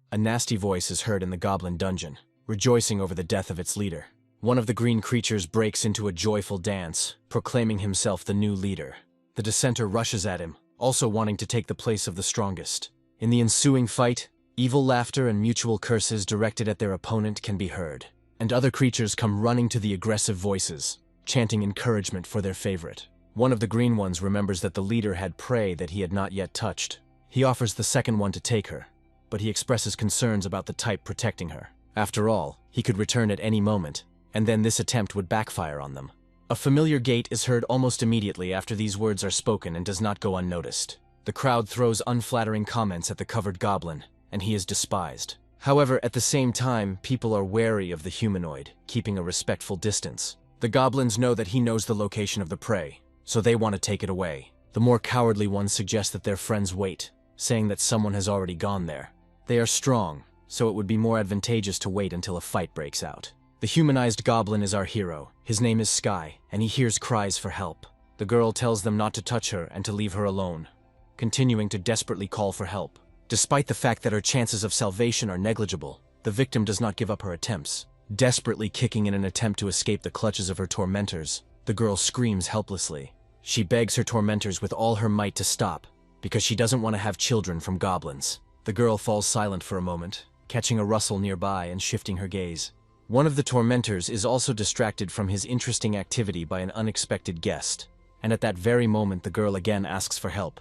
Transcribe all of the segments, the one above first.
A nasty voice is heard in the goblin dungeon, rejoicing over the death of its leader. One of the green creatures breaks into a joyful dance, proclaiming himself the new leader. The dissenter rushes at him, also wanting to take the place of the strongest. In the ensuing fight, evil laughter and mutual curses directed at their opponent can be heard, and other creatures come running to the aggressive voices, chanting encouragement for their favorite. One of the green ones remembers that the leader had prey that he had not yet touched. He offers the second one to take her, but he expresses concerns about the type protecting her. After all, he could return at any moment, and then this attempt would backfire on them. A familiar gait is heard almost immediately after these words are spoken and does not go unnoticed. The crowd throws unflattering comments at the covered goblin, and he is despised. However, at the same time, people are wary of the humanoid, keeping a respectful distance. The goblins know that he knows the location of the prey, so they want to take it away. The more cowardly ones suggest that their friends wait, saying that someone has already gone there. They are strong, so it would be more advantageous to wait until a fight breaks out. The humanized goblin is our hero. His name is Sky, and he hears cries for help. The girl tells them not to touch her and to leave her alone, continuing to desperately call for help. Despite the fact that her chances of salvation are negligible, the victim does not give up her attempts. Desperately kicking in an attempt to escape the clutches of her tormentors, the girl screams helplessly. She begs her tormentors with all her might to stop, because she doesn't want to have children from goblins. The girl falls silent for a moment, catching a rustle nearby and shifting her gaze. One of the tormentors is also distracted from his interesting activity by an unexpected guest, and at that very moment the girl again asks for help,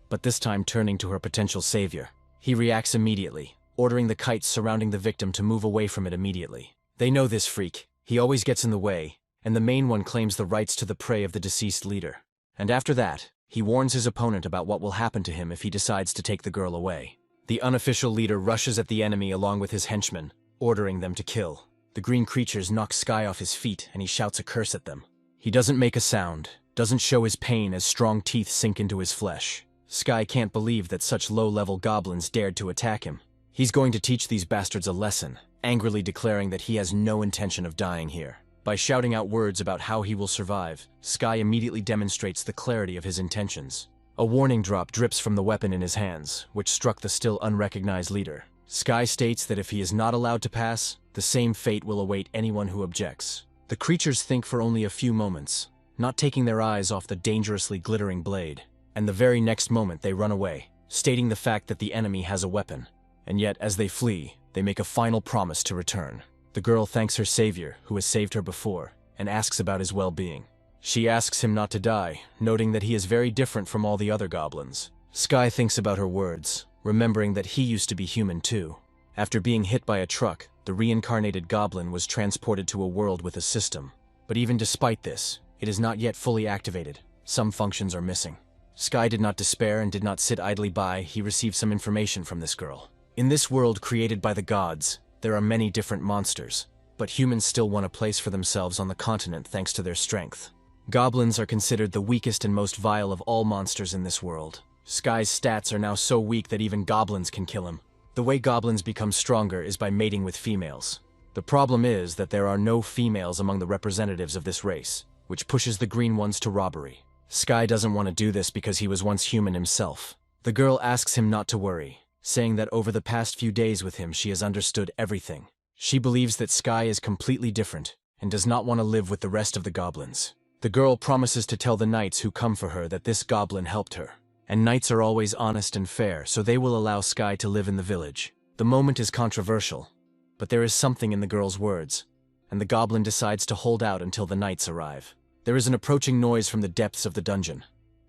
but this time turning to her potential savior. He reacts immediately, ordering the kites surrounding the victim to move away from it immediately. They know this freak. He always gets in the way, and the main one claims the rights to the prey of the deceased leader. And after that, he warns his opponent about what will happen to him if he decides to take the girl away. The unofficial leader rushes at the enemy along with his henchmen, ordering them to kill. The green creatures knock Sky off his feet and he shouts a curse at them. He doesn't make a sound, doesn't show his pain as strong teeth sink into his flesh. Sky can't believe that such low-level goblins dared to attack him. He's going to teach these bastards a lesson, angrily declaring that he has no intention of dying here. By shouting out words about how he will survive, Sky immediately demonstrates the clarity of his intentions. A warning drop drips from the weapon in his hands, which struck the still unrecognized leader. Sky states that if he is not allowed to pass, the same fate will await anyone who objects. The creatures think for only a few moments, not taking their eyes off the dangerously glittering blade, and the very next moment they run away, stating the fact that the enemy has a weapon. And yet, as they flee, they make a final promise to return. The girl thanks her savior, who has saved her before, and asks about his well-being. She asks him not to die, noting that he is very different from all the other goblins. Sky thinks about her words, remembering that he used to be human too. After being hit by a truck, the reincarnated goblin was transported to a world with a system. But even despite this, it is not yet fully activated. Some functions are missing. Sky did not despair and did not sit idly by. He received some information from this girl. In this world created by the gods, there are many different monsters, but humans still want a place for themselves on the continent thanks to their strength. Goblins are considered the weakest and most vile of all monsters in this world. Sky's stats are now so weak that even goblins can kill him. The way goblins become stronger is by mating with females. The problem is that there are no females among the representatives of this race, which pushes the green ones to robbery. Sky doesn't want to do this because he was once human himself. The girl asks him not to worry, saying that over the past few days with him she has understood everything. She believes that Sky is completely different and does not want to live with the rest of the goblins. The girl promises to tell the knights who come for her that this goblin helped her. And knights are always honest and fair, so they will allow Sky to live in the village. The moment is controversial, but there is something in the girl's words, and the goblin decides to hold out until the knights arrive. There is an approaching noise from the depths of the dungeon,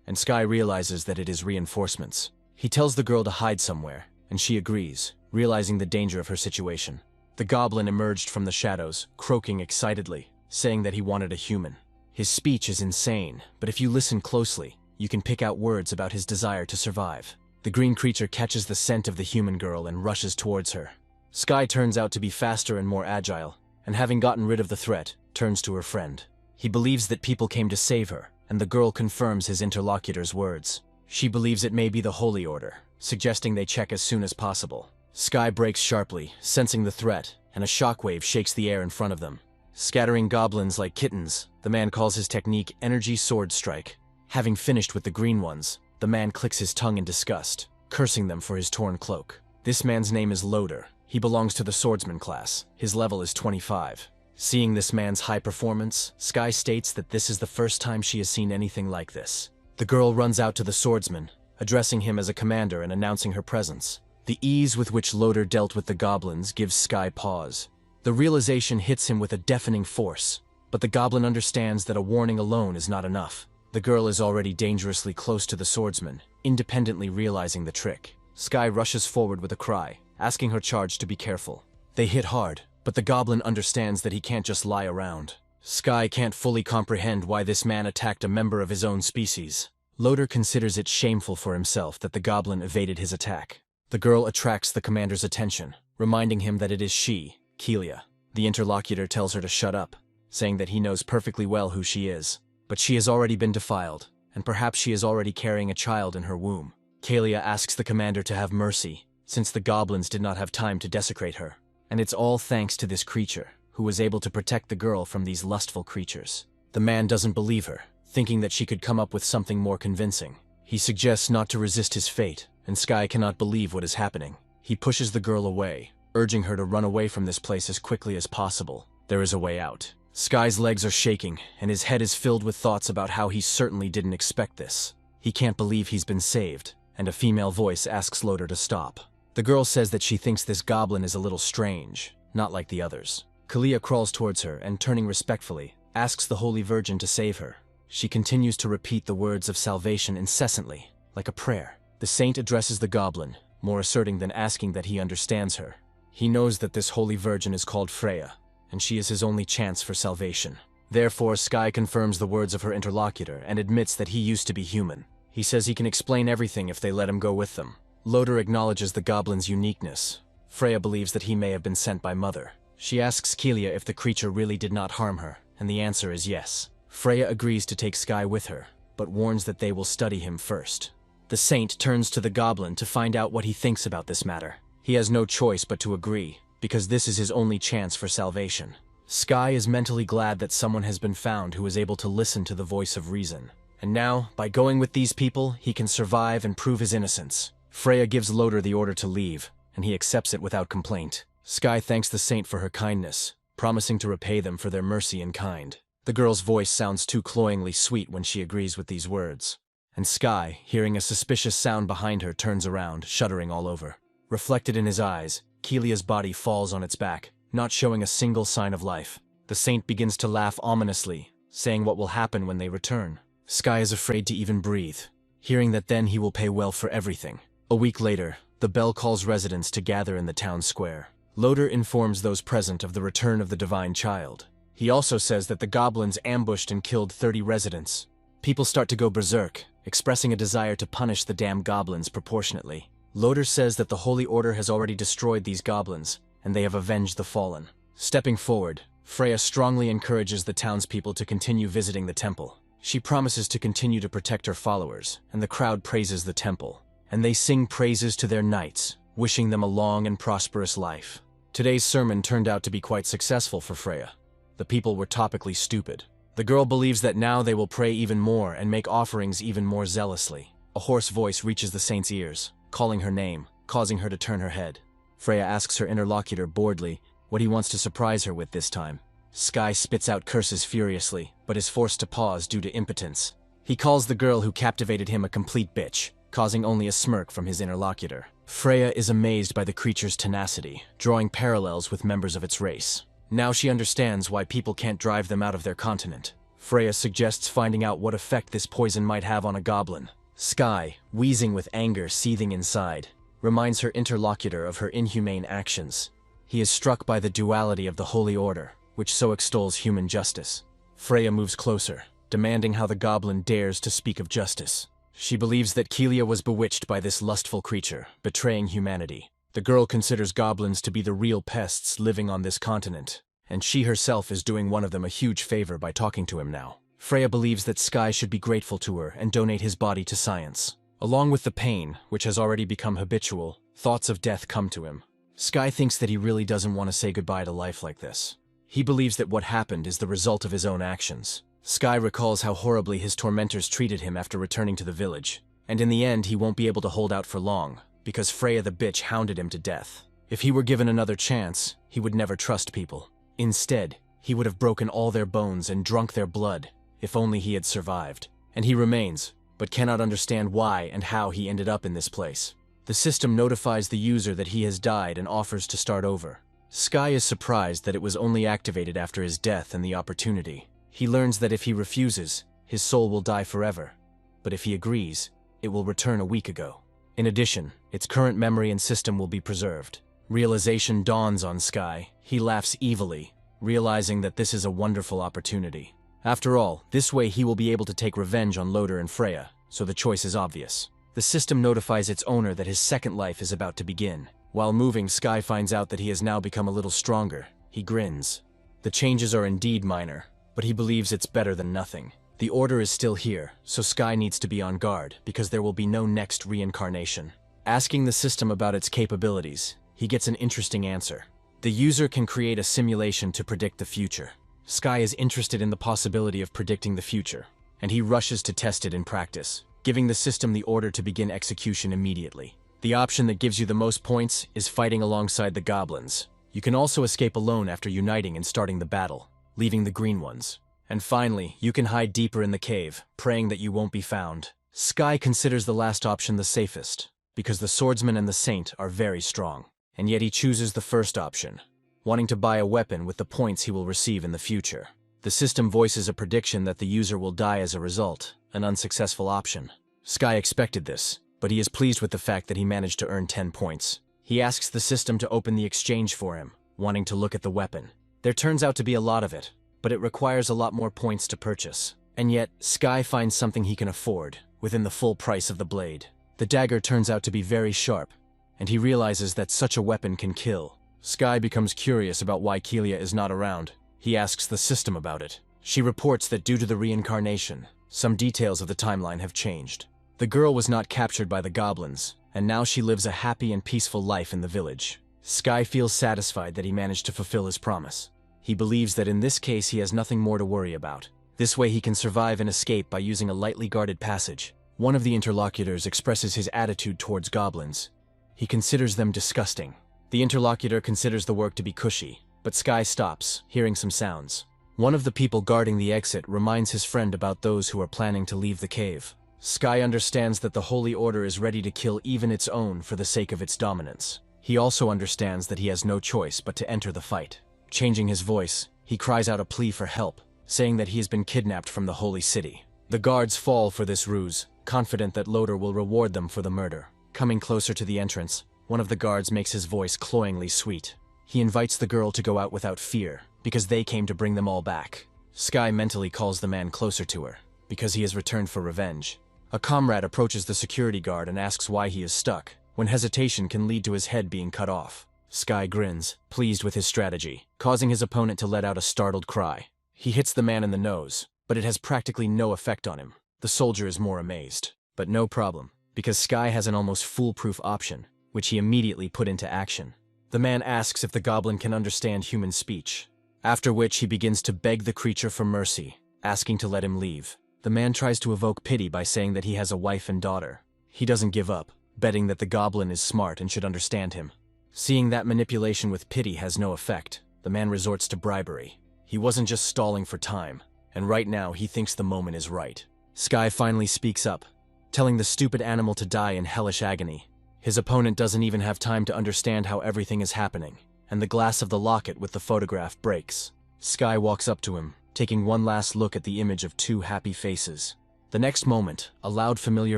and Sky realizes that it is reinforcements. He tells the girl to hide somewhere, and she agrees, realizing the danger of her situation. The goblin emerged from the shadows, croaking excitedly, saying that he wanted a human. His speech is insane, but if you listen closely, you can pick out words about his desire to survive. The green creature catches the scent of the human girl and rushes towards her. Sky turns out to be faster and more agile, and having gotten rid of the threat, turns to her friend. He believes that people came to save her, and the girl confirms his interlocutor's words. She believes it may be the Holy Order, suggesting they check as soon as possible. Sky brakes sharply, sensing the threat, and a shockwave shakes the air in front of them. Scattering goblins like kittens, the man calls his technique Energy Sword Strike. Having finished with the green ones, the man clicks his tongue in disgust, cursing them for his torn cloak. This man's name is Loader. He belongs to the swordsman class. His level is 25. Seeing this man's high performance, Sky states that this is the first time she has seen anything like this. The girl runs out to the swordsman, addressing him as a commander and announcing her presence. The ease with which Loader dealt with the goblins gives Sky pause. The realization hits him with a deafening force, but the goblin understands that a warning alone is not enough. The girl is already dangerously close to the swordsman, independently realizing the trick. Sky rushes forward with a cry, asking her charge to be careful. They hit hard, but the goblin understands that he can't just lie around. Sky can't fully comprehend why this man attacked a member of his own species. Loader considers it shameful for himself that the goblin evaded his attack. The girl attracts the commander's attention, reminding him that it is she, Kelia. The interlocutor tells her to shut up, saying that he knows perfectly well who she is. But she has already been defiled, and perhaps she is already carrying a child in her womb. Kelia asks the commander to have mercy, since the goblins did not have time to desecrate her. And it's all thanks to this creature, who was able to protect the girl from these lustful creatures. The man doesn't believe her, thinking that she could come up with something more convincing. He suggests not to resist his fate, and Sky cannot believe what is happening. He pushes the girl away, urging her to run away from this place as quickly as possible. There is a way out. Sky's legs are shaking, and his head is filled with thoughts about how he certainly didn't expect this. He can't believe he's been saved, and a female voice asks Loader to stop. The girl says that she thinks this goblin is a little strange, not like the others. Kelia crawls towards her and, turning respectfully, asks the Holy Virgin to save her. She continues to repeat the words of salvation incessantly, like a prayer. The saint addresses the goblin, more asserting than asking that he understands her. He knows that this Holy Virgin is called Freya, and she is his only chance for salvation. Therefore, Sky confirms the words of her interlocutor and admits that he used to be human. He says he can explain everything if they let him go with them. Loader acknowledges the goblin's uniqueness. Freya believes that he may have been sent by Mother. She asks Kelia if the creature really did not harm her, and the answer is yes. Freya agrees to take Sky with her, but warns that they will study him first. The saint turns to the goblin to find out what he thinks about this matter. He has no choice but to agree, because this is his only chance for salvation. Sky is mentally glad that someone has been found who is able to listen to the voice of reason. And now, by going with these people, he can survive and prove his innocence. Freya gives Loader the order to leave, and he accepts it without complaint. Sky thanks the saint for her kindness, promising to repay them for their mercy in kind. The girl's voice sounds too cloyingly sweet when she agrees with these words. And Sky, hearing a suspicious sound behind her, turns around, shuddering all over. Reflected in his eyes, Kelia's body falls on its back, not showing a single sign of life. The saint begins to laugh ominously, saying what will happen when they return. Sky is afraid to even breathe, hearing that then he will pay well for everything. A week later, the bell calls residents to gather in the town square. Loader informs those present of the return of the divine child. He also says that the goblins ambushed and killed 30 residents. People start to go berserk, expressing a desire to punish the damned goblins proportionately. Loader says that the Holy Order has already destroyed these goblins, and they have avenged the fallen. Stepping forward, Freya strongly encourages the townspeople to continue visiting the temple. She promises to continue to protect her followers, and the crowd praises the temple. And they sing praises to their knights, wishing them a long and prosperous life. Today's sermon turned out to be quite successful for Freya. The people were topically stupid. The girl believes that now they will pray even more and make offerings even more zealously. A hoarse voice reaches the saint's ears, calling her name, causing her to turn her head. Freya asks her interlocutor boredly what he wants to surprise her with this time. Sky spits out curses furiously, but is forced to pause due to impotence. He calls the girl who captivated him a complete bitch, causing only a smirk from his interlocutor. Freya is amazed by the creature's tenacity, drawing parallels with members of its race. Now she understands why people can't drive them out of their continent. Freya suggests finding out what effect this poison might have on a goblin. Sky, wheezing with anger seething inside, reminds her interlocutor of her inhumane actions. He is struck by the duality of the Holy Order, which so extols human justice. Freya moves closer, demanding how the goblin dares to speak of justice. She believes that Kelia was bewitched by this lustful creature, betraying humanity. The girl considers goblins to be the real pests living on this continent, and she herself is doing one of them a huge favor by talking to him now. Freya believes that Sky should be grateful to her and donate his body to science. Along with the pain, which has already become habitual, thoughts of death come to him. Sky thinks that he really doesn't want to say goodbye to life like this. He believes that what happened is the result of his own actions. Sky recalls how horribly his tormentors treated him after returning to the village, and in the end he won't be able to hold out for long, because Freya the bitch hounded him to death. If he were given another chance, he would never trust people. Instead, he would have broken all their bones and drunk their blood, if only he had survived. And he remains, but cannot understand why and how he ended up in this place. The system notifies the user that he has died and offers to start over. Sky is surprised that it was only activated after his death and the opportunity. He learns that if he refuses, his soul will die forever. But if he agrees, it will return a week ago. In addition, its current memory and system will be preserved. Realization dawns on Sky. He laughs evilly, realizing that this is a wonderful opportunity. After all, this way he will be able to take revenge on Loder and Freya, so the choice is obvious. The system notifies its owner that his second life is about to begin. While moving, Sky finds out that he has now become a little stronger. He grins. The changes are indeed minor, but he believes it's better than nothing. The order is still here, so Sky needs to be on guard, because there will be no next reincarnation. Asking the system about its capabilities, he gets an interesting answer. The user can create a simulation to predict the future. Sky is interested in the possibility of predicting the future, and he rushes to test it in practice, giving the system the order to begin execution immediately. The option that gives you the most points is fighting alongside the goblins. You can also escape alone after uniting and starting the battle, leaving the green ones. And finally, you can hide deeper in the cave, praying that you won't be found. Sky considers the last option the safest, because the swordsman and the saint are very strong. And yet he chooses the first option, wanting to buy a weapon with the points he will receive in the future. The system voices a prediction that the user will die as a result, an unsuccessful option. Sky expected this, but he is pleased with the fact that he managed to earn 10 points. He asks the system to open the exchange for him, wanting to look at the weapon. There turns out to be a lot of it, but it requires a lot more points to purchase. And yet, Sky finds something he can afford, within the full price of the blade. The dagger turns out to be very sharp, and he realizes that such a weapon can kill. Sky becomes curious about why Kelia is not around. He asks the system about it. She reports that due to the reincarnation, some details of the timeline have changed. The girl was not captured by the goblins, and now she lives a happy and peaceful life in the village. Sky feels satisfied that he managed to fulfill his promise. He believes that in this case he has nothing more to worry about. This way he can survive and escape by using a lightly guarded passage. One of the interlocutors expresses his attitude towards goblins. He considers them disgusting. The interlocutor considers the work to be cushy, but Sky stops, hearing some sounds. One of the people guarding the exit reminds his friend about those who are planning to leave the cave. Sky understands that the Holy Order is ready to kill even its own for the sake of its dominance. He also understands that he has no choice but to enter the fight. Changing his voice, he cries out a plea for help, saying that he has been kidnapped from the Holy City. The guards fall for this ruse, confident that Loder will reward them for the murder. Coming closer to the entrance, one of the guards makes his voice cloyingly sweet. He invites the girl to go out without fear, because they came to bring them all back. Sky mentally calls the man closer to her, because he has returned for revenge. A comrade approaches the security guard and asks why he is stuck, when hesitation can lead to his head being cut off. Sky grins, pleased with his strategy, causing his opponent to let out a startled cry. He hits the man in the nose, but it has practically no effect on him. The soldier is more amazed. But no problem, because Sky has an almost foolproof option, which he immediately put into action. The man asks if the goblin can understand human speech, after which he begins to beg the creature for mercy, asking to let him leave. The man tries to evoke pity by saying that he has a wife and daughter. He doesn't give up, betting that the goblin is smart and should understand him. Seeing that manipulation with pity has no effect, the man resorts to bribery. He wasn't just stalling for time, and right now he thinks the moment is right. Sky finally speaks up, telling the stupid animal to die in hellish agony. His opponent doesn't even have time to understand how everything is happening, and the glass of the locket with the photograph breaks. Sky walks up to him, taking one last look at the image of two happy faces. The next moment, a loud familiar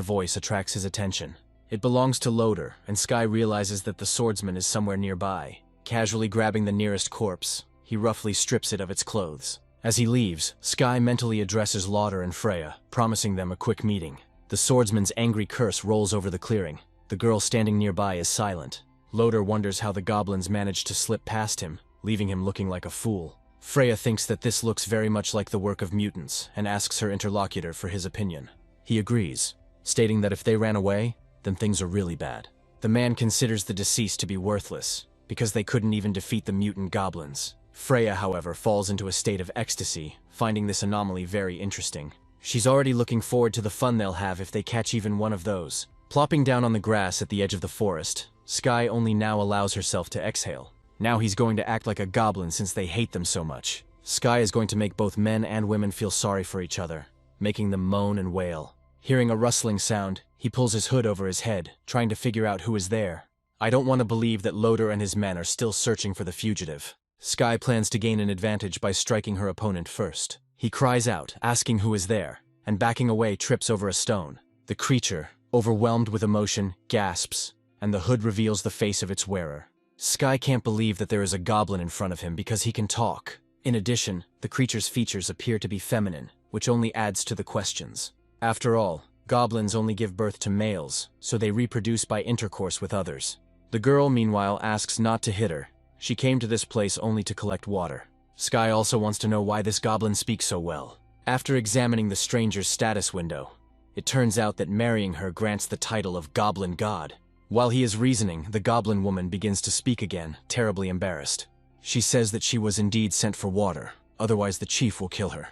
voice attracts his attention. It belongs to Loder, and Sky realizes that the swordsman is somewhere nearby. Casually grabbing the nearest corpse, he roughly strips it of its clothes. As he leaves, Sky mentally addresses Loder and Freya, promising them a quick meeting. The swordsman's angry curse rolls over the clearing. The girl standing nearby is silent. Loder wonders how the goblins managed to slip past him, leaving him looking like a fool. Freya thinks that this looks very much like the work of mutants and asks her interlocutor for his opinion. He agrees, stating that if they ran away, then things are really bad. The man considers the deceased to be worthless, because they couldn't even defeat the mutant goblins. Freya, however, falls into a state of ecstasy, finding this anomaly very interesting. She's already looking forward to the fun they'll have if they catch even one of those. Plopping down on the grass at the edge of the forest, Sky only now allows herself to exhale. Now he's going to act like a goblin since they hate them so much. Sky is going to make both men and women feel sorry for each other, making them moan and wail. Hearing a rustling sound, he pulls his hood over his head, trying to figure out who is there. I don't want to believe that Loader and his men are still searching for the fugitive. Sky plans to gain an advantage by striking her opponent first. He cries out, asking who is there, and backing away trips over a stone. The creature, overwhelmed with emotion, gasps, and the hood reveals the face of its wearer. Sky can't believe that there is a goblin in front of him because he can talk. In addition, the creature's features appear to be feminine, which only adds to the questions. After all, goblins only give birth to males, so they reproduce by intercourse with others. The girl, meanwhile, asks not to hit her. She came to this place only to collect water. Sky also wants to know why this goblin speaks so well. After examining the stranger's status window, it turns out that marrying her grants the title of Goblin God. While he is reasoning, the goblin woman begins to speak again, terribly embarrassed. She says that she was indeed sent for water, otherwise the chief will kill her.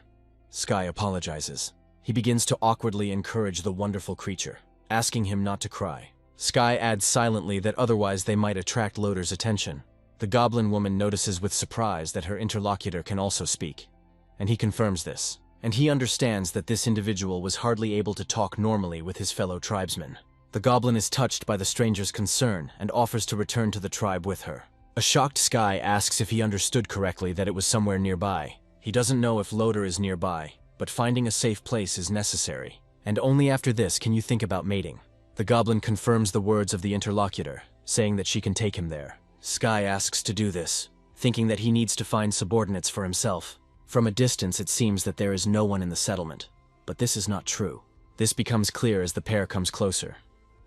Sky apologizes. He begins to awkwardly encourage the wonderful creature, asking him not to cry. Sky adds silently that otherwise they might attract Loader's attention. The goblin woman notices with surprise that her interlocutor can also speak, and he confirms this. And he understands that this individual was hardly able to talk normally with his fellow tribesmen. The goblin is touched by the stranger's concern and offers to return to the tribe with her. A shocked Sky asks if he understood correctly that it was somewhere nearby. He doesn't know if Loader is nearby, but finding a safe place is necessary. And only after this can you think about mating. The goblin confirms the words of the interlocutor, saying that she can take him there. Sky asks to do this, thinking that he needs to find subordinates for himself. From a distance it seems that there is no one in the settlement, but this is not true. This becomes clear as the pair comes closer,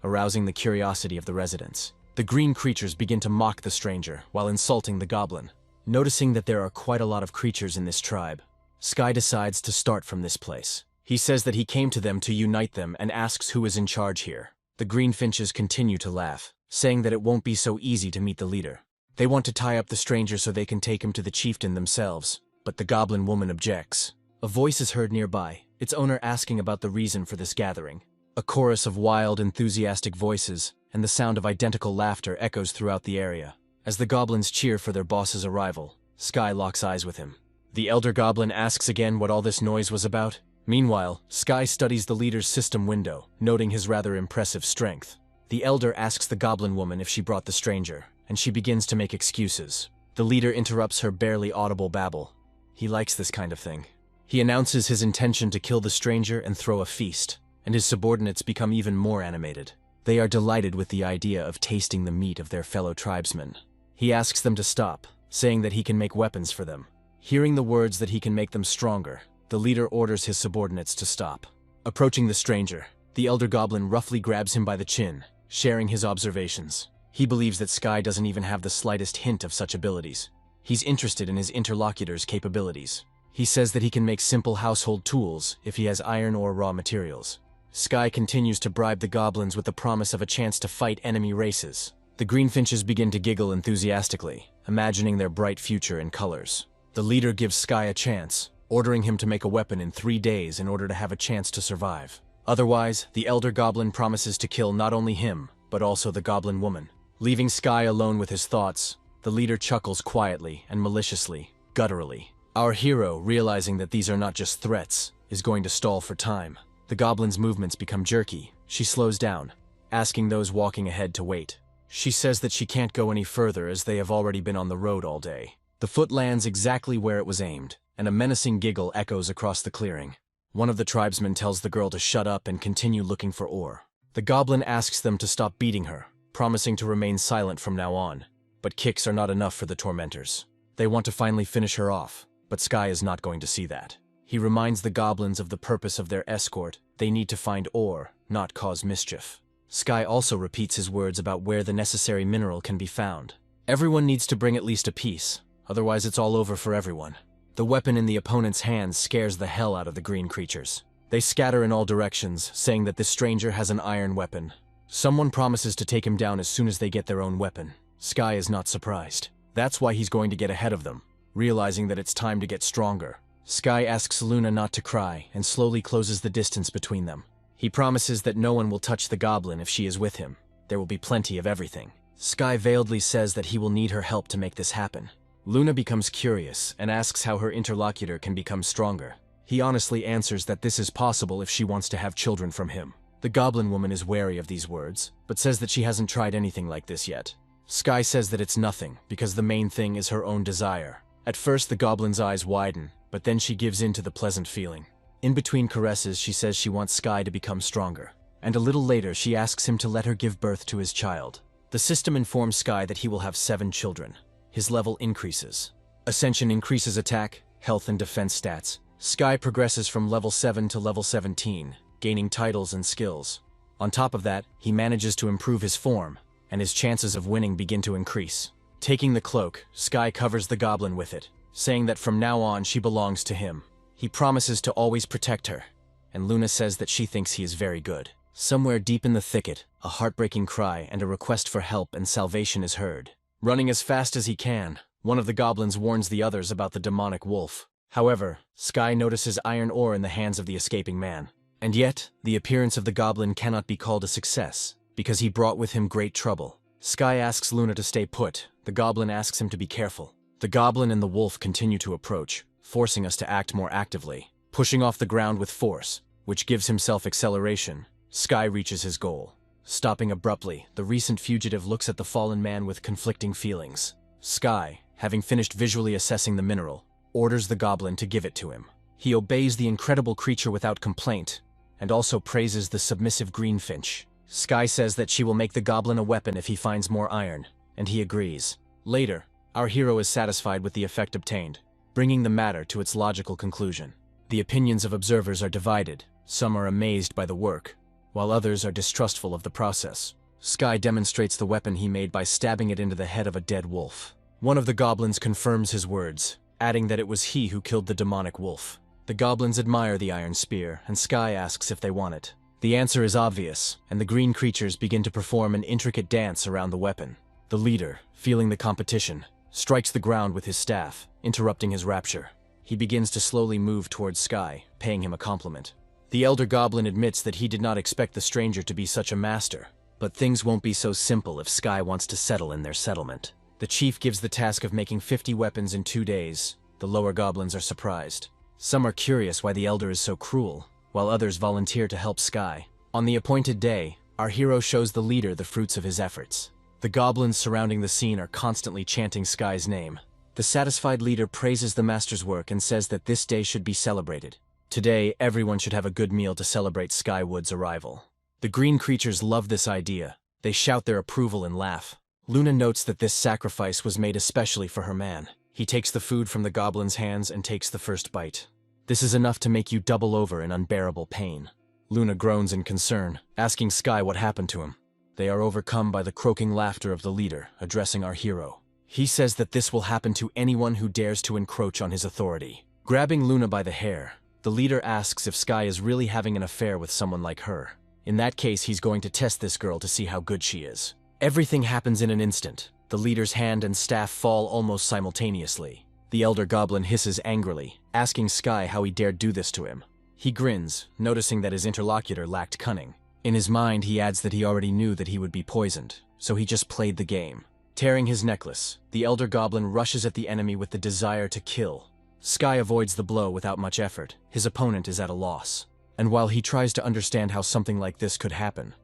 arousing the curiosity of the residents. The green creatures begin to mock the stranger while insulting the goblin. Noticing that there are quite a lot of creatures in this tribe, Sky decides to start from this place. He says that he came to them to unite them and asks who is in charge here. The green finches continue to laugh, saying that it won't be so easy to meet the leader. They want to tie up the stranger so they can take him to the chieftain themselves, but the goblin woman objects. A voice is heard nearby, its owner asking about the reason for this gathering. A chorus of wild, enthusiastic voices and the sound of identical laughter echoes throughout the area. As the goblins cheer for their boss's arrival, Sky locks eyes with him. The elder goblin asks again what all this noise was about. Meanwhile, Sky studies the leader's system window, noting his rather impressive strength. The elder asks the goblin woman if she brought the stranger, and she begins to make excuses. The leader interrupts her barely audible babble. He likes this kind of thing. He announces his intention to kill the stranger and throw a feast, and his subordinates become even more animated. They are delighted with the idea of tasting the meat of their fellow tribesmen. He asks them to stop, saying that he can make weapons for them. Hearing the words that he can make them stronger, the leader orders his subordinates to stop. Approaching the stranger, the elder goblin roughly grabs him by the chin, sharing his observations. He believes that Sky doesn't even have the slightest hint of such abilities. He's interested in his interlocutor's capabilities. He says that he can make simple household tools if he has iron or raw materials. Sky continues to bribe the goblins with the promise of a chance to fight enemy races. The greenfinches begin to giggle enthusiastically, imagining their bright future in colors. The leader gives Sky a chance, ordering him to make a weapon in 3 days in order to have a chance to survive. Otherwise, the elder goblin promises to kill not only him, but also the goblin woman. Leaving Sky alone with his thoughts, the leader chuckles quietly and maliciously, gutturally. Our hero, realizing that these are not just threats, is going to stall for time. The goblin's movements become jerky. She slows down, asking those walking ahead to wait. She says that she can't go any further as they have already been on the road all day. The foot lands exactly where it was aimed, and a menacing giggle echoes across the clearing. One of the tribesmen tells the girl to shut up and continue looking for ore. The goblin asks them to stop beating her, promising to remain silent from now on. But kicks are not enough for the tormentors. They want to finally finish her off, but Sky is not going to see that. He reminds the goblins of the purpose of their escort. They need to find ore, not cause mischief. Sky also repeats his words about where the necessary mineral can be found. Everyone needs to bring at least a piece, otherwise it's all over for everyone. The weapon in the opponent's hands scares the hell out of the green creatures. They scatter in all directions, saying that this stranger has an iron weapon. Someone promises to take him down as soon as they get their own weapon. Sky is not surprised. That's why he's going to get ahead of them, realizing that it's time to get stronger. Sky asks Luna not to cry and slowly closes the distance between them. He promises that no one will touch the goblin if she is with him. There will be plenty of everything. Sky veiledly says that he will need her help to make this happen. Luna becomes curious and asks how her interlocutor can become stronger. He honestly answers that this is possible if she wants to have children from him. The goblin woman is wary of these words, but says that she hasn't tried anything like this yet. Sky says that it's nothing, because the main thing is her own desire. At first the goblin's eyes widen, but then she gives in to the pleasant feeling. In between caresses she says she wants Sky to become stronger, and a little later she asks him to let her give birth to his child. The system informs Sky that he will have 7 children. His level increases. Ascension increases attack, health and defense stats. Sky progresses from level 7 to level 17, gaining titles and skills. On top of that, he manages to improve his form, and his chances of winning begin to increase. Taking the cloak, Sky covers the goblin with it, saying that from now on she belongs to him. He promises to always protect her, and Luna says that she thinks he is very good. Somewhere deep in the thicket, a heartbreaking cry and a request for help and salvation is heard. Running as fast as he can, one of the goblins warns the others about the demonic wolf. However, Sky notices iron ore in the hands of the escaping man. And yet, the appearance of the goblin cannot be called a success, because he brought with him great trouble. Sky asks Luna to stay put. The goblin asks him to be careful. The goblin and the wolf continue to approach, forcing us to act more actively. Pushing off the ground with force, which gives himself acceleration, Sky reaches his goal. Stopping abruptly, the recent fugitive looks at the fallen man with conflicting feelings. Sky, having finished visually assessing the mineral, orders the goblin to give it to him. He obeys the incredible creature without complaint, and also praises the submissive greenfinch. Sky says that she will make the goblin a weapon if he finds more iron, and he agrees. Later, our hero is satisfied with the effect obtained, bringing the matter to its logical conclusion. The opinions of observers are divided. Some are amazed by the work, while others are distrustful of the process. Sky demonstrates the weapon he made by stabbing it into the head of a dead wolf. One of the goblins confirms his words, adding that it was he who killed the demonic wolf. The goblins admire the iron spear, and Sky asks if they want it. The answer is obvious, and the green creatures begin to perform an intricate dance around the weapon. The leader, feeling the competition, strikes the ground with his staff, interrupting his rapture. He begins to slowly move towards Sky, paying him a compliment. The elder goblin admits that he did not expect the stranger to be such a master, but things won't be so simple if Sky wants to settle in their settlement. The chief gives the task of making 50 weapons in 2 days. The lower goblins are surprised. Some are curious why the elder is so cruel, while others volunteer to help Sky. On the appointed day, our hero shows the leader the fruits of his efforts. The goblins surrounding the scene are constantly chanting Sky's name. The satisfied leader praises the master's work and says that this day should be celebrated. Today, everyone should have a good meal to celebrate Skywood's arrival. The green creatures love this idea. They shout their approval and laugh. Luna notes that this sacrifice was made especially for her man. He takes the food from the goblin's hands and takes the first bite. This is enough to make you double over in unbearable pain. Luna groans in concern, asking Sky what happened to him. They are overcome by the croaking laughter of the leader, addressing our hero. He says that this will happen to anyone who dares to encroach on his authority. Grabbing Luna by the hair, the leader asks if Sky is really having an affair with someone like her. In that case, he's going to test this girl to see how good she is. Everything happens in an instant. The leader's hand and staff fall almost simultaneously. The elder goblin hisses angrily, asking Sky how he dared do this to him. He grins, noticing that his interlocutor lacked cunning. In his mind, he adds that he already knew that he would be poisoned, so he just played the game. Tearing his necklace, the elder goblin rushes at the enemy with the desire to kill. Sky avoids the blow without much effort. His opponent is at a loss. And while he tries to understand how something like this could happen,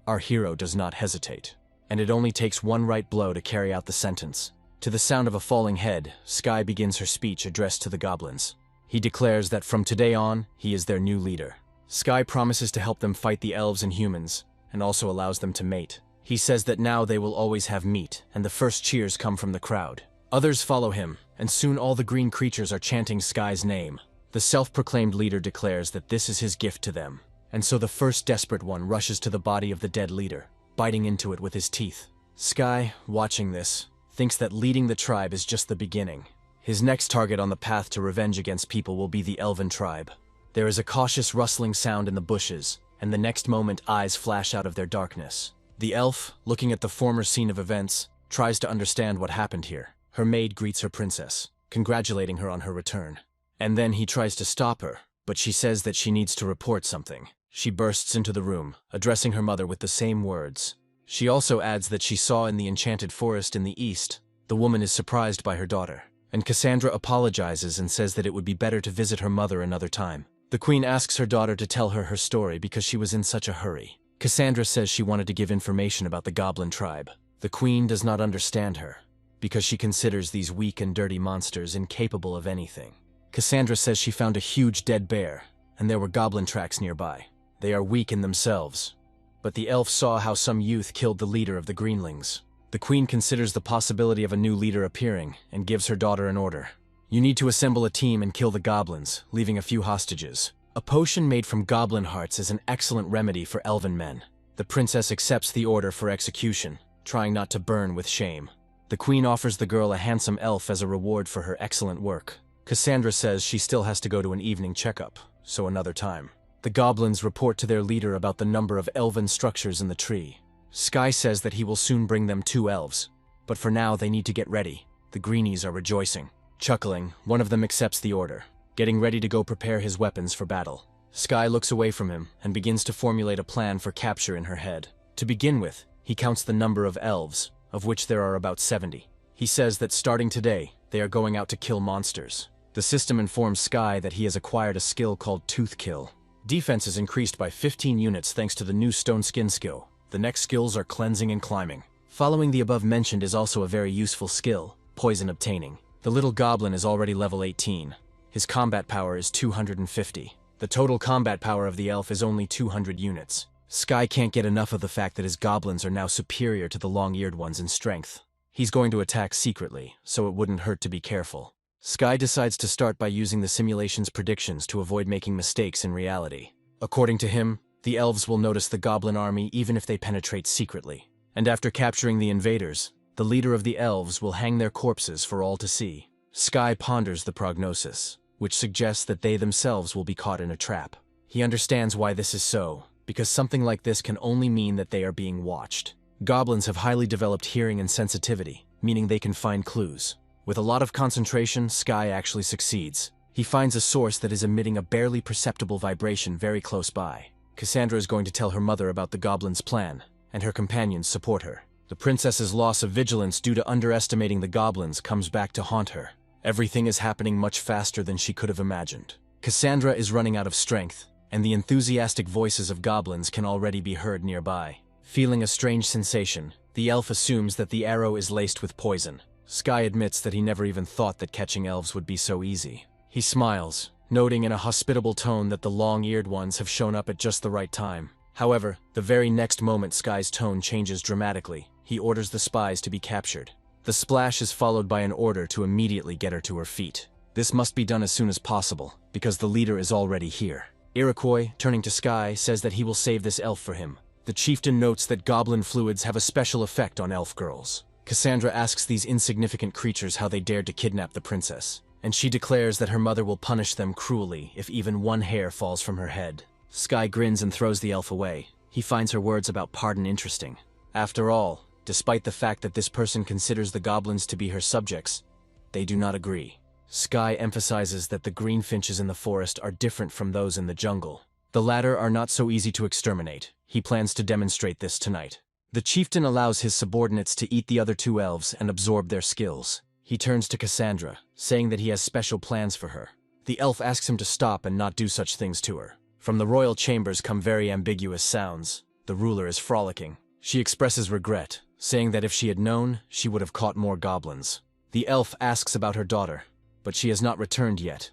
our hero does not hesitate. And it only takes one right blow to carry out the sentence. To the sound of a falling head, Sky begins her speech addressed to the goblins. He declares that from today on, he is their new leader. Sky promises to help them fight the elves and humans, and also allows them to mate. He says that now they will always have meat, and the first cheers come from the crowd. Others follow him, and soon all the green creatures are chanting Sky's name. The self-proclaimed leader declares that this is his gift to them, and so the first desperate one rushes to the body of the dead leader, biting into it with his teeth. Sky, watching this, thinks that leading the tribe is just the beginning. His next target on the path to revenge against people will be the elven tribe. There is a cautious rustling sound in the bushes, and the next moment eyes flash out of their darkness. The elf, looking at the former scene of events, tries to understand what happened here. Her maid greets her princess, congratulating her on her return. And then he tries to stop her, but she says that she needs to report something. She bursts into the room, addressing her mother with the same words. She also adds that she saw in the enchanted forest in the east. The woman is surprised by her daughter, and Cassandra apologizes and says that it would be better to visit her mother another time. The queen asks her daughter to tell her story because she was in such a hurry. Cassandra says she wanted to give information about the Goblin tribe. The queen does not understand her, because she considers these weak and dirty monsters incapable of anything. Cassandra says she found a huge dead bear, and there were goblin tracks nearby. They are weak in themselves, but the elf saw how some youth killed the leader of the Greenlings. The queen considers the possibility of a new leader appearing and gives her daughter an order. You need to assemble a team and kill the goblins, leaving a few hostages. A potion made from goblin hearts is an excellent remedy for elven men. The princess accepts the order for execution, trying not to burn with shame. The queen offers the girl a handsome elf as a reward for her excellent work. Cassandra says she still has to go to an evening checkup, so another time. The goblins report to their leader about the number of elven structures in the tree. Sky says that he will soon bring them 2 elves, but for now they need to get ready. The greenies are rejoicing. Chuckling, one of them accepts the order, getting ready to go prepare his weapons for battle. Sky looks away from him and begins to formulate a plan for capture in her head. To begin with, he counts the number of elves, of which there are about 70. He says that starting today, they are going out to kill monsters. The system informs Sky that he has acquired a skill called Tooth Kill. Defense is increased by 15 units thanks to the new Stone Skin skill. The next skills are Cleansing and Climbing. Following the above mentioned is also a very useful skill, Poison Obtaining. The little goblin is already level 18. His combat power is 250. The total combat power of the elf is only 200 units. Sky can't get enough of the fact that his goblins are now superior to the long-eared ones in strength. He's going to attack secretly, so it wouldn't hurt to be careful. Sky decides to start by using the simulation's predictions to avoid making mistakes in reality. According to him, the elves will notice the goblin army even if they penetrate secretly. And after capturing the invaders, the leader of the elves will hang their corpses for all to see. Sky ponders the prognosis, which suggests that they themselves will be caught in a trap. He understands why this is so, because something like this can only mean that they are being watched. Goblins have highly developed hearing and sensitivity, meaning they can find clues. With a lot of concentration, Sky actually succeeds. He finds a source that is emitting a barely perceptible vibration very close by. Cassandra is going to tell her mother about the goblin's plan, and her companions support her. The princess's loss of vigilance due to underestimating the goblins comes back to haunt her. Everything is happening much faster than she could have imagined. Cassandra is running out of strength, and the enthusiastic voices of goblins can already be heard nearby. Feeling a strange sensation, the elf assumes that the arrow is laced with poison. Sky admits that he never even thought that catching elves would be so easy. He smiles, noting in a hospitable tone that the long-eared ones have shown up at just the right time. However, the very next moment Sky's tone changes dramatically. He orders the spies to be captured. The splash is followed by an order to immediately get her to her feet. This must be done as soon as possible, because the leader is already here. Iroquois, turning to Sky, says that he will save this elf for him. The chieftain notes that goblin fluids have a special effect on elf girls. Cassandra asks these insignificant creatures how they dared to kidnap the princess, and she declares that her mother will punish them cruelly if even one hair falls from her head. Sky grins and throws the elf away. He finds her words about pardon interesting. After all, despite the fact that this person considers the goblins to be her subjects, they do not agree. Sky emphasizes that the greenfinches in the forest are different from those in the jungle. The latter are not so easy to exterminate. He plans to demonstrate this tonight. The chieftain allows his subordinates to eat the other 2 elves and absorb their skills. He turns to Cassandra, saying that he has special plans for her. The elf asks him to stop and not do such things to her. From the royal chambers come very ambiguous sounds. The ruler is frolicking. She expresses regret, saying that if she had known, she would have caught more goblins. The elf asks about her daughter, but she has not returned yet,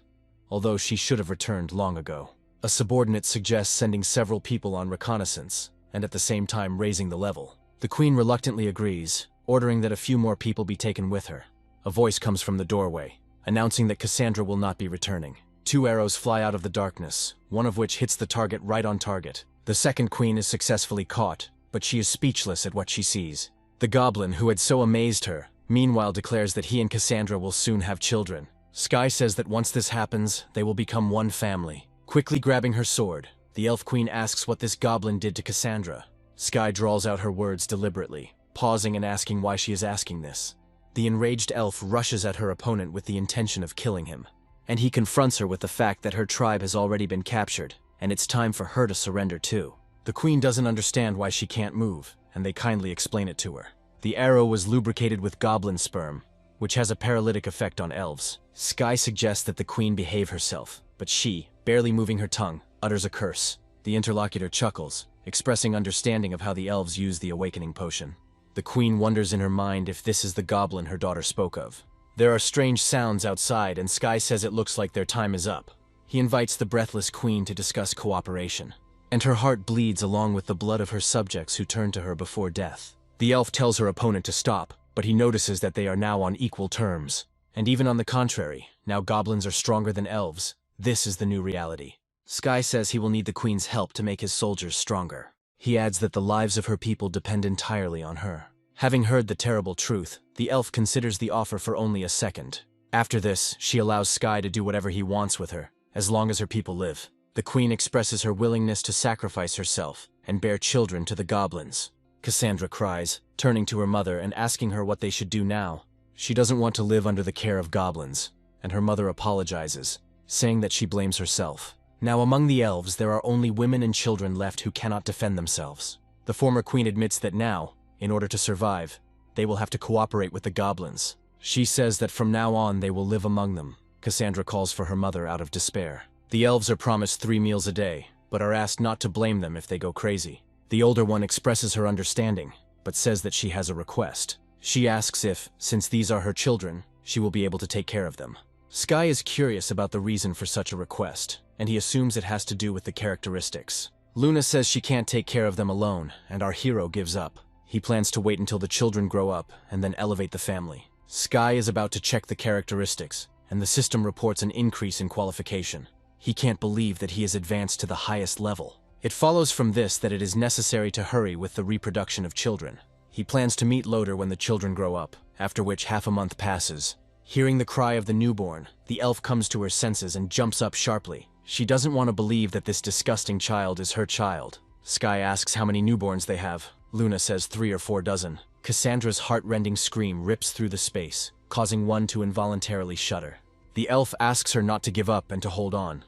although she should have returned long ago. A subordinate suggests sending several people on reconnaissance, and at the same time raising the level. The queen reluctantly agrees, ordering that a few more people be taken with her. A voice comes from the doorway, announcing that Cassandra will not be returning. 2 arrows fly out of the darkness, one of which hits the target right on target. The second queen is successfully caught, but she is speechless at what she sees. The goblin, who had so amazed her, meanwhile declares that he and Cassandra will soon have children. Sky says that once this happens, they will become one family. Quickly grabbing her sword, the elf queen asks what this goblin did to Cassandra. Sky draws out her words deliberately, pausing and asking why she is asking this. The enraged elf rushes at her opponent with the intention of killing him, and he confronts her with the fact that her tribe has already been captured, and it's time for her to surrender too. The queen doesn't understand why she can't move, and they kindly explain it to her. The arrow was lubricated with goblin sperm, which has a paralytic effect on elves. Sky suggests that the queen behave herself, but she, barely moving her tongue, utters a curse. The interlocutor chuckles, expressing understanding of how the elves use the awakening potion. The queen wonders in her mind if this is the goblin her daughter spoke of. There are strange sounds outside, and Sky says it looks like their time is up. He invites the breathless queen to discuss cooperation, and her heart bleeds along with the blood of her subjects who turned to her before death. The elf tells her opponent to stop, but he notices that they are now on equal terms. And even on the contrary, now goblins are stronger than elves. This is the new reality. Sky says he will need the queen's help to make his soldiers stronger. He adds that the lives of her people depend entirely on her. Having heard the terrible truth, the elf considers the offer for only a second. After this, she allows Sky to do whatever he wants with her, as long as her people live. The queen expresses her willingness to sacrifice herself and bear children to the goblins. Cassandra cries, turning to her mother and asking her what they should do now. She doesn't want to live under the care of goblins, and her mother apologizes, saying that she blames herself. Now among the elves, there are only women and children left who cannot defend themselves. The former queen admits that now, in order to survive, they will have to cooperate with the goblins. She says that from now on they will live among them. Cassandra calls for her mother out of despair. The elves are promised 3 meals a day, but are asked not to blame them if they go crazy. The older one expresses her understanding, but says that she has a request. She asks if, since these are her children, she will be able to take care of them. Sky is curious about the reason for such a request, and he assumes it has to do with the characteristics. Luna says she can't take care of them alone, and our hero gives up. He plans to wait until the children grow up, and then elevate the family. Sky is about to check the characteristics, and the system reports an increase in qualification. He can't believe that he has advanced to the highest level. It follows from this that it is necessary to hurry with the reproduction of children. He plans to meet Loder when the children grow up, after which half a month passes. Hearing the cry of the newborn, the elf comes to her senses and jumps up sharply. She doesn't want to believe that this disgusting child is her child. Sky asks how many newborns they have. Luna says 3 or 4 dozen. Cassandra's heart-rending scream rips through the space, causing one to involuntarily shudder. The elf asks her not to give up and to hold on,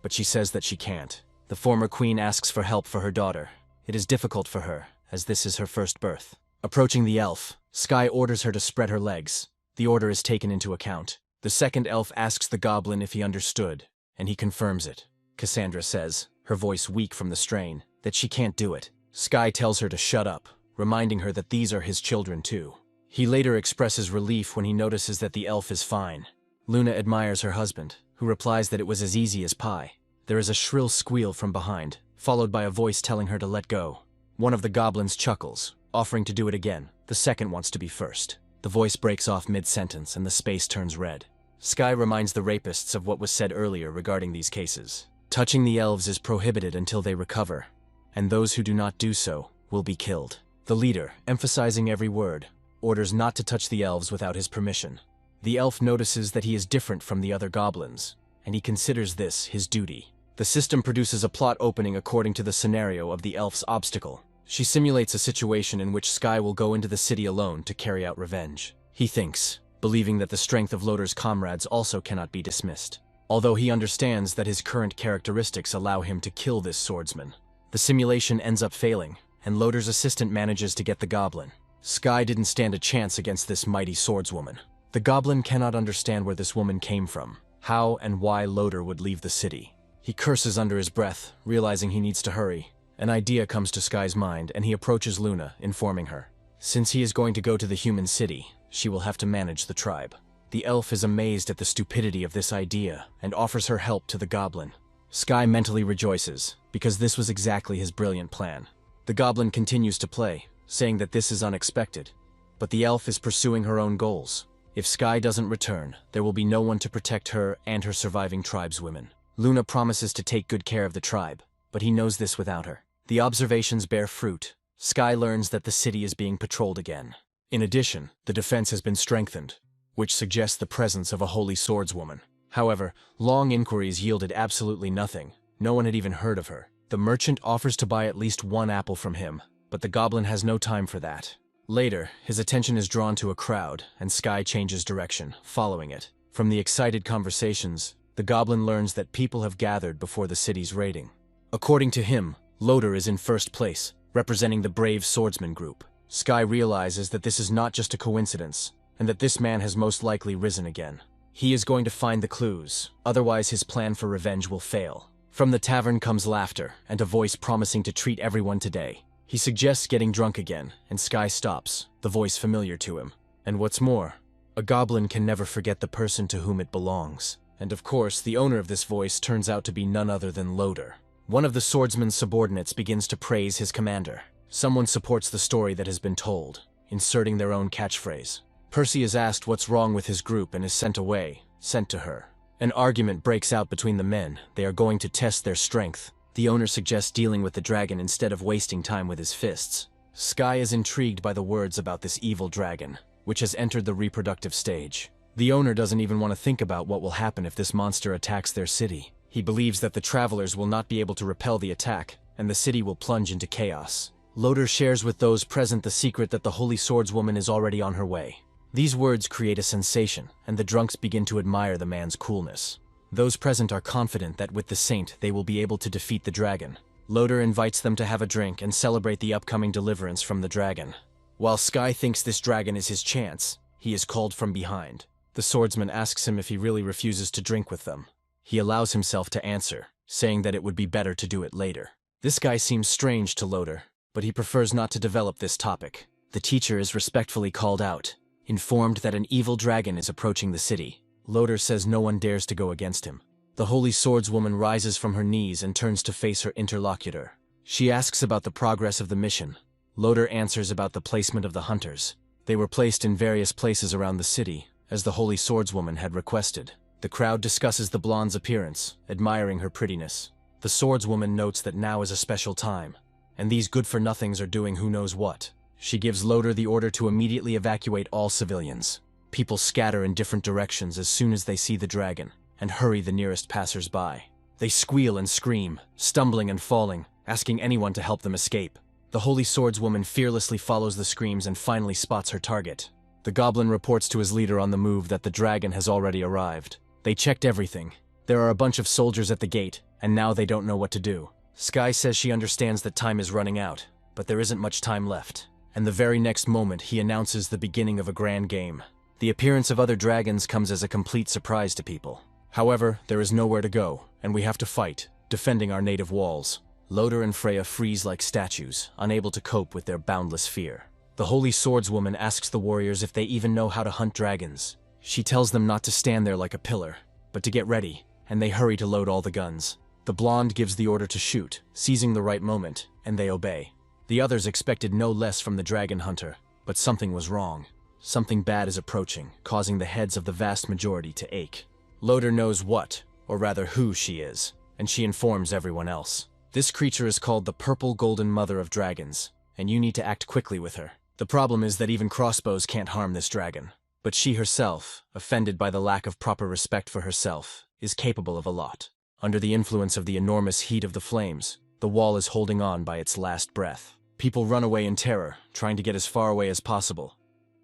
but she says that she can't. The former queen asks for help for her daughter. It is difficult for her, as this is her first birth. Approaching the elf, Sky orders her to spread her legs. The order is taken into account. The second elf asks the goblin if he understood, and he confirms it. Cassandra says, her voice weak from the strain, that she can't do it. Sky tells her to shut up, reminding her that these are his children too. He later expresses relief when he notices that the elf is fine. Luna admires her husband, who replies that it was as easy as pie. There is a shrill squeal from behind, followed by a voice telling her to let go. One of the goblins chuckles, offering to do it again. The second wants to be first. The voice breaks off mid-sentence and the space turns red. Sky reminds the rapists of what was said earlier regarding these cases. Touching the elves is prohibited until they recover, and those who do not do so will be killed. The leader, emphasizing every word, orders not to touch the elves without his permission. The elf notices that he is different from the other goblins, and he considers this his duty. The system produces a plot opening according to the scenario of the elf's obstacle. She simulates a situation in which Sky will go into the city alone to carry out revenge. He thinks, believing that the strength of Loder's comrades also cannot be dismissed, although he understands that his current characteristics allow him to kill this swordsman. The simulation ends up failing, and Loder's assistant manages to get the goblin. Sky didn't stand a chance against this mighty swordswoman. The goblin cannot understand where this woman came from, how and why Loder would leave the city. He curses under his breath, realizing he needs to hurry. An idea comes to Sky's mind, and he approaches Luna, informing her. Since he is going to go to the human city, she will have to manage the tribe. The elf is amazed at the stupidity of this idea, and offers her help to the goblin. Sky mentally rejoices, because this was exactly his brilliant plan. The goblin continues to play, saying that this is unexpected, but the elf is pursuing her own goals. If Sky doesn't return, there will be no one to protect her and her surviving tribeswomen. Luna promises to take good care of the tribe, but he knows this without her. The observations bear fruit. Sky learns that the city is being patrolled again. In addition, the defense has been strengthened, which suggests the presence of a holy swordswoman. However, long inquiries yielded absolutely nothing. No one had even heard of her. The merchant offers to buy at least 1 apple from him, but the goblin has no time for that. Later, his attention is drawn to a crowd, and Sky changes direction, following it. From the excited conversations, the goblin learns that people have gathered before the city's raiding. According to him, Loader is in first place, representing the brave swordsman group. Sky realizes that this is not just a coincidence, and that this man has most likely risen again. He is going to find the clues, otherwise his plan for revenge will fail. From the tavern comes laughter, and a voice promising to treat everyone today. He suggests getting drunk again, and Sky stops, the voice familiar to him. And what's more, a goblin can never forget the person to whom it belongs. And of course, the owner of this voice turns out to be none other than Loader. One of the swordsman's subordinates begins to praise his commander. Someone supports the story that has been told, inserting their own catchphrase. Percy is asked what's wrong with his group and is sent away, sent to her. An argument breaks out between the men. They are going to test their strength. The owner suggests dealing with the dragon instead of wasting time with his fists. Sky is intrigued by the words about this evil dragon, which has entered the reproductive stage. The owner doesn't even want to think about what will happen if this monster attacks their city. He believes that the travelers will not be able to repel the attack, and the city will plunge into chaos. Loader shares with those present the secret that the Holy Swordswoman is already on her way. These words create a sensation, and the drunks begin to admire the man's coolness. Those present are confident that with the saint they will be able to defeat the dragon. Loader invites them to have a drink and celebrate the upcoming deliverance from the dragon. While Sky thinks this dragon is his chance, he is called from behind. The swordsman asks him if he really refuses to drink with them. He allows himself to answer, saying that it would be better to do it later. This guy seems strange to Loader, but he prefers not to develop this topic. The teacher is respectfully called out, informed that an evil dragon is approaching the city. Loader says no one dares to go against him. The Holy Swordswoman rises from her knees and turns to face her interlocutor. She asks about the progress of the mission. Loader answers about the placement of the hunters. They were placed in various places around the city, as the Holy Swordswoman had requested. The crowd discusses the blonde's appearance, admiring her prettiness. The swordswoman notes that now is a special time, and these good-for-nothings are doing who knows what. She gives Loader the order to immediately evacuate all civilians. People scatter in different directions as soon as they see the dragon, and hurry the nearest passers-by. They squeal and scream, stumbling and falling, asking anyone to help them escape. The Holy Swordswoman fearlessly follows the screams and finally spots her target. The goblin reports to his leader on the move that the dragon has already arrived. They checked everything. There are a bunch of soldiers at the gate, and now they don't know what to do. Sky says she understands that time is running out, but there isn't much time left. And the very next moment he announces the beginning of a grand game. The appearance of other dragons comes as a complete surprise to people. However, there is nowhere to go, and we have to fight, defending our native walls. Loader and Freya freeze like statues, unable to cope with their boundless fear. The Holy Swordswoman asks the warriors if they even know how to hunt dragons. She tells them not to stand there like a pillar, but to get ready, and they hurry to load all the guns. The blonde gives the order to shoot, seizing the right moment, and they obey. The others expected no less from the dragon hunter, but something was wrong. Something bad is approaching, causing the heads of the vast majority to ache. Loader knows what, or rather who she is, and she informs everyone else. This creature is called the Purple Golden Mother of Dragons, and you need to act quickly with her. The problem is that even crossbows can't harm this dragon. But she herself, offended by the lack of proper respect for herself, is capable of a lot. Under the influence of the enormous heat of the flames, the wall is holding on by its last breath. People run away in terror, trying to get as far away as possible.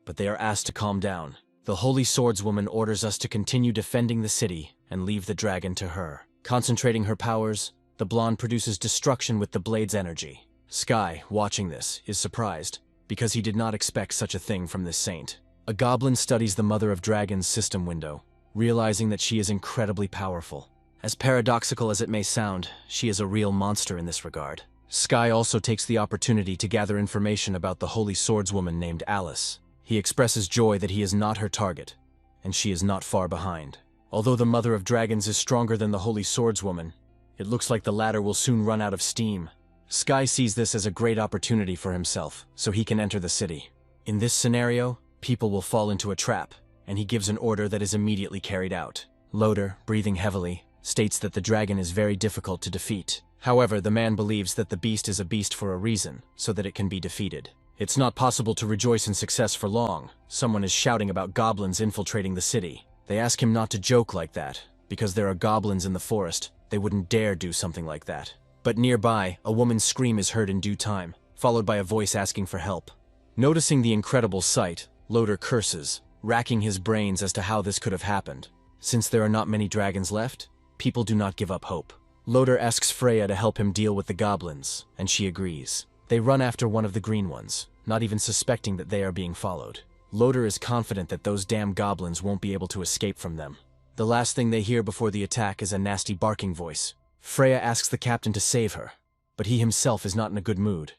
But they are asked to calm down. The Holy Swordswoman orders us to continue defending the city and leave the dragon to her. Concentrating her powers, the blonde produces destruction with the blade's energy. Sky, watching this, is surprised, because he did not expect such a thing from this saint. A goblin studies the Mother of Dragons system window, realizing that she is incredibly powerful. As paradoxical as it may sound, she is a real monster in this regard. Sky also takes the opportunity to gather information about the Holy Swordswoman named Alice. He expresses joy that he is not her target, and she is not far behind. Although the Mother of Dragons is stronger than the Holy Swordswoman, it looks like the latter will soon run out of steam. Sky sees this as a great opportunity for himself, so he can enter the city. In this scenario, people will fall into a trap, and he gives an order that is immediately carried out. Loader, breathing heavily, states that the dragon is very difficult to defeat. However, the man believes that the beast is a beast for a reason, so that it can be defeated. It's not possible to rejoice in success for long. Someone is shouting about goblins infiltrating the city. They ask him not to joke like that, because there are goblins in the forest. They wouldn't dare do something like that. But nearby, a woman's scream is heard in due time, followed by a voice asking for help. Noticing the incredible sight, Loader curses, racking his brains as to how this could have happened. Since there are not many dragons left, people do not give up hope. Loder asks Freya to help him deal with the goblins, and she agrees. They run after one of the green ones, not even suspecting that they are being followed. Loder is confident that those damn goblins won't be able to escape from them. The last thing they hear before the attack is a nasty barking voice. Freya asks the captain to save her, but he himself is not in a good mood.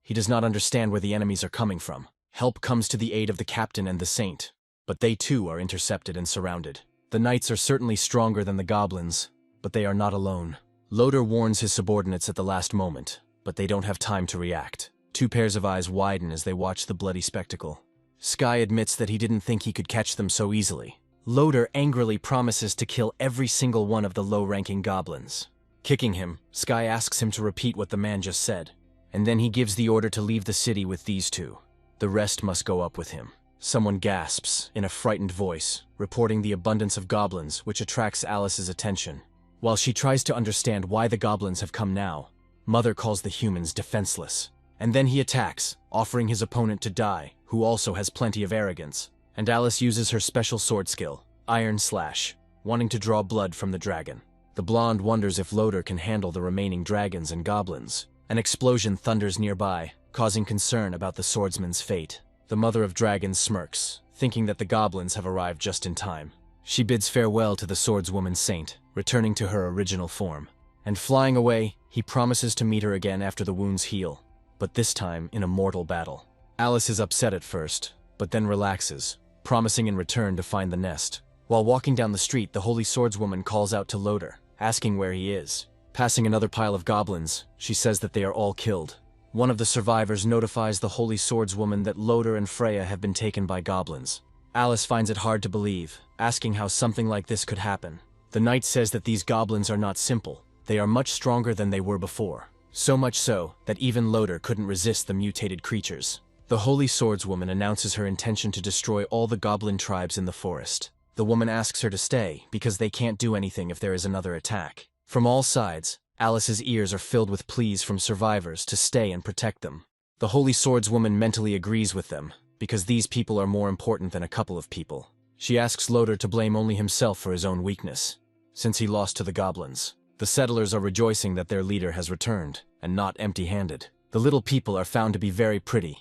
He does not understand where the enemies are coming from. Help comes to the aid of the captain and the saint, but they too are intercepted and surrounded. The knights are certainly stronger than the goblins, but they are not alone. Loder warns his subordinates at the last moment, but they don't have time to react. Two pairs of eyes widen as they watch the bloody spectacle. Sky admits that he didn't think he could catch them so easily. Loder angrily promises to kill every single one of the low-ranking goblins. Kicking him, Sky asks him to repeat what the man just said, and then he gives the order to leave the city with these two. The rest must go up with him. Someone gasps, in a frightened voice, reporting the abundance of goblins, which attracts Alice's attention. While she tries to understand why the goblins have come now, Mother calls the humans defenseless. And then he attacks, offering his opponent to die, who also has plenty of arrogance. And Alice uses her special sword skill, Iron Slash, wanting to draw blood from the dragon. The blonde wonders if Loder can handle the remaining dragons and goblins. An explosion thunders nearby, causing concern about the swordsman's fate. The mother of dragons smirks, thinking that the goblins have arrived just in time. She bids farewell to the swordswoman saint, returning to her original form. And flying away, he promises to meet her again after the wounds heal, but this time in a mortal battle. Alice is upset at first, but then relaxes, promising in return to find the nest. While walking down the street, the holy swordswoman calls out to Loder, asking where he is. Passing another pile of goblins, she says that they are all killed. One of the survivors notifies the holy swordswoman that Loder and Freya have been taken by goblins. Alice finds it hard to believe, asking how something like this could happen. The knight says that these goblins are not simple. They are much stronger than they were before. So much so that even Loder couldn't resist the mutated creatures. The holy swordswoman announces her intention to destroy all the goblin tribes in the forest. The woman asks her to stay because they can't do anything if there is another attack. From all sides, Alice's ears are filled with pleas from survivors to stay and protect them. The holy swordswoman mentally agrees with them, because these people are more important than a couple of people. She asks Loder to blame only himself for his own weakness, since he lost to the goblins. The settlers are rejoicing that their leader has returned, and not empty-handed. The little people are found to be very pretty,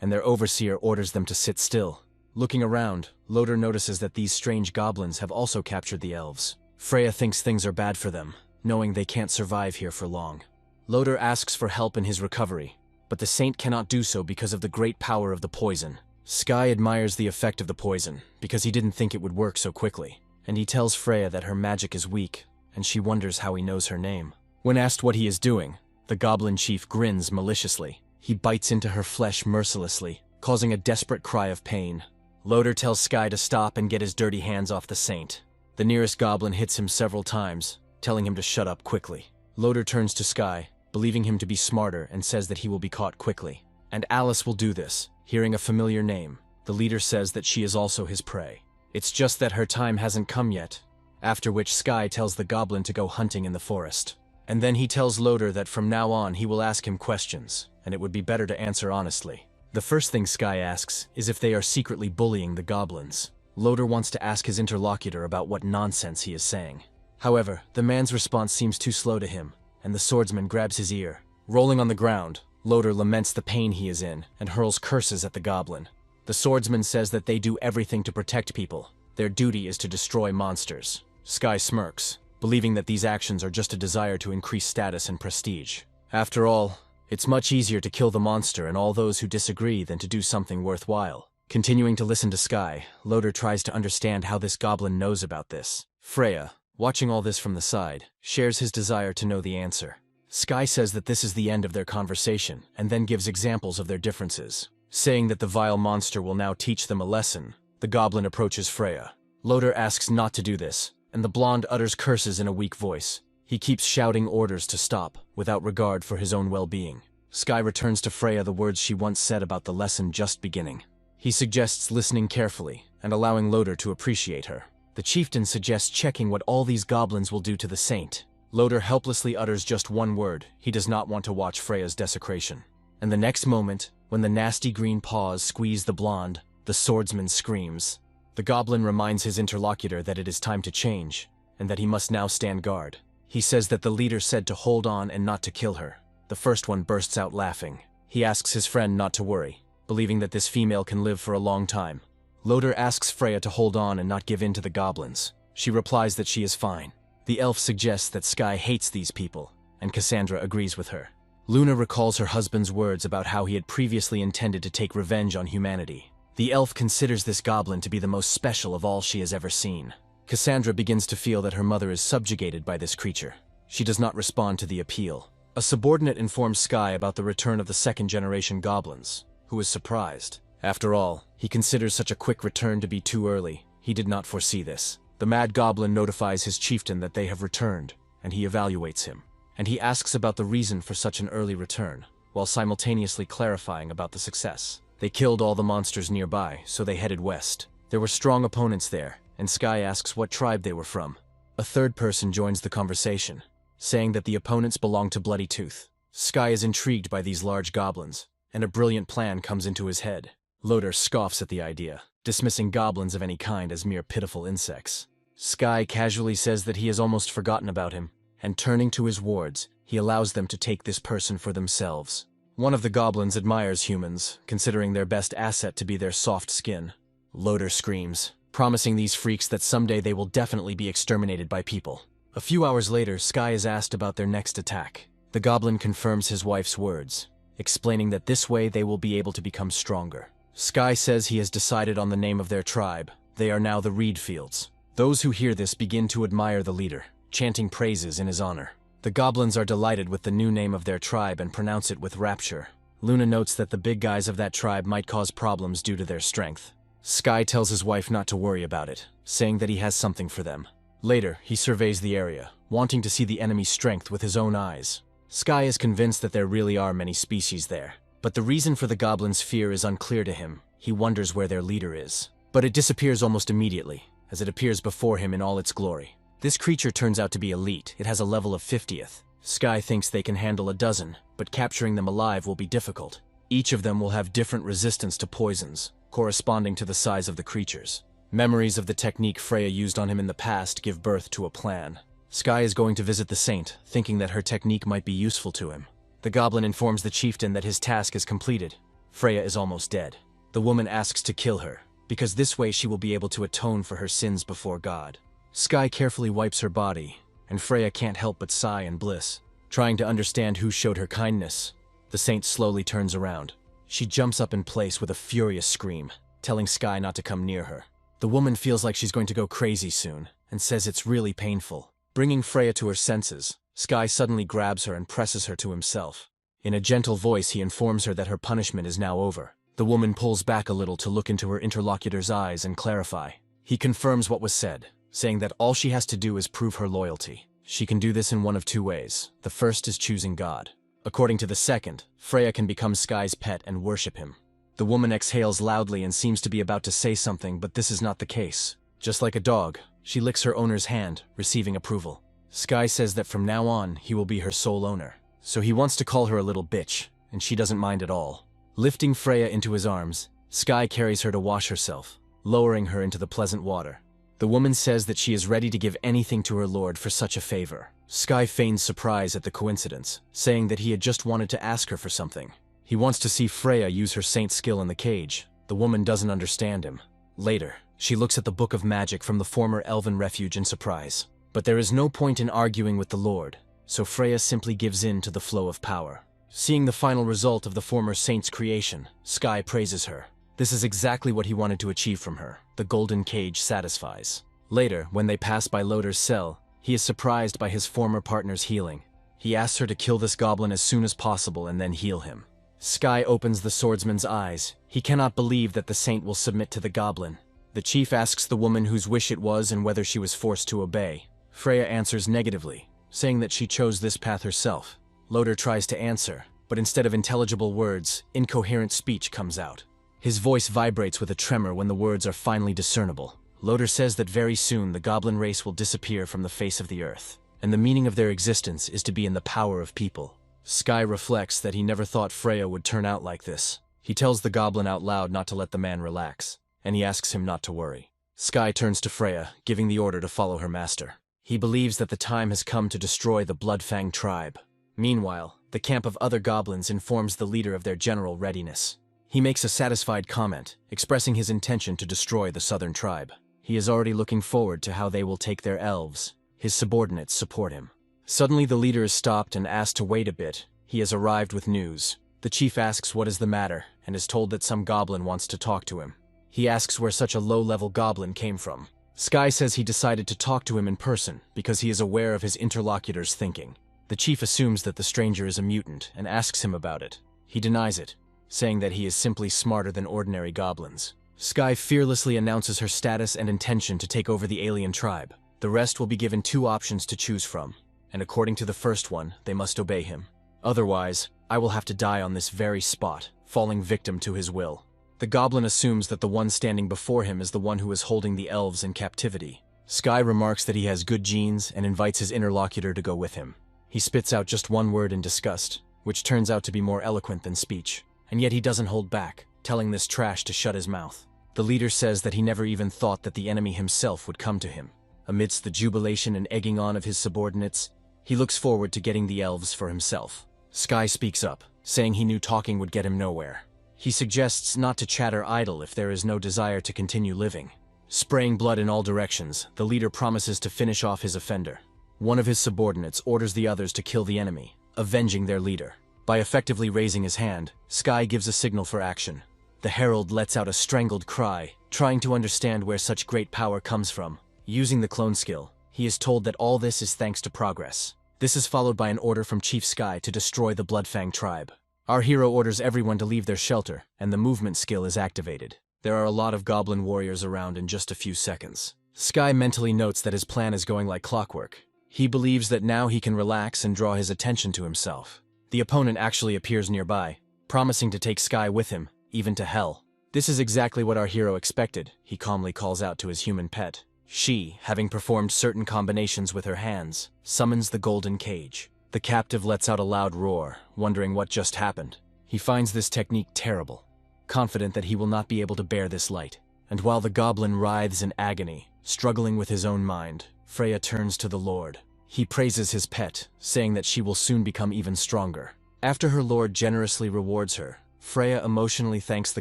and their overseer orders them to sit still. Looking around, Loder notices that these strange goblins have also captured the elves. Freya thinks things are bad for them, knowing they can't survive here for long. Loder asks for help in his recovery, but the saint cannot do so because of the great power of the poison. Sky admires the effect of the poison, because he didn't think it would work so quickly, and he tells Freya that her magic is weak, and she wonders how he knows her name. When asked what he is doing, the goblin chief grins maliciously. He bites into her flesh mercilessly, causing a desperate cry of pain. Loder tells Sky to stop and get his dirty hands off the saint. The nearest goblin hits him several times, telling him to shut up quickly. Loder turns to Sky, believing him to be smarter, and says that he will be caught quickly. And Alice will do this. Hearing a familiar name, the leader says that she is also his prey. It's just that her time hasn't come yet. After which Sky tells the goblin to go hunting in the forest. And then he tells Loder that from now on he will ask him questions, and it would be better to answer honestly. The first thing Sky asks is if they are secretly bullying the goblins. Loder wants to ask his interlocutor about what nonsense he is saying. However, the man's response seems too slow to him, and the swordsman grabs his ear. Rolling on the ground, Loder laments the pain he is in and hurls curses at the goblin. The swordsman says that they do everything to protect people. Their duty is to destroy monsters. Sky smirks, believing that these actions are just a desire to increase status and prestige. After all, it's much easier to kill the monster and all those who disagree than to do something worthwhile. Continuing to listen to Sky, Loder tries to understand how this goblin knows about this. Freya, watching all this from the side, shares his desire to know the answer. Sky says that this is the end of their conversation, and then gives examples of their differences. Saying that the vile monster will now teach them a lesson, the goblin approaches Freya. Loder asks not to do this, and the blonde utters curses in a weak voice. He keeps shouting orders to stop, without regard for his own well-being. Sky returns to Freya the words she once said about the lesson just beginning. He suggests listening carefully, and allowing Loder to appreciate her. The chieftain suggests checking what all these goblins will do to the saint. Loder helplessly utters just one word. He does not want to watch Freya's desecration. And the next moment, when the nasty green paws squeeze the blonde, the swordsman screams. The goblin reminds his interlocutor that it is time to change, and that he must now stand guard. He says that the leader said to hold on and not to kill her. The first one bursts out laughing. He asks his friend not to worry, believing that this female can live for a long time. Loder asks Freya to hold on and not give in to the goblins. She replies that she is fine. The elf suggests that Sky hates these people, and Cassandra agrees with her. Luna recalls her husband's words about how he had previously intended to take revenge on humanity. The elf considers this goblin to be the most special of all she has ever seen. Cassandra begins to feel that her mother is subjugated by this creature. She does not respond to the appeal. A subordinate informs Sky about the return of the second-generation goblins, who is surprised. After all, he considers such a quick return to be too early. He did not foresee this. The mad goblin notifies his chieftain that they have returned, and he evaluates him. And he asks about the reason for such an early return, while simultaneously clarifying about the success. They killed all the monsters nearby, so they headed west. There were strong opponents there, and Sky asks what tribe they were from. A third person joins the conversation, saying that the opponents belong to Bloody Tooth. Sky is intrigued by these large goblins, and a brilliant plan comes into his head. Loder scoffs at the idea, dismissing goblins of any kind as mere pitiful insects. Sky casually says that he has almost forgotten about him, and turning to his wards, he allows them to take this person for themselves. One of the goblins admires humans, considering their best asset to be their soft skin. Loder screams, promising these freaks that someday they will definitely be exterminated by people. A few hours later, Sky is asked about their next attack. The goblin confirms his wife's words, explaining that this way they will be able to become stronger. Sky says he has decided on the name of their tribe. They are now the Reedfields. Those who hear this begin to admire the leader, chanting praises in his honor. The goblins are delighted with the new name of their tribe and pronounce it with rapture. Luna notes that the big guys of that tribe might cause problems due to their strength. Sky tells his wife not to worry about it, saying that he has something for them. Later, he surveys the area, wanting to see the enemy's strength with his own eyes. Sky is convinced that there really are many species there, but the reason for the goblins' fear is unclear to him. He wonders where their leader is. But it disappears almost immediately, as it appears before him in all its glory. This creature turns out to be elite. It has a level of 50th. Sky thinks they can handle a dozen, but capturing them alive will be difficult. Each of them will have different resistance to poisons, corresponding to the size of the creatures. Memories of the technique Freya used on him in the past give birth to a plan. Sky is going to visit the saint, thinking that her technique might be useful to him. The goblin informs the chieftain that his task is completed. Freya is almost dead. The woman asks to kill her, because this way she will be able to atone for her sins before God. Sky carefully wipes her body, and Freya can't help but sigh in bliss. Trying to understand who showed her kindness, the saint slowly turns around. She jumps up in place with a furious scream, telling Sky not to come near her. The woman feels like she's going to go crazy soon, and says it's really painful. Bringing Freya to her senses, Sky suddenly grabs her and presses her to himself. In a gentle voice, he informs her that her punishment is now over. The woman pulls back a little to look into her interlocutor's eyes and clarify. He confirms what was said, saying that all she has to do is prove her loyalty. She can do this in one of two ways. The first is choosing God. According to the second, Freya can become Sky's pet and worship him. The woman exhales loudly and seems to be about to say something, but this is not the case. Just like a dog, she licks her owner's hand, receiving approval. Sky says that from now on, he will be her sole owner. So he wants to call her a little bitch, and she doesn't mind at all. Lifting Freya into his arms, Sky carries her to wash herself, lowering her into the pleasant water. The woman says that she is ready to give anything to her lord for such a favor. Sky feigns surprise at the coincidence, saying that he had just wanted to ask her for something. He wants to see Freya use her saint skill in the cage. The woman doesn't understand him. Later, she looks at the book of magic from the former elven refuge in surprise. But there is no point in arguing with the lord, so Freya simply gives in to the flow of power. Seeing the final result of the former saint's creation, Sky praises her. This is exactly what he wanted to achieve from her. The golden cage satisfies. Later, when they pass by Loder's cell, he is surprised by his former partner's healing. He asks her to kill this goblin as soon as possible and then heal him. Sky opens the swordsman's eyes. He cannot believe that the saint will submit to the goblin. The chief asks the woman whose wish it was and whether she was forced to obey. Freya answers negatively, saying that she chose this path herself. Loder tries to answer, but instead of intelligible words, incoherent speech comes out. His voice vibrates with a tremor when the words are finally discernible. Loder says that very soon the goblin race will disappear from the face of the earth, and the meaning of their existence is to be in the power of people. Sky reflects that he never thought Freya would turn out like this. He tells the goblin out loud not to let the man relax, and he asks him not to worry. Sky turns to Freya, giving the order to follow her master. He believes that the time has come to destroy the Bloodfang tribe. Meanwhile, the camp of other goblins informs the leader of their general readiness. He makes a satisfied comment, expressing his intention to destroy the southern tribe. He is already looking forward to how they will take their elves. His subordinates support him. Suddenly the leader is stopped and asked to wait a bit. He has arrived with news. The chief asks what is the matter, and is told that some goblin wants to talk to him. He asks where such a low-level goblin came from. Sky says he decided to talk to him in person because he is aware of his interlocutor's thinking. The chief assumes that the stranger is a mutant and asks him about it. He denies it, saying that he is simply smarter than ordinary goblins. Sky fearlessly announces her status and intention to take over the alien tribe. The rest will be given 2 options to choose from, and according to the first one, they must obey him. Otherwise, I will have to die on this very spot, falling victim to his will. The goblin assumes that the one standing before him is the one who is holding the elves in captivity. Sky remarks that he has good genes and invites his interlocutor to go with him. He spits out just one word in disgust, which turns out to be more eloquent than speech. And yet he doesn't hold back, telling this trash to shut his mouth. The leader says that he never even thought that the enemy himself would come to him. Amidst the jubilation and egging on of his subordinates, he looks forward to getting the elves for himself. Sky speaks up, saying he knew talking would get him nowhere. He suggests not to chatter idle if there is no desire to continue living. Spraying blood in all directions, the leader promises to finish off his offender. One of his subordinates orders the others to kill the enemy, avenging their leader. By effectively raising his hand, Sky gives a signal for action. The herald lets out a strangled cry, trying to understand where such great power comes from. Using the clone skill, he is told that all this is thanks to progress. This is followed by an order from Chief Sky to destroy the Bloodfang tribe. Our hero orders everyone to leave their shelter, and the movement skill is activated. There are a lot of goblin warriors around in just a few seconds. Sky mentally notes that his plan is going like clockwork. He believes that now he can relax and draw his attention to himself. The opponent actually appears nearby, promising to take Sky with him, even to hell. This is exactly what our hero expected, he calmly calls out to his human pet. She, having performed certain combinations with her hands, summons the golden cage. The captive lets out a loud roar, wondering what just happened. He finds this technique terrible, confident that he will not be able to bear this light. And while the goblin writhes in agony, struggling with his own mind, Freya turns to the Lord. He praises his pet, saying that she will soon become even stronger. After her lord generously rewards her, Freya emotionally thanks the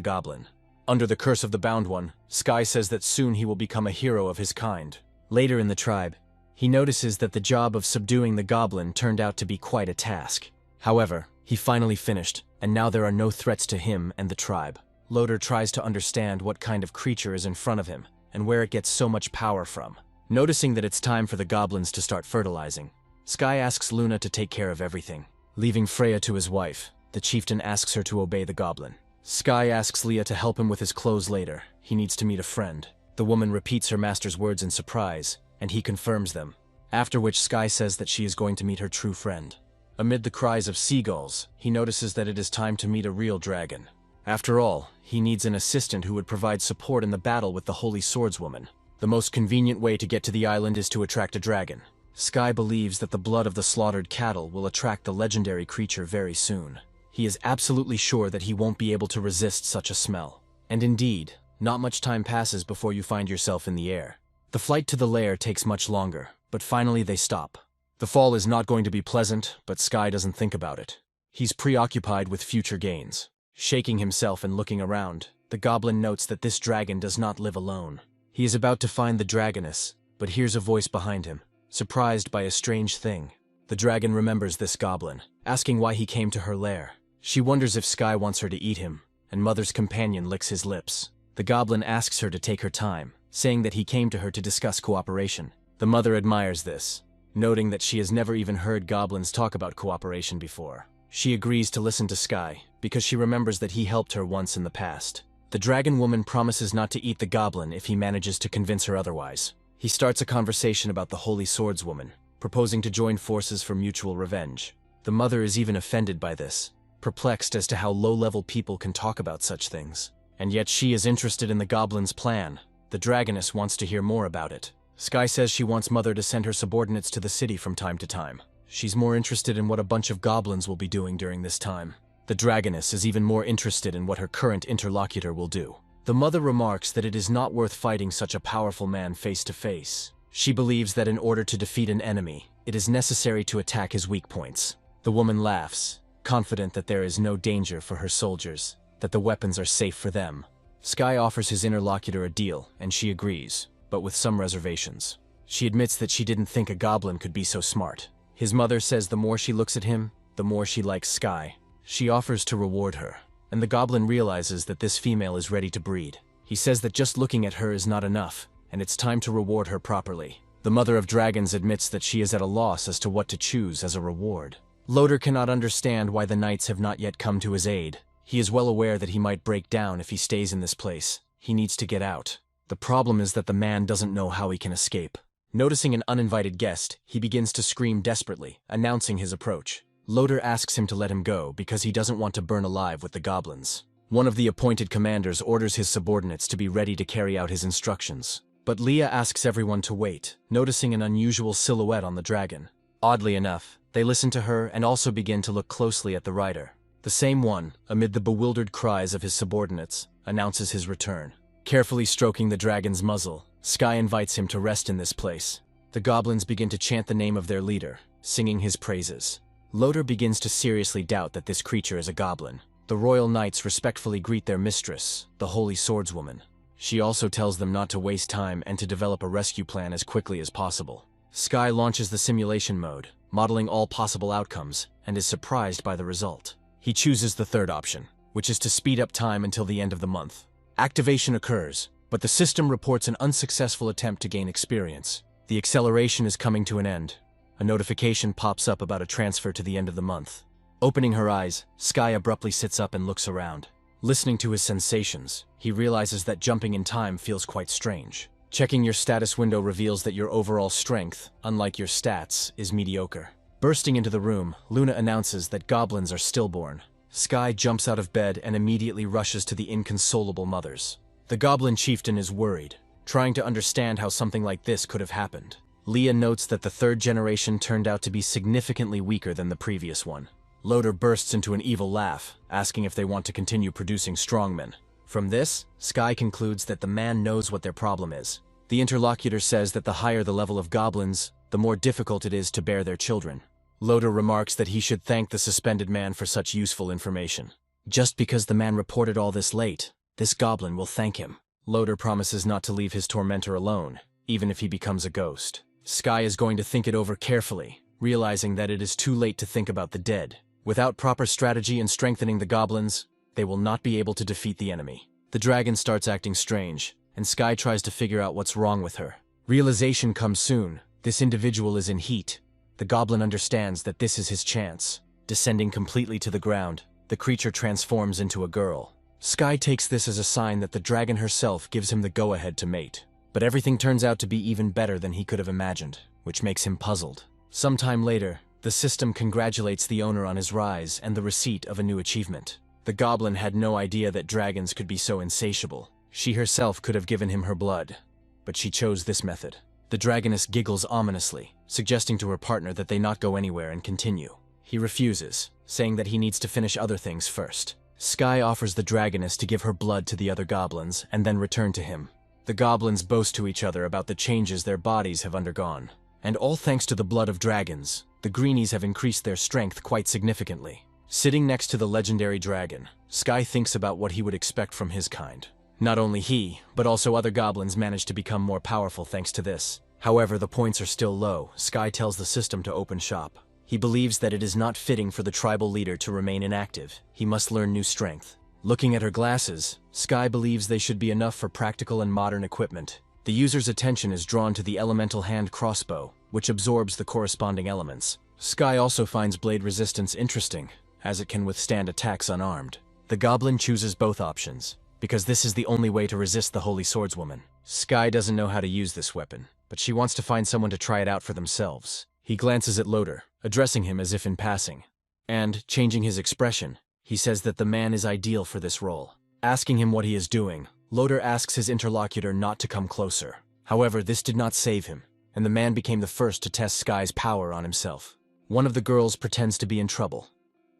goblin. Under the curse of the Bound One, Sky says that soon he will become a hero of his kind. Later in the tribe, he notices that the job of subduing the goblin turned out to be quite a task. However, he finally finished, and now there are no threats to him and the tribe. Loder tries to understand what kind of creature is in front of him, and where it gets so much power from. Noticing that it's time for the goblins to start fertilizing, Sky asks Luna to take care of everything. Leaving Freya to his wife, the chieftain asks her to obey the goblin. Sky asks Leah to help him with his clothes later. He needs to meet a friend. The woman repeats her master's words in surprise, and he confirms them. After which Sky says that she is going to meet her true friend. Amid the cries of seagulls, he notices that it is time to meet a real dragon. After all, he needs an assistant who would provide support in the battle with the Holy Swordswoman. The most convenient way to get to the island is to attract a dragon. Sky believes that the blood of the slaughtered cattle will attract the legendary creature very soon. He is absolutely sure that he won't be able to resist such a smell. And indeed, not much time passes before you find yourself in the air. The flight to the lair takes much longer, but finally they stop. The fall is not going to be pleasant, but Sky doesn't think about it. He's preoccupied with future gains. Shaking himself and looking around, the goblin notes that this dragon does not live alone. He is about to find the dragoness, but hears a voice behind him, surprised by a strange thing. The dragon remembers this goblin, asking why he came to her lair. She wonders if Sky wants her to eat him, and Mother's companion licks his lips. The goblin asks her to take her time, saying that he came to her to discuss cooperation. The mother admires this, noting that she has never even heard goblins talk about cooperation before. She agrees to listen to Sky, because she remembers that he helped her once in the past. The dragon woman promises not to eat the goblin if he manages to convince her otherwise. He starts a conversation about the Holy Swordswoman, proposing to join forces for mutual revenge. The mother is even offended by this, perplexed as to how low-level people can talk about such things. And yet she is interested in the goblin's plan. The dragoness wants to hear more about it. Sky says she wants Mother to send her subordinates to the city from time to time. She's more interested in what a bunch of goblins will be doing during this time. The dragoness is even more interested in what her current interlocutor will do. The mother remarks that it is not worth fighting such a powerful man face to face. She believes that in order to defeat an enemy, it is necessary to attack his weak points. The woman laughs, confident that there is no danger for her soldiers, that the weapons are safe for them. Sky offers his interlocutor a deal, and she agrees, but with some reservations. She admits that she didn't think a goblin could be so smart. His mother says the more she looks at him, the more she likes Sky. She offers to reward her, and the goblin realizes that this female is ready to breed. He says that just looking at her is not enough, and it's time to reward her properly. The mother of dragons admits that she is at a loss as to what to choose as a reward. Loader cannot understand why the knights have not yet come to his aid. He is well aware that he might break down if he stays in this place. He needs to get out. The problem is that the man doesn't know how he can escape. Noticing an uninvited guest, he begins to scream desperately, announcing his approach. Loader asks him to let him go because he doesn't want to burn alive with the goblins. One of the appointed commanders orders his subordinates to be ready to carry out his instructions. But Leah asks everyone to wait, noticing an unusual silhouette on the dragon. Oddly enough, they listen to her and also begin to look closely at the rider. The same one, amid the bewildered cries of his subordinates, announces his return. Carefully stroking the dragon's muzzle, Sky invites him to rest in this place. The goblins begin to chant the name of their leader, singing his praises. Loader begins to seriously doubt that this creature is a goblin. The royal knights respectfully greet their mistress, the holy swordswoman. She also tells them not to waste time and to develop a rescue plan as quickly as possible. Sky launches the simulation mode, modeling all possible outcomes, and is surprised by the result. He chooses the third option, which is to speed up time until the end of the month. Activation occurs, but the system reports an unsuccessful attempt to gain experience. The acceleration is coming to an end. A notification pops up about a transfer to the end of the month. Opening her eyes, Sky abruptly sits up and looks around. Listening to his sensations, he realizes that jumping in time feels quite strange. Checking your status window reveals that your overall strength, unlike your stats, is mediocre. Bursting into the room, Luna announces that goblins are stillborn. Sky jumps out of bed and immediately rushes to the inconsolable mothers. The goblin chieftain is worried, trying to understand how something like this could have happened. Leah notes that the third generation turned out to be significantly weaker than the previous one. Loader bursts into an evil laugh, asking if they want to continue producing strongmen. From this, Sky concludes that the man knows what their problem is. The interlocutor says that the higher the level of goblins, the more difficult it is to bear their children. Loader remarks that he should thank the suspended man for such useful information. Just because the man reported all this late, this goblin will thank him. Loader promises not to leave his tormentor alone, even if he becomes a ghost. Sky is going to think it over carefully, realizing that it is too late to think about the dead. Without proper strategy and strengthening the goblins, they will not be able to defeat the enemy. The dragon starts acting strange, and Sky tries to figure out what's wrong with her. Realization comes soon. This individual is in heat. The goblin understands that this is his chance. Descending completely to the ground, the creature transforms into a girl. Sky takes this as a sign that the dragon herself gives him the go-ahead to mate. But everything turns out to be even better than he could have imagined, which makes him puzzled. Sometime later, the system congratulates the owner on his rise and the receipt of a new achievement. The goblin had no idea that dragons could be so insatiable. She herself could have given him her blood, but she chose this method. The dragoness giggles ominously, suggesting to her partner that they not go anywhere and continue. He refuses, saying that he needs to finish other things first. Sky offers the dragoness to give her blood to the other goblins and then return to him. The goblins boast to each other about the changes their bodies have undergone. And all thanks to the blood of dragons, the greenies have increased their strength quite significantly. Sitting next to the legendary dragon, Sky thinks about what he would expect from his kind. Not only he, but also other goblins manage to become more powerful thanks to this. However, the points are still low. Sky tells the system to open shop. He believes that it is not fitting for the tribal leader to remain inactive. He must learn new strength. Looking at her glasses, Sky believes they should be enough for practical and modern equipment. The user's attention is drawn to the elemental hand crossbow, which absorbs the corresponding elements. Sky also finds blade resistance interesting, as it can withstand attacks unarmed. The goblin chooses both options, because this is the only way to resist the holy swordswoman. Sky doesn't know how to use this weapon, but she wants to find someone to try it out for themselves. He glances at Loader, addressing him as if in passing. And, changing his expression, he says that the man is ideal for this role. Asking him what he is doing, Loader asks his interlocutor not to come closer. However, this did not save him, and the man became the first to test Sky's power on himself. One of the girls pretends to be in trouble.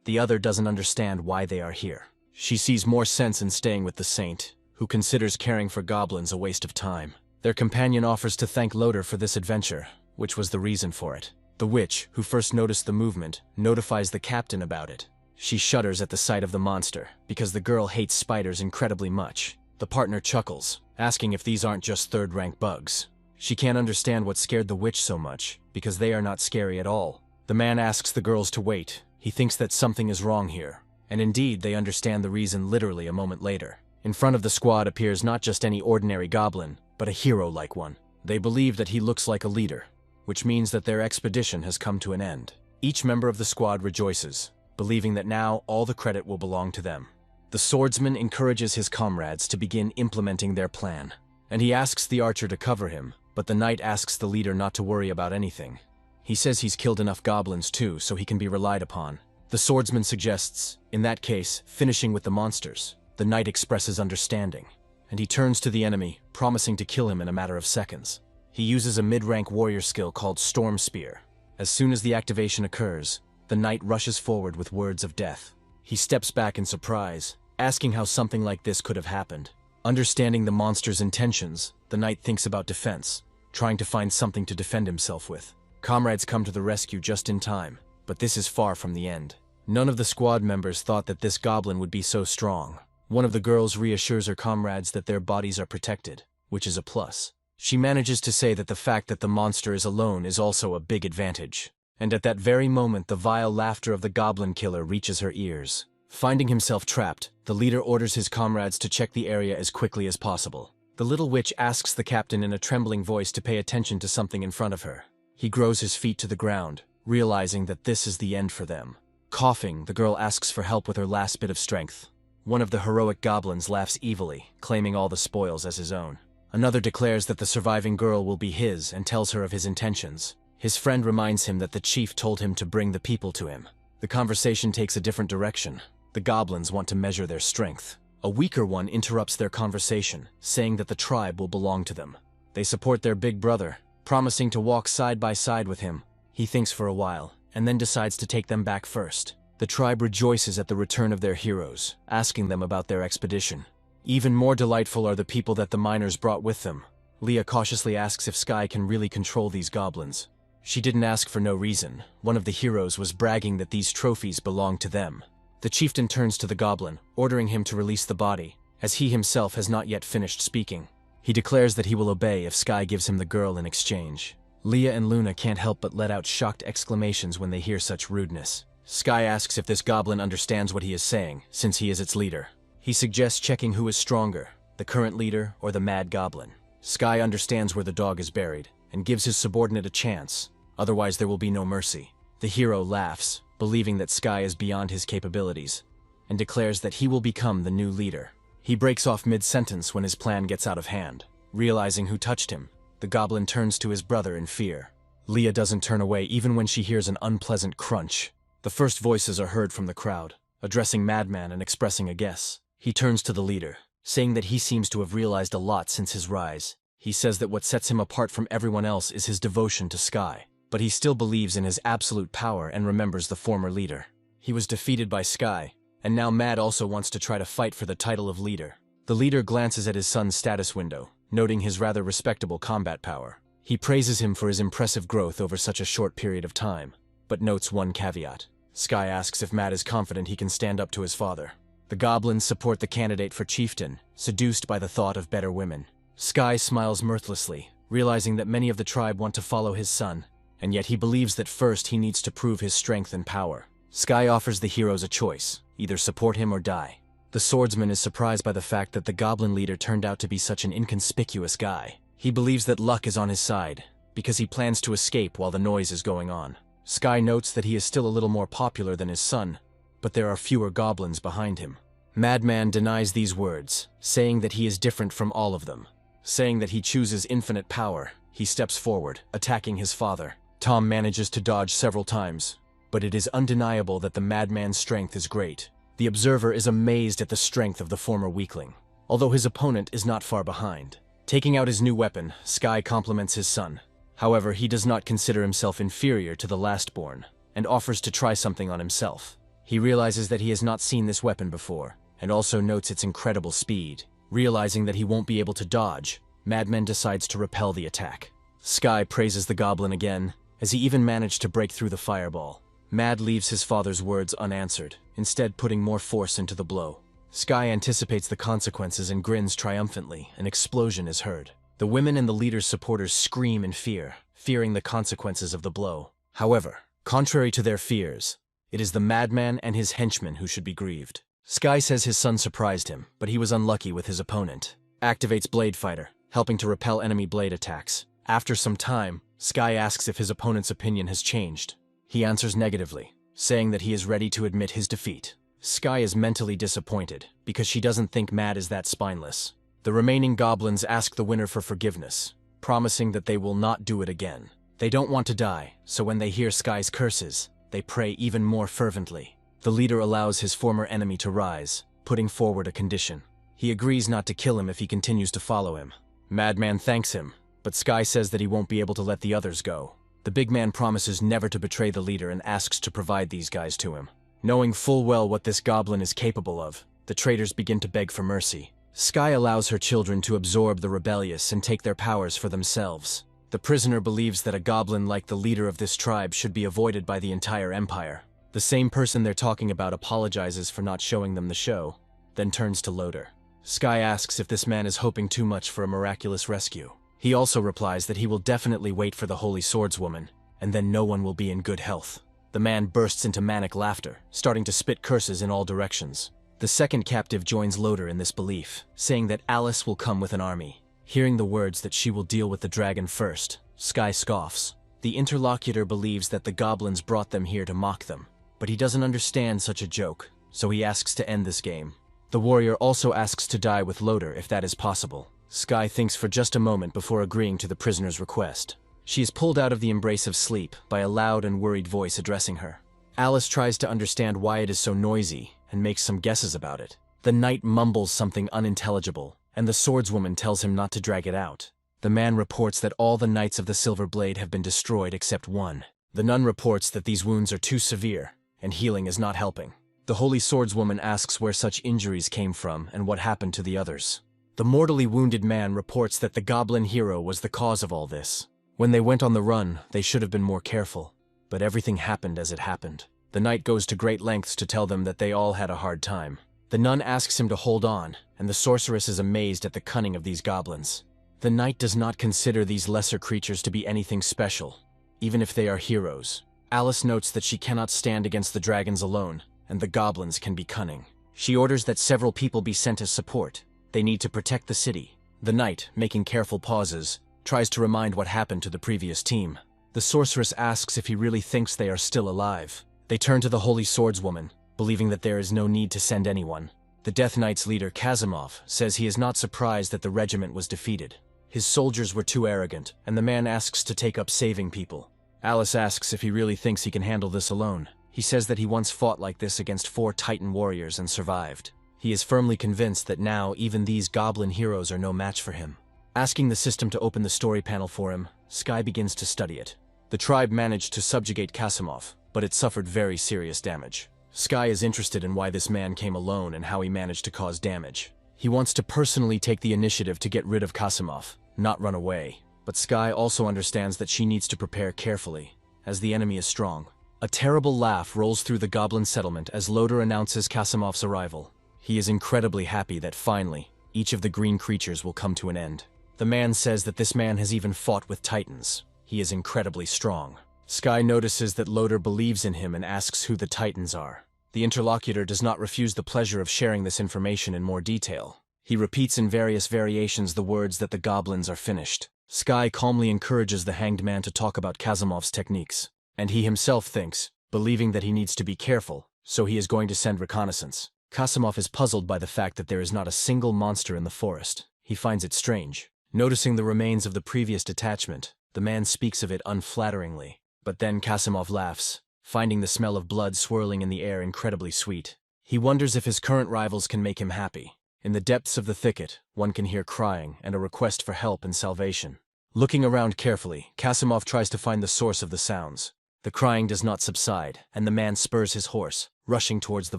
The other doesn't understand why they are here. She sees more sense in staying with the saint, who considers caring for goblins a waste of time. Their companion offers to thank Loader for this adventure, which was the reason for it. The witch, who first noticed the movement, notifies the captain about it. She shudders at the sight of the monster, because the girl hates spiders incredibly much. The partner chuckles, asking if these aren't just third-rank bugs. She can't understand what scared the witch so much, because they are not scary at all. The man asks the girls to wait. He thinks that something is wrong here. And indeed, they understand the reason literally a moment later. In front of the squad appears not just any ordinary goblin, but a hero-like one. They believe that he looks like a leader, which means that their expedition has come to an end. Each member of the squad rejoices, believing that now all the credit will belong to them. The swordsman encourages his comrades to begin implementing their plan, and he asks the archer to cover him, but the knight asks the leader not to worry about anything. He says he's killed enough goblins too, so he can be relied upon. The swordsman suggests, in that case, finishing with the monsters. The knight expresses understanding, and he turns to the enemy, promising to kill him in a matter of seconds. He uses a mid-rank warrior skill called Storm Spear. As soon as the activation occurs, the knight rushes forward with words of death. He steps back in surprise, asking how something like this could have happened. Understanding the monster's intentions, the knight thinks about defense, trying to find something to defend himself with. Comrades come to the rescue just in time, but this is far from the end. None of the squad members thought that this goblin would be so strong. One of the girls reassures her comrades that their bodies are protected, which is a plus. She manages to say that the fact that the monster is alone is also a big advantage. And at that very moment, the vile laughter of the goblin killer reaches her ears. Finding himself trapped, the leader orders his comrades to check the area as quickly as possible. The little witch asks the captain in a trembling voice to pay attention to something in front of her. He grows his feet to the ground, realizing that this is the end for them. Coughing, the girl asks for help with her last bit of strength. One of the heroic goblins laughs evilly, claiming all the spoils as his own. Another declares that the surviving girl will be his and tells her of his intentions. His friend reminds him that the chief told him to bring the people to him. The conversation takes a different direction. The goblins want to measure their strength. A weaker one interrupts their conversation, saying that the tribe will belong to them. They support their big brother, promising to walk side by side with him. He thinks for a while, and then decides to take them back first. The tribe rejoices at the return of their heroes, asking them about their expedition. Even more delightful are the people that the miners brought with them. Leah cautiously asks if Sky can really control these goblins. She didn't ask for no reason. One of the heroes was bragging that these trophies belonged to them. The chieftain turns to the goblin, ordering him to release the body, as he himself has not yet finished speaking. He declares that he will obey if Sky gives him the girl in exchange. Leah and Luna can't help but let out shocked exclamations when they hear such rudeness. Sky asks if this goblin understands what he is saying, since he is its leader. He suggests checking who is stronger, the current leader or the mad goblin. Sky understands where the dog is buried, and gives his subordinate a chance, otherwise there will be no mercy. The hero laughs, believing that Sky is beyond his capabilities, and declares that he will become the new leader. He breaks off mid-sentence when his plan gets out of hand. Realizing who touched him, the goblin turns to his brother in fear. Leah doesn't turn away even when she hears an unpleasant crunch. The first voices are heard from the crowd, addressing Madman and expressing a guess. He turns to the leader, saying that he seems to have realized a lot since his rise. He says that what sets him apart from everyone else is his devotion to Sky, but he still believes in his absolute power and remembers the former leader. He was defeated by Sky, and now Mad also wants to try to fight for the title of leader. The leader glances at his son's status window, noting his rather respectable combat power. He praises him for his impressive growth over such a short period of time, but notes one caveat. Sky asks if Mad is confident he can stand up to his father. The goblins support the candidate for chieftain, seduced by the thought of better women. Sky smiles mirthlessly, realizing that many of the tribe want to follow his son, and yet he believes that first he needs to prove his strength and power. Sky offers the heroes a choice, either support him or die. The swordsman is surprised by the fact that the goblin leader turned out to be such an inconspicuous guy. He believes that luck is on his side, because he plans to escape while the noise is going on. Sky notes that he is still a little more popular than his son, but there are fewer goblins behind him. Madman denies these words, saying that he is different from all of them. Saying that he chooses infinite power, he steps forward, attacking his father. Tom manages to dodge several times, but it is undeniable that the madman's strength is great. The observer is amazed at the strength of the former weakling, although his opponent is not far behind. Taking out his new weapon, Sky compliments his son. However, he does not consider himself inferior to the lastborn, and offers to try something on himself. He realizes that he has not seen this weapon before, and also notes its incredible speed. Realizing that he won't be able to dodge, Madman decides to repel the attack. Sky praises the goblin again, as he even managed to break through the fireball. Mad leaves his father's words unanswered, instead putting more force into the blow. Sky anticipates the consequences and grins triumphantly. An explosion is heard. The women and the leader's supporters scream in fear, fearing the consequences of the blow. However, contrary to their fears, it is the madman and his henchmen who should be grieved. Sky says his son surprised him, but he was unlucky with his opponent. Activates Blade Fighter, helping to repel enemy blade attacks. After some time, Sky asks if his opponent's opinion has changed. He answers negatively, saying that he is ready to admit his defeat. Sky is mentally disappointed, because she doesn't think Mad is that spineless. The remaining goblins ask the winner for forgiveness, promising that they will not do it again. They don't want to die, so when they hear Sky's curses, they pray even more fervently. The leader allows his former enemy to rise, putting forward a condition. He agrees not to kill him if he continues to follow him. Madman thanks him, but Sky says that he won't be able to let the others go. The big man promises never to betray the leader and asks to provide these guys to him. Knowing full well what this goblin is capable of, the traitors begin to beg for mercy. Sky allows her children to absorb the rebellious and take their powers for themselves. The prisoner believes that a goblin like the leader of this tribe should be avoided by the entire empire. The same person they're talking about apologizes for not showing them the show, then turns to Loader. Sky asks if this man is hoping too much for a miraculous rescue. He also replies that he will definitely wait for the Holy Swordswoman, and then no one will be in good health. The man bursts into manic laughter, starting to spit curses in all directions. The second captive joins Loader in this belief, saying that Alice will come with an army. Hearing the words that she will deal with the dragon first, Sky scoffs. The interlocutor believes that the goblins brought them here to mock them, but he doesn't understand such a joke, so he asks to end this game. The warrior also asks to die with Loader if that is possible. Sky thinks for just a moment before agreeing to the prisoner's request. She is pulled out of the embrace of sleep by a loud and worried voice addressing her. Alice tries to understand why it is so noisy and makes some guesses about it. The knight mumbles something unintelligible, and the swordswoman tells him not to drag it out. The man reports that all the knights of the Silver Blade have been destroyed except one. The nun reports that these wounds are too severe, and healing is not helping. The Holy Swordswoman asks where such injuries came from and what happened to the others. The mortally wounded man reports that the goblin hero was the cause of all this. When they went on the run, they should have been more careful, but everything happened as it happened. The knight goes to great lengths to tell them that they all had a hard time. The nun asks him to hold on, and the sorceress is amazed at the cunning of these goblins. The knight does not consider these lesser creatures to be anything special, even if they are heroes. Alice notes that she cannot stand against the dragons alone, and the goblins can be cunning. She orders that several people be sent as support. They need to protect the city. The knight, making careful pauses, tries to remind what happened to the previous team. The sorceress asks if he really thinks they are still alive. They turn to the Holy Swordswoman, believing that there is no need to send anyone. The Death Knight's leader, Kazimov, says he is not surprised that the regiment was defeated. His soldiers were too arrogant, and the man asks to take up saving people. Alice asks if he really thinks he can handle this alone. He says that he once fought like this against 4 Titan warriors and survived. He is firmly convinced that now even these goblin heroes are no match for him. Asking the system to open the story panel for him, Sky begins to study it. The tribe managed to subjugate Kazimov, but it suffered very serious damage. Sky is interested in why this man came alone and how he managed to cause damage. He wants to personally take the initiative to get rid of Kazimov, not run away. But Sky also understands that she needs to prepare carefully, as the enemy is strong. A terrible laugh rolls through the goblin settlement as Loader announces Kasimov's arrival. He is incredibly happy that finally, each of the green creatures will come to an end. The man says that this man has even fought with Titans. He is incredibly strong. Sky notices that Loader believes in him and asks who the Titans are. The interlocutor does not refuse the pleasure of sharing this information in more detail. He repeats in various variations the words that the goblins are finished. Sky calmly encourages the hanged man to talk about Kasimov's techniques, and he himself thinks, believing that he needs to be careful, so he is going to send reconnaissance. Kasimov is puzzled by the fact that there is not a single monster in the forest. He finds it strange. Noticing the remains of the previous detachment, the man speaks of it unflatteringly. But then Kasimov laughs, finding the smell of blood swirling in the air incredibly sweet. He wonders if his current rivals can make him happy. In the depths of the thicket, one can hear crying and a request for help and salvation. Looking around carefully, Kasimov tries to find the source of the sounds. The crying does not subside, and the man spurs his horse, rushing towards the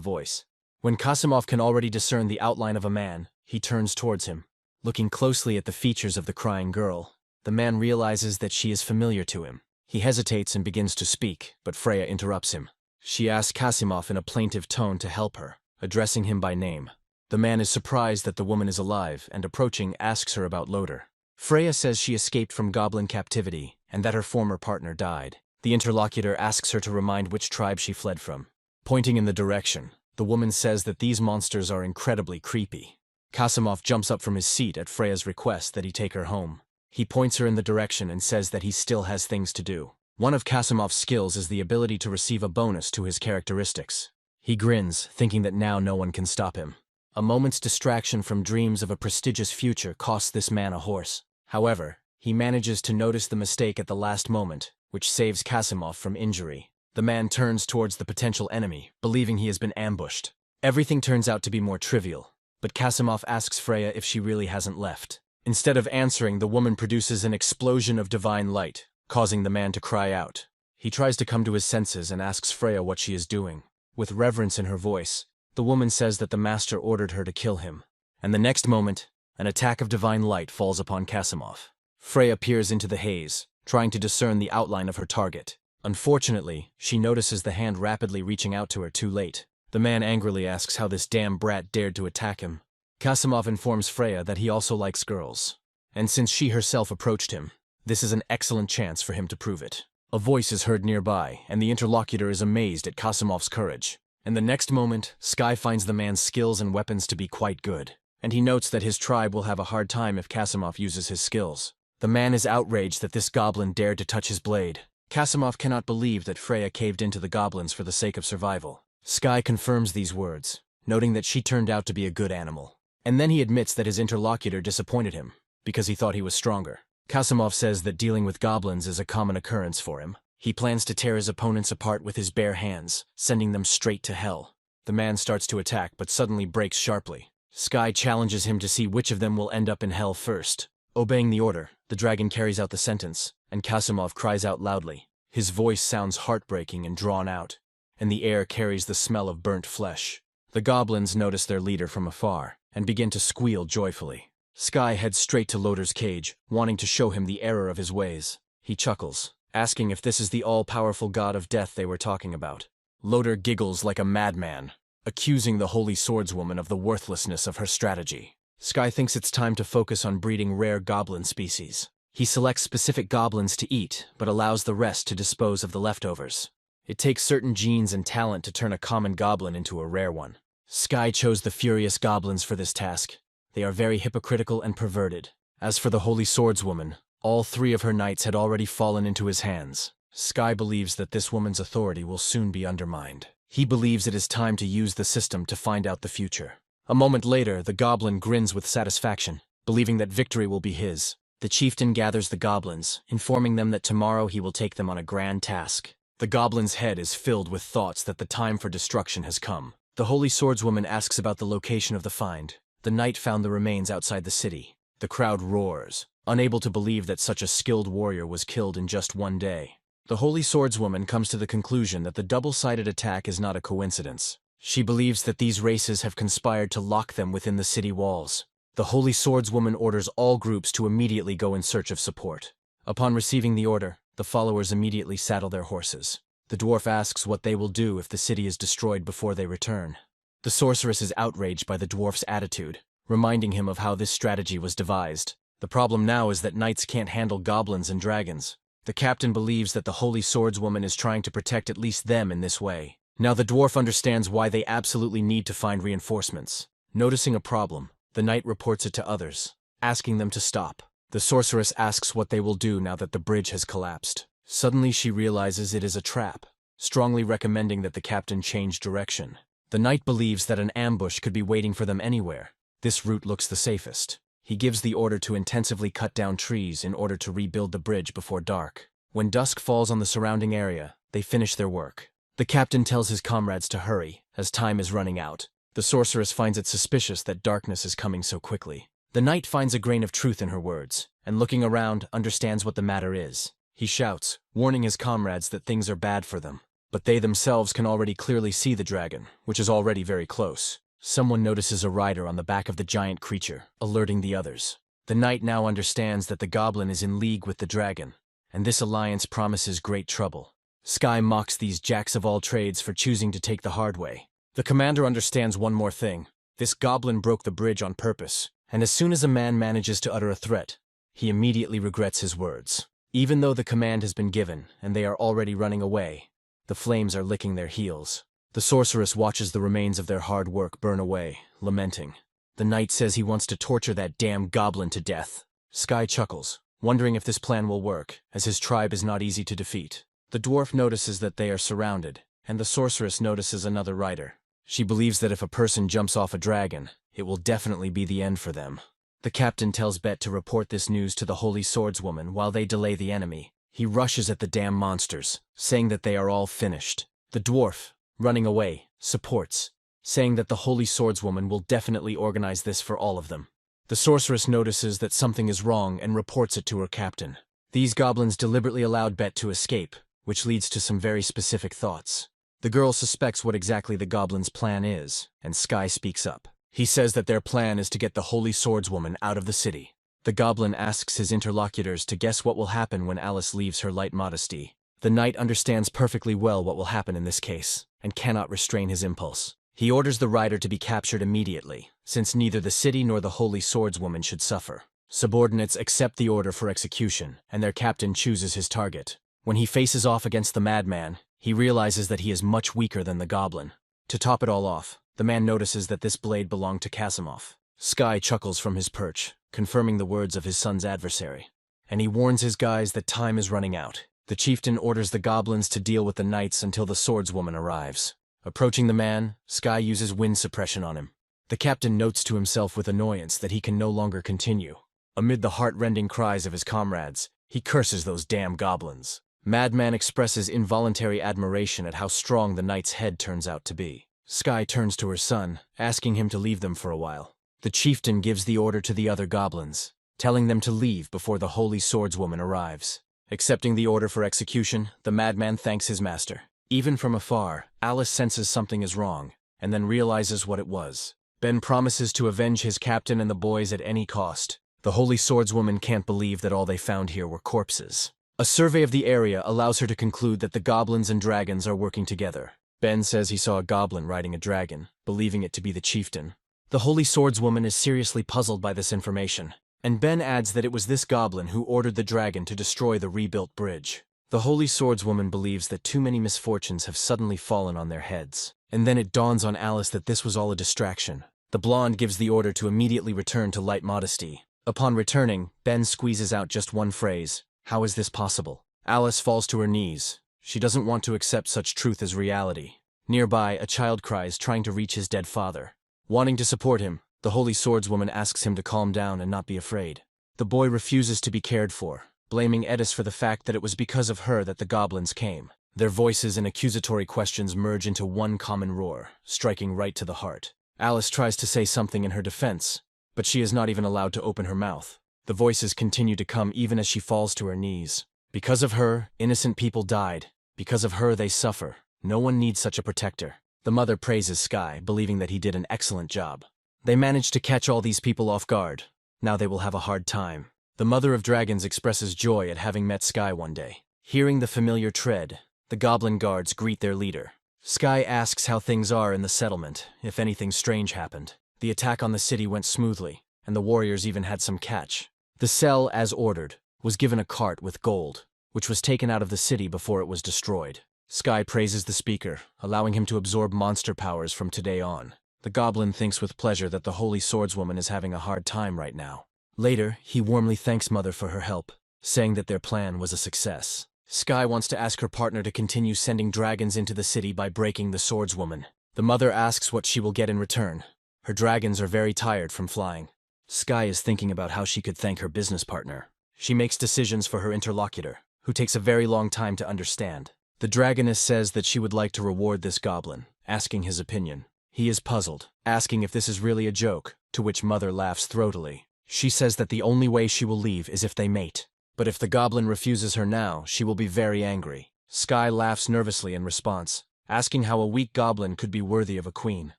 voice. When Kasimov can already discern the outline of a man, he turns towards him. Looking closely at the features of the crying girl, the man realizes that she is familiar to him. He hesitates and begins to speak, but Freya interrupts him. She asks Kasimov in a plaintive tone to help her, addressing him by name. The man is surprised that the woman is alive and, approaching, asks her about Loder. Freya says she escaped from Goblin captivity and that her former partner died. The interlocutor asks her to remind which tribe she fled from. Pointing in the direction, the woman says that these monsters are incredibly creepy. Kasimov jumps up from his seat at Freya's request that he take her home. He points her in the direction and says that he still has things to do. One of Kasimov's skills is the ability to receive a bonus to his characteristics. He grins, thinking that now no one can stop him. A moment's distraction from dreams of a prestigious future costs this man a horse. However, he manages to notice the mistake at the last moment, which saves Kasimov from injury. The man turns towards the potential enemy, believing he has been ambushed. Everything turns out to be more trivial, but Kasimov asks Freya if she really hasn't left. Instead of answering, the woman produces an explosion of divine light, causing the man to cry out. He tries to come to his senses and asks Freya what she is doing. With reverence in her voice, the woman says that the master ordered her to kill him. And the next moment, an attack of divine light falls upon Kasimov. Freya peers into the haze, trying to discern the outline of her target. Unfortunately, she notices the hand rapidly reaching out to her too late. The man angrily asks how this damn brat dared to attack him. Kasimov informs Freya that he also likes girls, and since she herself approached him, this is an excellent chance for him to prove it. A voice is heard nearby, and the interlocutor is amazed at Kasimov's courage. In the next moment, Sky finds the man's skills and weapons to be quite good, and he notes that his tribe will have a hard time if Kasimov uses his skills. The man is outraged that this goblin dared to touch his blade. Kasimov cannot believe that Freya caved into the goblins for the sake of survival. Sky confirms these words, noting that she turned out to be a good animal. And then he admits that his interlocutor disappointed him, because he thought he was stronger. Kasimov says that dealing with goblins is a common occurrence for him. He plans to tear his opponents apart with his bare hands, sending them straight to hell. The man starts to attack, but suddenly breaks sharply. Sky challenges him to see which of them will end up in hell first. Obeying the order, the dragon carries out the sentence, and Kasimov cries out loudly. His voice sounds heartbreaking and drawn out, and the air carries the smell of burnt flesh. The goblins notice their leader from afar, and begin to squeal joyfully. Sky heads straight to Loder's cage, wanting to show him the error of his ways. He chuckles, asking if this is the all-powerful god of death they were talking about. Loder giggles like a madman, accusing the Holy Swordswoman of the worthlessness of her strategy. Sky thinks it's time to focus on breeding rare goblin species. He selects specific goblins to eat, but allows the rest to dispose of the leftovers. It takes certain genes and talent to turn a common goblin into a rare one. Sky chose the furious goblins for this task. They are very hypocritical and perverted. As for the Holy Swordswoman, all 3 of her knights had already fallen into his hands. Sky believes that this woman's authority will soon be undermined. He believes it is time to use the system to find out the future. A moment later, the goblin grins with satisfaction, believing that victory will be his. The chieftain gathers the goblins, informing them that tomorrow he will take them on a grand task. The goblin's head is filled with thoughts that the time for destruction has come. The Holy Swordswoman asks about the location of the find. The knight found the remains outside the city. The crowd roars, unable to believe that such a skilled warrior was killed in just one day. The Holy Swordswoman comes to the conclusion that the double-sided attack is not a coincidence. She believes that these races have conspired to lock them within the city walls. The Holy Swordswoman orders all groups to immediately go in search of support. Upon receiving the order, the followers immediately saddle their horses. The dwarf asks what they will do if the city is destroyed before they return. The sorceress is outraged by the dwarf's attitude, reminding him of how this strategy was devised. The problem now is that knights can't handle goblins and dragons. The captain believes that the Holy Swordswoman is trying to protect at least them in this way. Now the dwarf understands why they absolutely need to find reinforcements. Noticing a problem, the knight reports it to others, asking them to stop. The sorceress asks what they will do now that the bridge has collapsed. Suddenly she realizes it is a trap, strongly recommending that the captain change direction. The knight believes that an ambush could be waiting for them anywhere. This route looks the safest. He gives the order to intensively cut down trees in order to rebuild the bridge before dark. When dusk falls on the surrounding area, they finish their work. The captain tells his comrades to hurry, as time is running out. The sorceress finds it suspicious that darkness is coming so quickly. The knight finds a grain of truth in her words, and looking around, understands what the matter is. He shouts, warning his comrades that things are bad for them. But they themselves can already clearly see the dragon, which is already very close. Someone notices a rider on the back of the giant creature, alerting the others. The knight now understands that the goblin is in league with the dragon, and this alliance promises great trouble. Sky mocks these jacks of all trades for choosing to take the hard way. The commander understands one more thing. This goblin broke the bridge on purpose, and as soon as a man manages to utter a threat, he immediately regrets his words. Even though the command has been given, and they are already running away, the flames are licking their heels. The sorceress watches the remains of their hard work burn away, lamenting. The knight says he wants to torture that damn goblin to death. Sky chuckles, wondering if this plan will work, as his tribe is not easy to defeat. The dwarf notices that they are surrounded, and the sorceress notices another rider. She believes that if a person jumps off a dragon, it will definitely be the end for them. The captain tells Bet to report this news to the Holy Swordswoman while they delay the enemy. He rushes at the damn monsters, saying that they are all finished. The dwarf, running away, supports, saying that the Holy Swordswoman will definitely organize this for all of them. The sorceress notices that something is wrong and reports it to her captain. These goblins deliberately allowed Bet to escape, which leads to some very specific thoughts. The girl suspects what exactly the goblins' plan is, and Sky speaks up. He says that their plan is to get the Holy Swordswoman out of the city. The goblin asks his interlocutors to guess what will happen when Alice leaves her light modesty. The knight understands perfectly well what will happen in this case, and cannot restrain his impulse. He orders the rider to be captured immediately, since neither the city nor the Holy Swordswoman should suffer. Subordinates accept the order for execution, and their captain chooses his target. When he faces off against the madman, he realizes that he is much weaker than the goblin. To top it all off, the man notices that this blade belonged to Kasimov. Sky chuckles from his perch, confirming the words of his son's adversary. And he warns his guys that time is running out. The chieftain orders the goblins to deal with the knights until the swordswoman arrives. Approaching the man, Sky uses wind suppression on him. The captain notes to himself with annoyance that he can no longer continue. Amid the heart-rending cries of his comrades, he curses those damn goblins. Madman expresses involuntary admiration at how strong the knight's head turns out to be. Sky turns to her son, asking him to leave them for a while. The chieftain gives the order to the other goblins, telling them to leave before the Holy Swordswoman arrives. Accepting the order for execution, the madman thanks his master. Even from afar, Alice senses something is wrong, and then realizes what it was. Ben promises to avenge his captain and the boys at any cost. The Holy Swordswoman can't believe that all they found here were corpses. A survey of the area allows her to conclude that the goblins and dragons are working together. Ben says he saw a goblin riding a dragon, believing it to be the chieftain. The Holy Swordswoman is seriously puzzled by this information, and Ben adds that it was this goblin who ordered the dragon to destroy the rebuilt bridge. The Holy Swordswoman believes that too many misfortunes have suddenly fallen on their heads, and then it dawns on Alice that this was all a distraction. The blonde gives the order to immediately return to light modesty. Upon returning, Ben squeezes out just one phrase: "How is this possible?" Alice falls to her knees. She doesn't want to accept such truth as reality. Nearby, a child cries, trying to reach his dead father. Wanting to support him, the Holy Swordswoman asks him to calm down and not be afraid. The boy refuses to be cared for, blaming Edis for the fact that it was because of her that the goblins came. Their voices and accusatory questions merge into one common roar, striking right to the heart. Alice tries to say something in her defense, but she is not even allowed to open her mouth. The voices continue to come even as she falls to her knees. Because of her, innocent people died. Because of her, they suffer. No one needs such a protector. The mother praises Sky, believing that he did an excellent job. They managed to catch all these people off guard. Now they will have a hard time. The Mother of Dragons expresses joy at having met Sky one day. Hearing the familiar tread, the goblin guards greet their leader. Sky asks how things are in the settlement, if anything strange happened. The attack on the city went smoothly, and the warriors even had some catch. The cell, as ordered, was given a cart with gold, which was taken out of the city before it was destroyed. Sky praises the speaker, allowing him to absorb monster powers from today on. The goblin thinks with pleasure that the Holy Swordswoman is having a hard time right now. Later, he warmly thanks Mother for her help, saying that their plan was a success. Sky wants to ask her partner to continue sending dragons into the city by breaking the Swordswoman. The mother asks what she will get in return. Her dragons are very tired from flying. Sky is thinking about how she could thank her business partner. She makes decisions for her interlocutor, who takes a very long time to understand. The dragoness says that she would like to reward this goblin, asking his opinion. He is puzzled, asking if this is really a joke, to which Mother laughs throatily. She says that the only way she will leave is if they mate. But if the goblin refuses her now, she will be very angry. Sky laughs nervously in response, asking how a weak goblin could be worthy of a queen.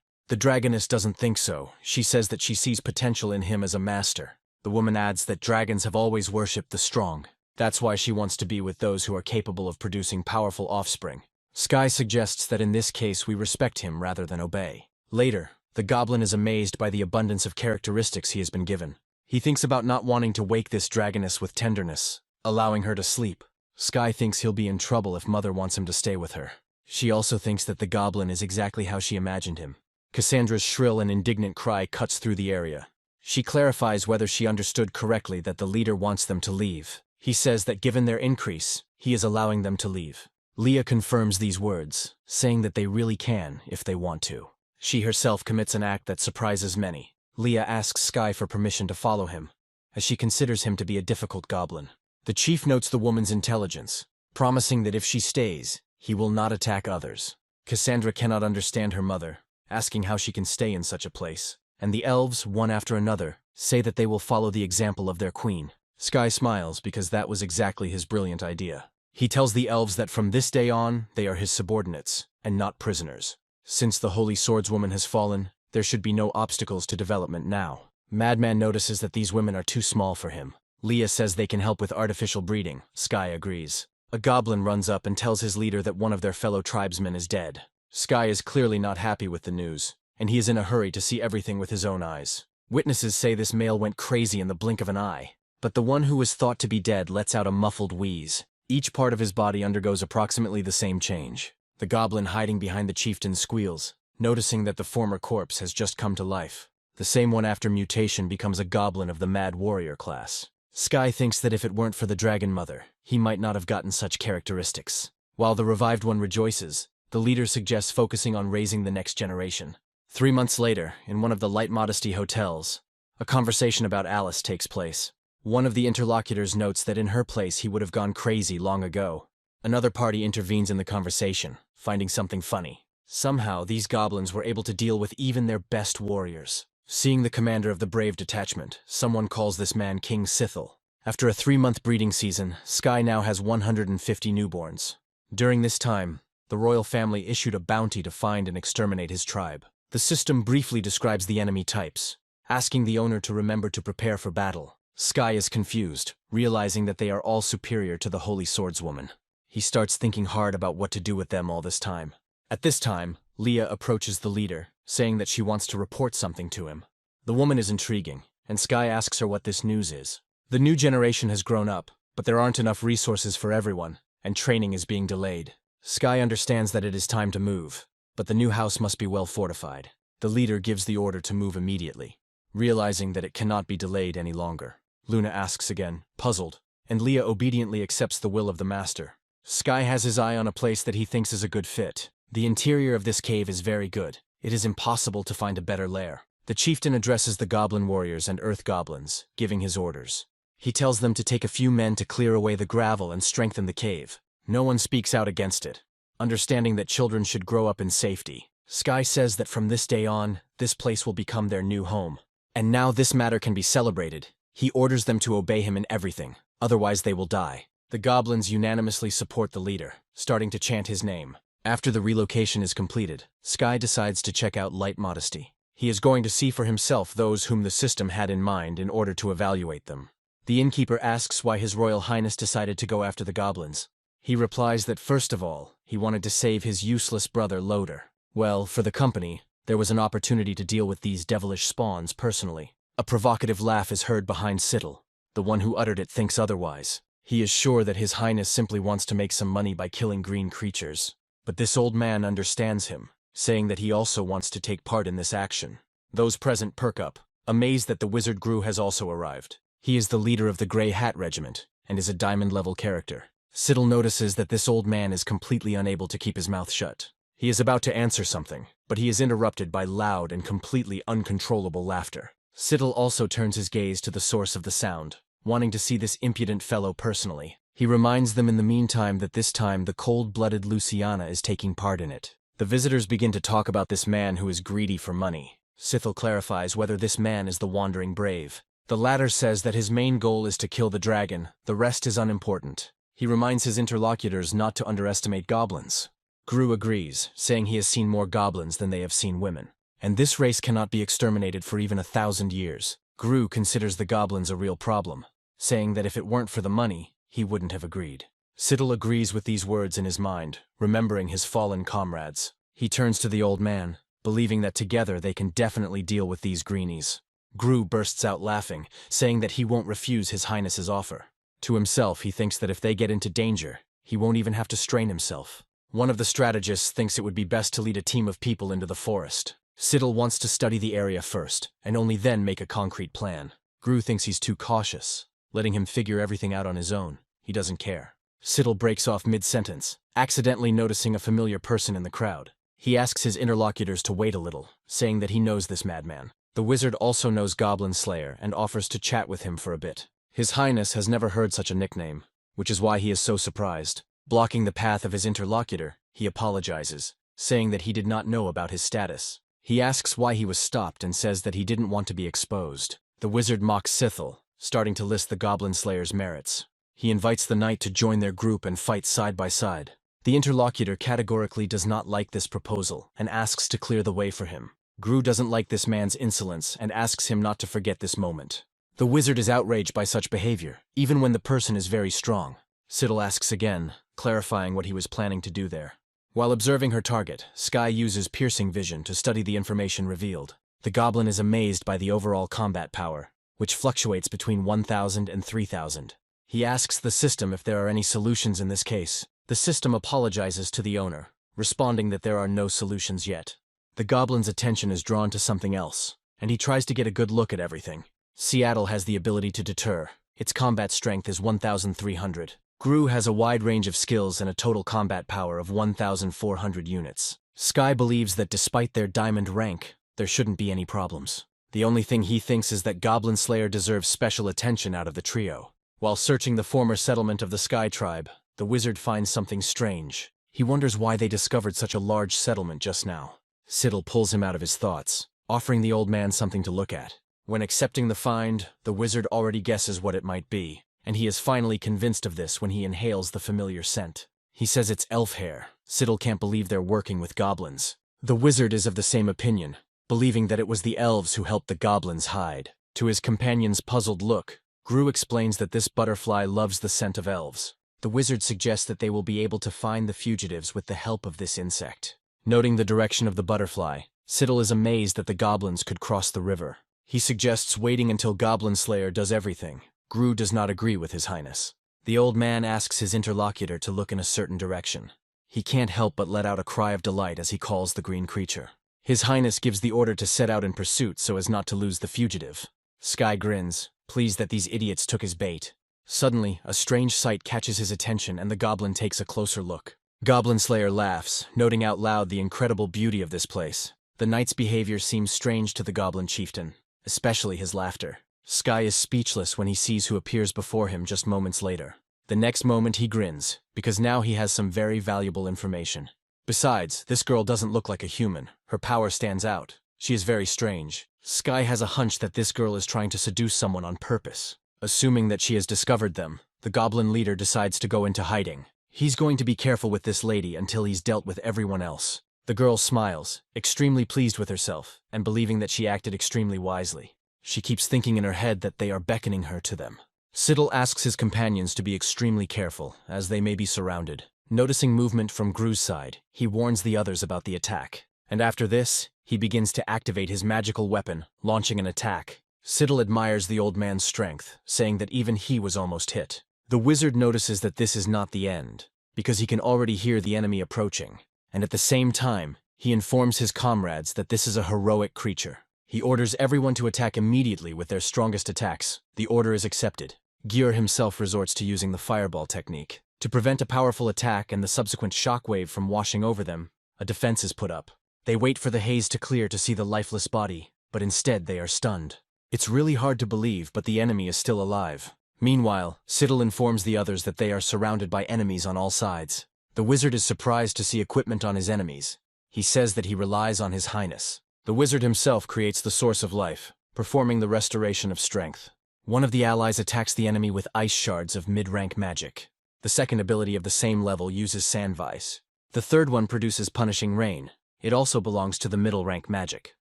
The dragoness doesn't think so. She says that she sees potential in him as a master. The woman adds that dragons have always worshipped the strong. That's why she wants to be with those who are capable of producing powerful offspring. Sky suggests that in this case we respect him rather than obey. Later, the goblin is amazed by the abundance of characteristics he has been given. He thinks about not wanting to wake this dragoness with tenderness, allowing her to sleep. Sky thinks he'll be in trouble if Mother wants him to stay with her. She also thinks that the goblin is exactly how she imagined him. Cassandra's shrill and indignant cry cuts through the area. She clarifies whether she understood correctly that the leader wants them to leave. He says that given their increase, he is allowing them to leave. Leah confirms these words, saying that they really can if they want to. She herself commits an act that surprises many. Leah asks Sky for permission to follow him, as she considers him to be a difficult goblin. The chief notes the woman's intelligence, promising that if she stays, he will not attack others. Cassandra cannot understand her mother, asking how she can stay in such a place. And the elves, one after another, say that they will follow the example of their queen. Sky smiles because that was exactly his brilliant idea. He tells the elves that from this day on, they are his subordinates, and not prisoners. Since the Holy Swordswoman has fallen, there should be no obstacles to development now. Madman notices that these women are too small for him. Leah says they can help with artificial breeding. Sky agrees. A goblin runs up and tells his leader that one of their fellow tribesmen is dead. Sky is clearly not happy with the news, and he is in a hurry to see everything with his own eyes. Witnesses say this male went crazy in the blink of an eye, but the one who was thought to be dead lets out a muffled wheeze. Each part of his body undergoes approximately the same change. The goblin hiding behind the chieftain squeals, noticing that the former corpse has just come to life. The same one after mutation becomes a goblin of the Mad Warrior class. Sky thinks that if it weren't for the Dragon Mother, he might not have gotten such characteristics. While the revived one rejoices, the leader suggests focusing on raising the next generation. 3 months later, in one of the Light Modesty hotels, a conversation about Alice takes place. One of the interlocutors notes that in her place he would have gone crazy long ago. Another party intervenes in the conversation, finding something funny. Somehow, these goblins were able to deal with even their best warriors. Seeing the commander of the Brave Detachment, someone calls this man King Sithel. After a 3-month breeding season, Sky now has 150 newborns. During this time, the royal family issued a bounty to find and exterminate his tribe. The system briefly describes the enemy types, asking the owner to remember to prepare for battle. Sky is confused, realizing that they are all superior to the Holy Swordswoman. He starts thinking hard about what to do with them all this time. At this time, Leah approaches the leader, saying that she wants to report something to him. The woman is intriguing, and Sky asks her what this news is. The new generation has grown up, but there aren't enough resources for everyone, and training is being delayed. Sky understands that it is time to move, but the new house must be well fortified. The leader gives the order to move immediately, realizing that it cannot be delayed any longer. Luna asks again, puzzled, and Leah obediently accepts the will of the master. Sky has his eye on a place that he thinks is a good fit. The interior of this cave is very good. It is impossible to find a better lair. The chieftain addresses the goblin warriors and earth goblins, giving his orders. He tells them to take a few men to clear away the gravel and strengthen the cave. No one speaks out against it, understanding that children should grow up in safety. Sky says that from this day on, this place will become their new home. And now this matter can be celebrated. He orders them to obey him in everything, otherwise they will die. The goblins unanimously support the leader, starting to chant his name. After the relocation is completed, Sky decides to check out Light Modesty. He is going to see for himself those whom the system had in mind in order to evaluate them. The innkeeper asks why His Royal Highness decided to go after the goblins. He replies that first of all, he wanted to save his useless brother Loader. Well, for the company, there was an opportunity to deal with these devilish spawns personally. A provocative laugh is heard behind Sittle. The one who uttered it thinks otherwise. He is sure that His Highness simply wants to make some money by killing green creatures. But this old man understands him, saying that he also wants to take part in this action. Those present perk up, amazed that the wizard Gru has also arrived. He is the leader of the Grey Hat Regiment, and is a diamond-level character. Sittle notices that this old man is completely unable to keep his mouth shut. He is about to answer something, but he is interrupted by loud and completely uncontrollable laughter. Sittle also turns his gaze to the source of the sound, wanting to see this impudent fellow personally. He reminds them in the meantime that this time the cold-blooded Luciana is taking part in it. The visitors begin to talk about this man who is greedy for money. Sithel clarifies whether this man is the Wandering Brave. The latter says that his main goal is to kill the dragon, the rest is unimportant. He reminds his interlocutors not to underestimate goblins. Gru agrees, saying he has seen more goblins than they have seen women. and this race cannot be exterminated for even 1,000 years. Gru considers the goblins a real problem, saying that if it weren't for the money, he wouldn't have agreed. Siddle agrees with these words in his mind, remembering his fallen comrades. He turns to the old man, believing that together they can definitely deal with these greenies. Gru bursts out laughing, saying that he won't refuse His Highness's offer. To himself, he thinks that if they get into danger, he won't even have to strain himself. One of the strategists thinks it would be best to lead a team of people into the forest. Siddle wants to study the area first, and only then make a concrete plan. Gru thinks he's too cautious, letting him figure everything out on his own. He doesn't care. Siddle breaks off mid-sentence, accidentally noticing a familiar person in the crowd. He asks his interlocutors to wait a little, saying that he knows this madman. The wizard also knows Goblin Slayer and offers to chat with him for a bit. His Highness has never heard such a nickname, which is why he is so surprised. Blocking the path of his interlocutor, he apologizes, saying that he did not know about his status. He asks why he was stopped and says that he didn't want to be exposed. The wizard mocks Sithel, starting to list the Goblin Slayer's merits. He invites the knight to join their group and fight side by side. The interlocutor categorically does not like this proposal and asks to clear the way for him. Gru doesn't like this man's insolence and asks him not to forget this moment. The wizard is outraged by such behavior, even when the person is very strong. Siddle asks again, clarifying what he was planning to do there. While observing her target, Sky uses piercing vision to study the information revealed. The goblin is amazed by the overall combat power, which fluctuates between 1,000 and 3,000. He asks the system if there are any solutions in this case. The system apologizes to the owner, responding that there are no solutions yet. The goblin's attention is drawn to something else, and he tries to get a good look at everything. Seattle has the ability to deter. Its combat strength is 1,300. Gru has a wide range of skills and a total combat power of 1,400 units. Sky believes that despite their diamond rank, there shouldn't be any problems. The only thing he thinks is that Goblin Slayer deserves special attention out of the trio. While searching the former settlement of the Sky Tribe, the wizard finds something strange. He wonders why they discovered such a large settlement just now. Siddle pulls him out of his thoughts, offering the old man something to look at. When accepting the find, the wizard already guesses what it might be, and he is finally convinced of this when he inhales the familiar scent. He says it's elf hair. Siddle can't believe they're working with goblins. The wizard is of the same opinion, believing that it was the elves who helped the goblins hide. To his companion's puzzled look, Gru explains that this butterfly loves the scent of elves. The wizard suggests that they will be able to find the fugitives with the help of this insect. Noting the direction of the butterfly, Siddle is amazed that the goblins could cross the river. He suggests waiting until Goblin Slayer does everything. Gru does not agree with His Highness. The old man asks his interlocutor to look in a certain direction. He can't help but let out a cry of delight as he calls the green creature. His Highness gives the order to set out in pursuit so as not to lose the fugitive. Sky grins, pleased that these idiots took his bait. Suddenly, a strange sight catches his attention and the goblin takes a closer look. Goblin Slayer laughs, noting out loud the incredible beauty of this place. The knight's behavior seems strange to the goblin chieftain, especially his laughter. Sky is speechless when he sees who appears before him just moments later. The next moment he grins, because now he has some very valuable information. Besides, this girl doesn't look like a human. Her power stands out. She is very strange. Sky has a hunch that this girl is trying to seduce someone on purpose. Assuming that she has discovered them, the goblin leader decides to go into hiding. He's going to be careful with this lady until he's dealt with everyone else. The girl smiles, extremely pleased with herself, and believing that she acted extremely wisely. She keeps thinking in her head that they are beckoning her to them. Siddle asks his companions to be extremely careful, as they may be surrounded. Noticing movement from Gru's side, he warns the others about the attack. And after this, he begins to activate his magical weapon, launching an attack. Siddle admires the old man's strength, saying that even he was almost hit. The wizard notices that this is not the end, because he can already hear the enemy approaching. And at the same time, he informs his comrades that this is a heroic creature. He orders everyone to attack immediately with their strongest attacks. The order is accepted. Gyur himself resorts to using the fireball technique. To prevent a powerful attack and the subsequent shockwave from washing over them, a defense is put up. They wait for the haze to clear to see the lifeless body, but instead they are stunned. It's really hard to believe, but the enemy is still alive. Meanwhile, Siddle informs the others that they are surrounded by enemies on all sides. The wizard is surprised to see equipment on his enemies. He says that he relies on His Highness. The wizard himself creates the source of life, performing the restoration of strength. One of the allies attacks the enemy with ice shards of mid-rank magic. The second ability of the same level uses Sandvice. The third one produces Punishing Rain. It also belongs to the middle-rank magic.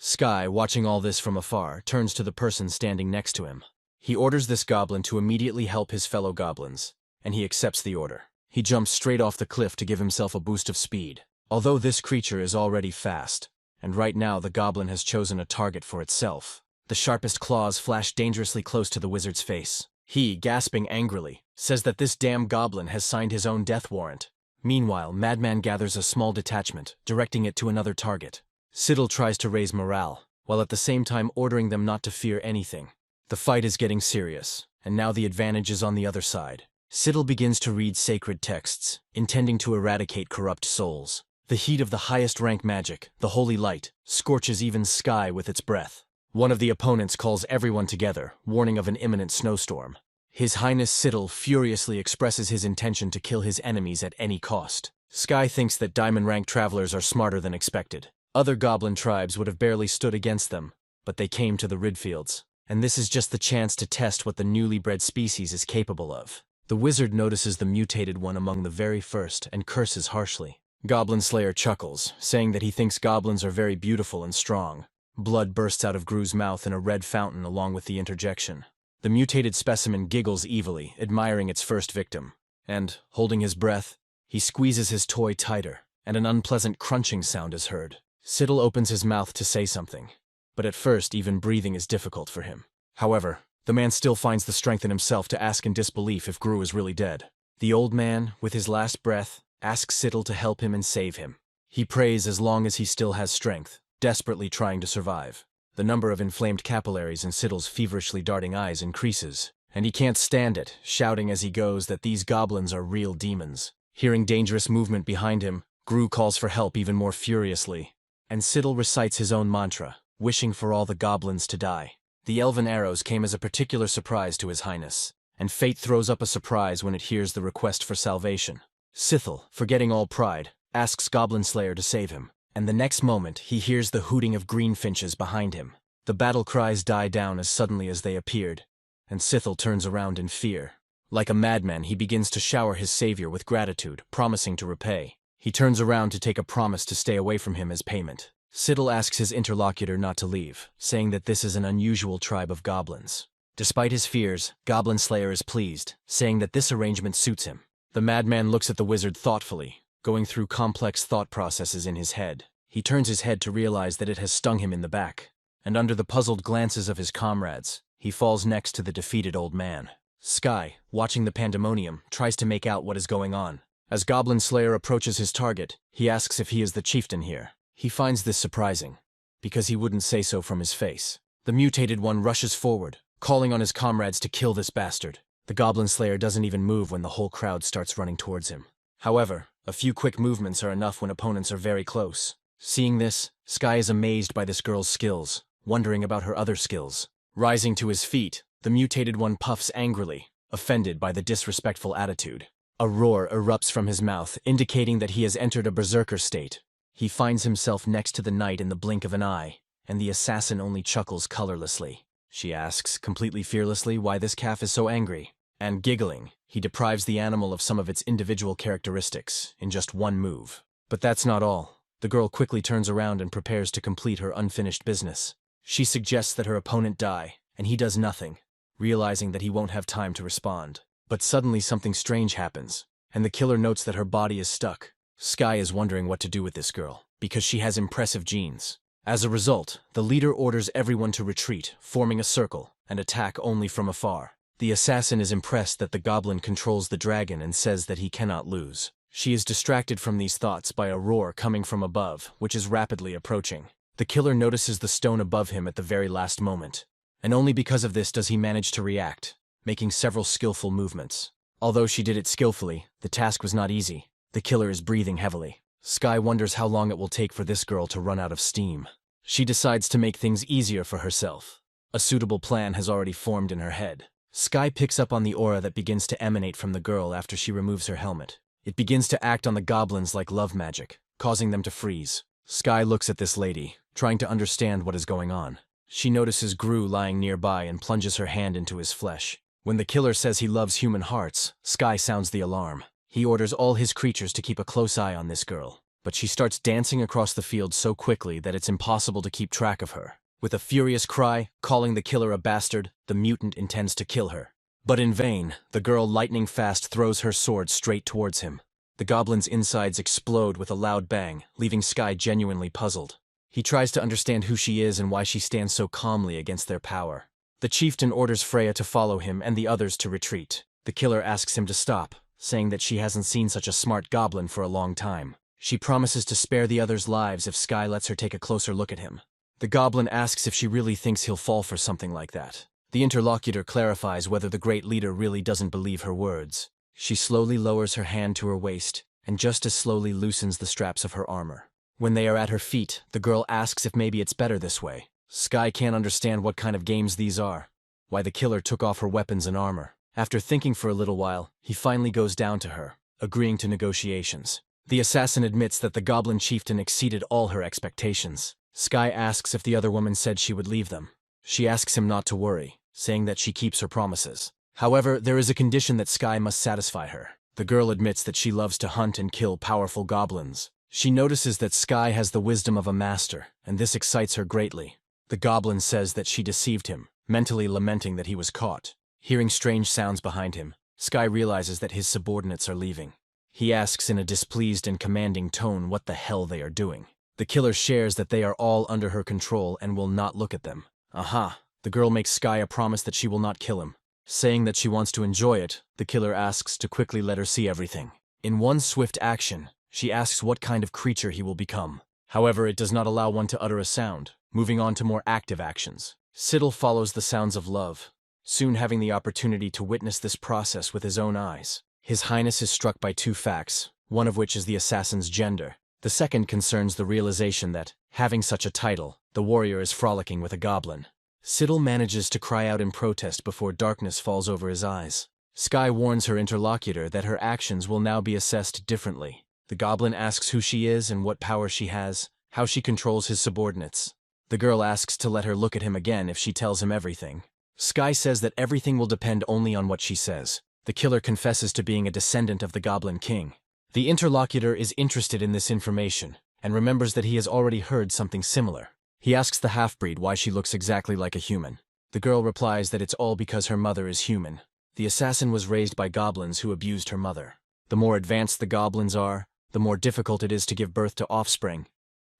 Sky, watching all this from afar, turns to the person standing next to him. He orders this goblin to immediately help his fellow goblins, and he accepts the order. He jumps straight off the cliff to give himself a boost of speed. Although this creature is already fast, and right now the goblin has chosen a target for itself, the sharpest claws flash dangerously close to the wizard's face. He, gasping angrily, says that this damn goblin has signed his own death warrant. Meanwhile, Madman gathers a small detachment, directing it to another target. Siddle tries to raise morale, while at the same time ordering them not to fear anything. The fight is getting serious, and now the advantage is on the other side. Siddle begins to read sacred texts, intending to eradicate corrupt souls. The heat of the highest rank magic, the holy light, scorches even Sky with its breath. One of the opponents calls everyone together, warning of an imminent snowstorm. His Highness Siddle furiously expresses his intention to kill his enemies at any cost. Sky thinks that diamond-rank travelers are smarter than expected. Other goblin tribes would have barely stood against them, but they came to the Ridfields. And this is just the chance to test what the newly bred species is capable of. The wizard notices the mutated one among the very first and curses harshly. Goblin Slayer chuckles, saying that he thinks goblins are very beautiful and strong. Blood bursts out of Gru's mouth in a red fountain along with the interjection. The mutated specimen giggles evilly, admiring its first victim. And, holding his breath, he squeezes his toy tighter, and an unpleasant crunching sound is heard. Siddle opens his mouth to say something, but at first even breathing is difficult for him. However, the man still finds the strength in himself to ask in disbelief if Gru is really dead. The old man, with his last breath, asks Siddle to help him and save him. He prays as long as he still has strength, desperately trying to survive. The number of inflamed capillaries in Siddle's feverishly darting eyes increases, and he can't stand it, shouting as he goes that these goblins are real demons. Hearing dangerous movement behind him, Gru calls for help even more furiously, and Siddle recites his own mantra, wishing for all the goblins to die. The elven arrows came as a particular surprise to his highness, and fate throws up a surprise when it hears the request for salvation. Sithel, forgetting all pride, asks Goblin Slayer to save him, and the next moment he hears the hooting of greenfinches behind him. The battle cries die down as suddenly as they appeared, and Sithel turns around in fear. Like a madman, he begins to shower his savior with gratitude, promising to repay. He turns around to take a promise to stay away from him as payment. Siddle asks his interlocutor not to leave, saying that this is an unusual tribe of goblins. Despite his fears, Goblin Slayer is pleased, saying that this arrangement suits him. The madman looks at the wizard thoughtfully, going through complex thought processes in his head. He turns his head to realize that it has stung him in the back, and under the puzzled glances of his comrades, he falls next to the defeated old man. Sky, watching the pandemonium, tries to make out what is going on. As Goblin Slayer approaches his target, he asks if he is the chieftain here. He finds this surprising, because he wouldn't say so from his face. The mutated one rushes forward, calling on his comrades to kill this bastard. The Goblin Slayer doesn't even move when the whole crowd starts running towards him. However, a few quick movements are enough when opponents are very close. Seeing this, Sky is amazed by this girl's skills, wondering about her other skills. Rising to his feet, the mutated one puffs angrily, offended by the disrespectful attitude. A roar erupts from his mouth, indicating that he has entered a berserker state. He finds himself next to the knight in the blink of an eye, and the assassin only chuckles colorlessly. She asks, completely fearlessly, why this calf is so angry. And giggling, he deprives the animal of some of its individual characteristics in just one move. But that's not all. The girl quickly turns around and prepares to complete her unfinished business. She suggests that her opponent die, and he does nothing, realizing that he won't have time to respond. But suddenly something strange happens, and the killer notes that her body is stuck. Sky is wondering what to do with this girl, because she has impressive genes. As a result, the leader orders everyone to retreat, forming a circle, and attack only from afar. The assassin is impressed that the goblin controls the dragon and says that he cannot lose. She is distracted from these thoughts by a roar coming from above, which is rapidly approaching. The killer notices the stone above him at the very last moment, and only because of this does he manage to react, making several skillful movements. Although she did it skillfully, the task was not easy. The killer is breathing heavily. Sky wonders how long it will take for this girl to run out of steam. She decides to make things easier for herself. A suitable plan has already formed in her head. Sky picks up on the aura that begins to emanate from the girl after she removes her helmet. It begins to act on the goblins like love magic, causing them to freeze. Sky looks at this lady, trying to understand what is going on. She notices Gru lying nearby and plunges her hand into his flesh. When the killer says he loves human hearts, Sky sounds the alarm. He orders all his creatures to keep a close eye on this girl. but she starts dancing across the field so quickly that it's impossible to keep track of her. With a furious cry, calling the killer a bastard, the mutant intends to kill her. But in vain, the girl lightning fast throws her sword straight towards him. The goblin's insides explode with a loud bang, leaving Sky genuinely puzzled. He tries to understand who she is and why she stands so calmly against their power. The chieftain orders Freya to follow him and the others to retreat. The killer asks him to stop, saying that she hasn't seen such a smart goblin for a long time. She promises to spare the others' lives if Sky lets her take a closer look at him. The goblin asks if she really thinks he'll fall for something like that. The interlocutor clarifies whether the great leader really doesn't believe her words. She slowly lowers her hand to her waist, and just as slowly loosens the straps of her armor. When they are at her feet, the girl asks if maybe it's better this way. Sky can't understand what kind of games these are, why the killer took off her weapons and armor. After thinking for a little while, he finally goes down to her, agreeing to negotiations. The assassin admits that the goblin chieftain exceeded all her expectations. Sky asks if the other woman said she would leave them. She asks him not to worry, saying that she keeps her promises. However, there is a condition that Sky must satisfy her. The girl admits that she loves to hunt and kill powerful goblins. She notices that Sky has the wisdom of a master, and this excites her greatly. The goblin says that she deceived him, mentally lamenting that he was caught. Hearing strange sounds behind him, Sky realizes that his subordinates are leaving. He asks in a displeased and commanding tone what the hell they are doing. The killer shares that they are all under her control and will not look at them. Aha! The girl makes Sky a promise that she will not kill him. Saying that she wants to enjoy it, the killer asks to quickly let her see everything. In one swift action, she asks what kind of creature he will become. However, it does not allow one to utter a sound, moving on to more active actions. Siddle follows the sounds of love, soon having the opportunity to witness this process with his own eyes. His Highness is struck by two facts, one of which is the assassin's gender. The second concerns the realization that, having such a title, the warrior is frolicking with a goblin. Siddle manages to cry out in protest before darkness falls over his eyes. Sky warns her interlocutor that her actions will now be assessed differently. The goblin asks who she is and what power she has, how she controls his subordinates. The girl asks to let her look at him again if she tells him everything. Sky says that everything will depend only on what she says. The killer confesses to being a descendant of the Goblin King. The interlocutor is interested in this information, and remembers that he has already heard something similar. He asks the half-breed why she looks exactly like a human. The girl replies that it's all because her mother is human. The assassin was raised by goblins who abused her mother. The more advanced the goblins are, the more difficult it is to give birth to offspring.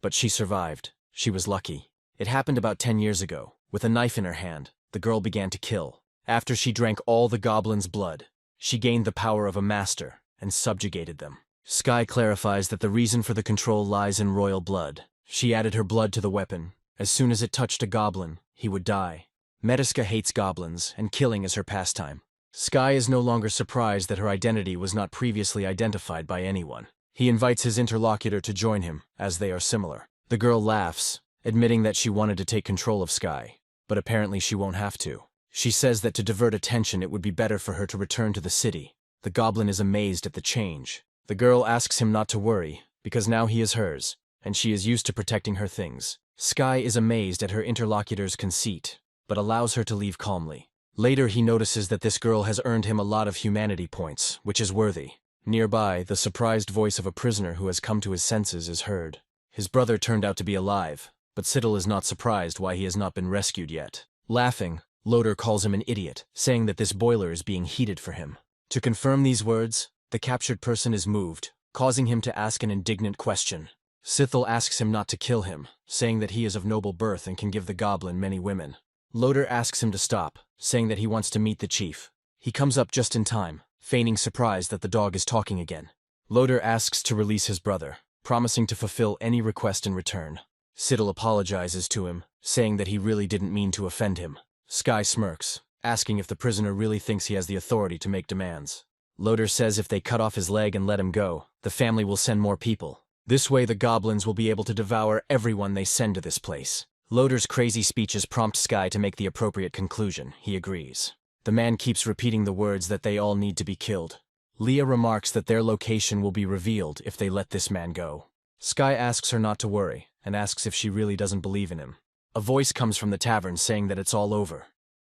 But she survived. She was lucky. It happened about 10 years ago. With a knife in her hand, the girl began to kill. After she drank all the goblins' blood, she gained the power of a master and subjugated them. Sky clarifies that the reason for the control lies in royal blood. She added her blood to the weapon. As soon as it touched a goblin, he would die. Mediska hates goblins, and killing is her pastime. Sky is no longer surprised that her identity was not previously identified by anyone. He invites his interlocutor to join him, as they are similar. The girl laughs, admitting that she wanted to take control of Sky, but apparently she won't have to. She says that to divert attention it would be better for her to return to the city. The goblin is amazed at the change. The girl asks him not to worry, because now he is hers, and she is used to protecting her things. Sky is amazed at her interlocutor's conceit, but allows her to leave calmly. Later he notices that this girl has earned him a lot of humanity points, which is worthy. Nearby, the surprised voice of a prisoner who has come to his senses is heard. His brother turned out to be alive, but Siddle is not surprised why he has not been rescued yet. Laughing, Loader calls him an idiot, saying that this boiler is being heated for him. To confirm these words, the captured person is moved, causing him to ask an indignant question. Sithel asks him not to kill him, saying that he is of noble birth and can give the goblin many women. Loader asks him to stop, saying that he wants to meet the chief. He comes up just in time, feigning surprise that the dog is talking again. Loader asks to release his brother, promising to fulfill any request in return. Siddle apologizes to him, saying that he really didn't mean to offend him. Sky smirks, asking if the prisoner really thinks he has the authority to make demands. Loader says if they cut off his leg and let him go, the family will send more people. This way the goblins will be able to devour everyone they send to this place. Loader's crazy speeches prompt Sky to make the appropriate conclusion. He agrees. The man keeps repeating the words that they all need to be killed. Leah remarks that their location will be revealed if they let this man go. Sky asks her not to worry, and asks if she really doesn't believe in him. A voice comes from the tavern saying that it's all over,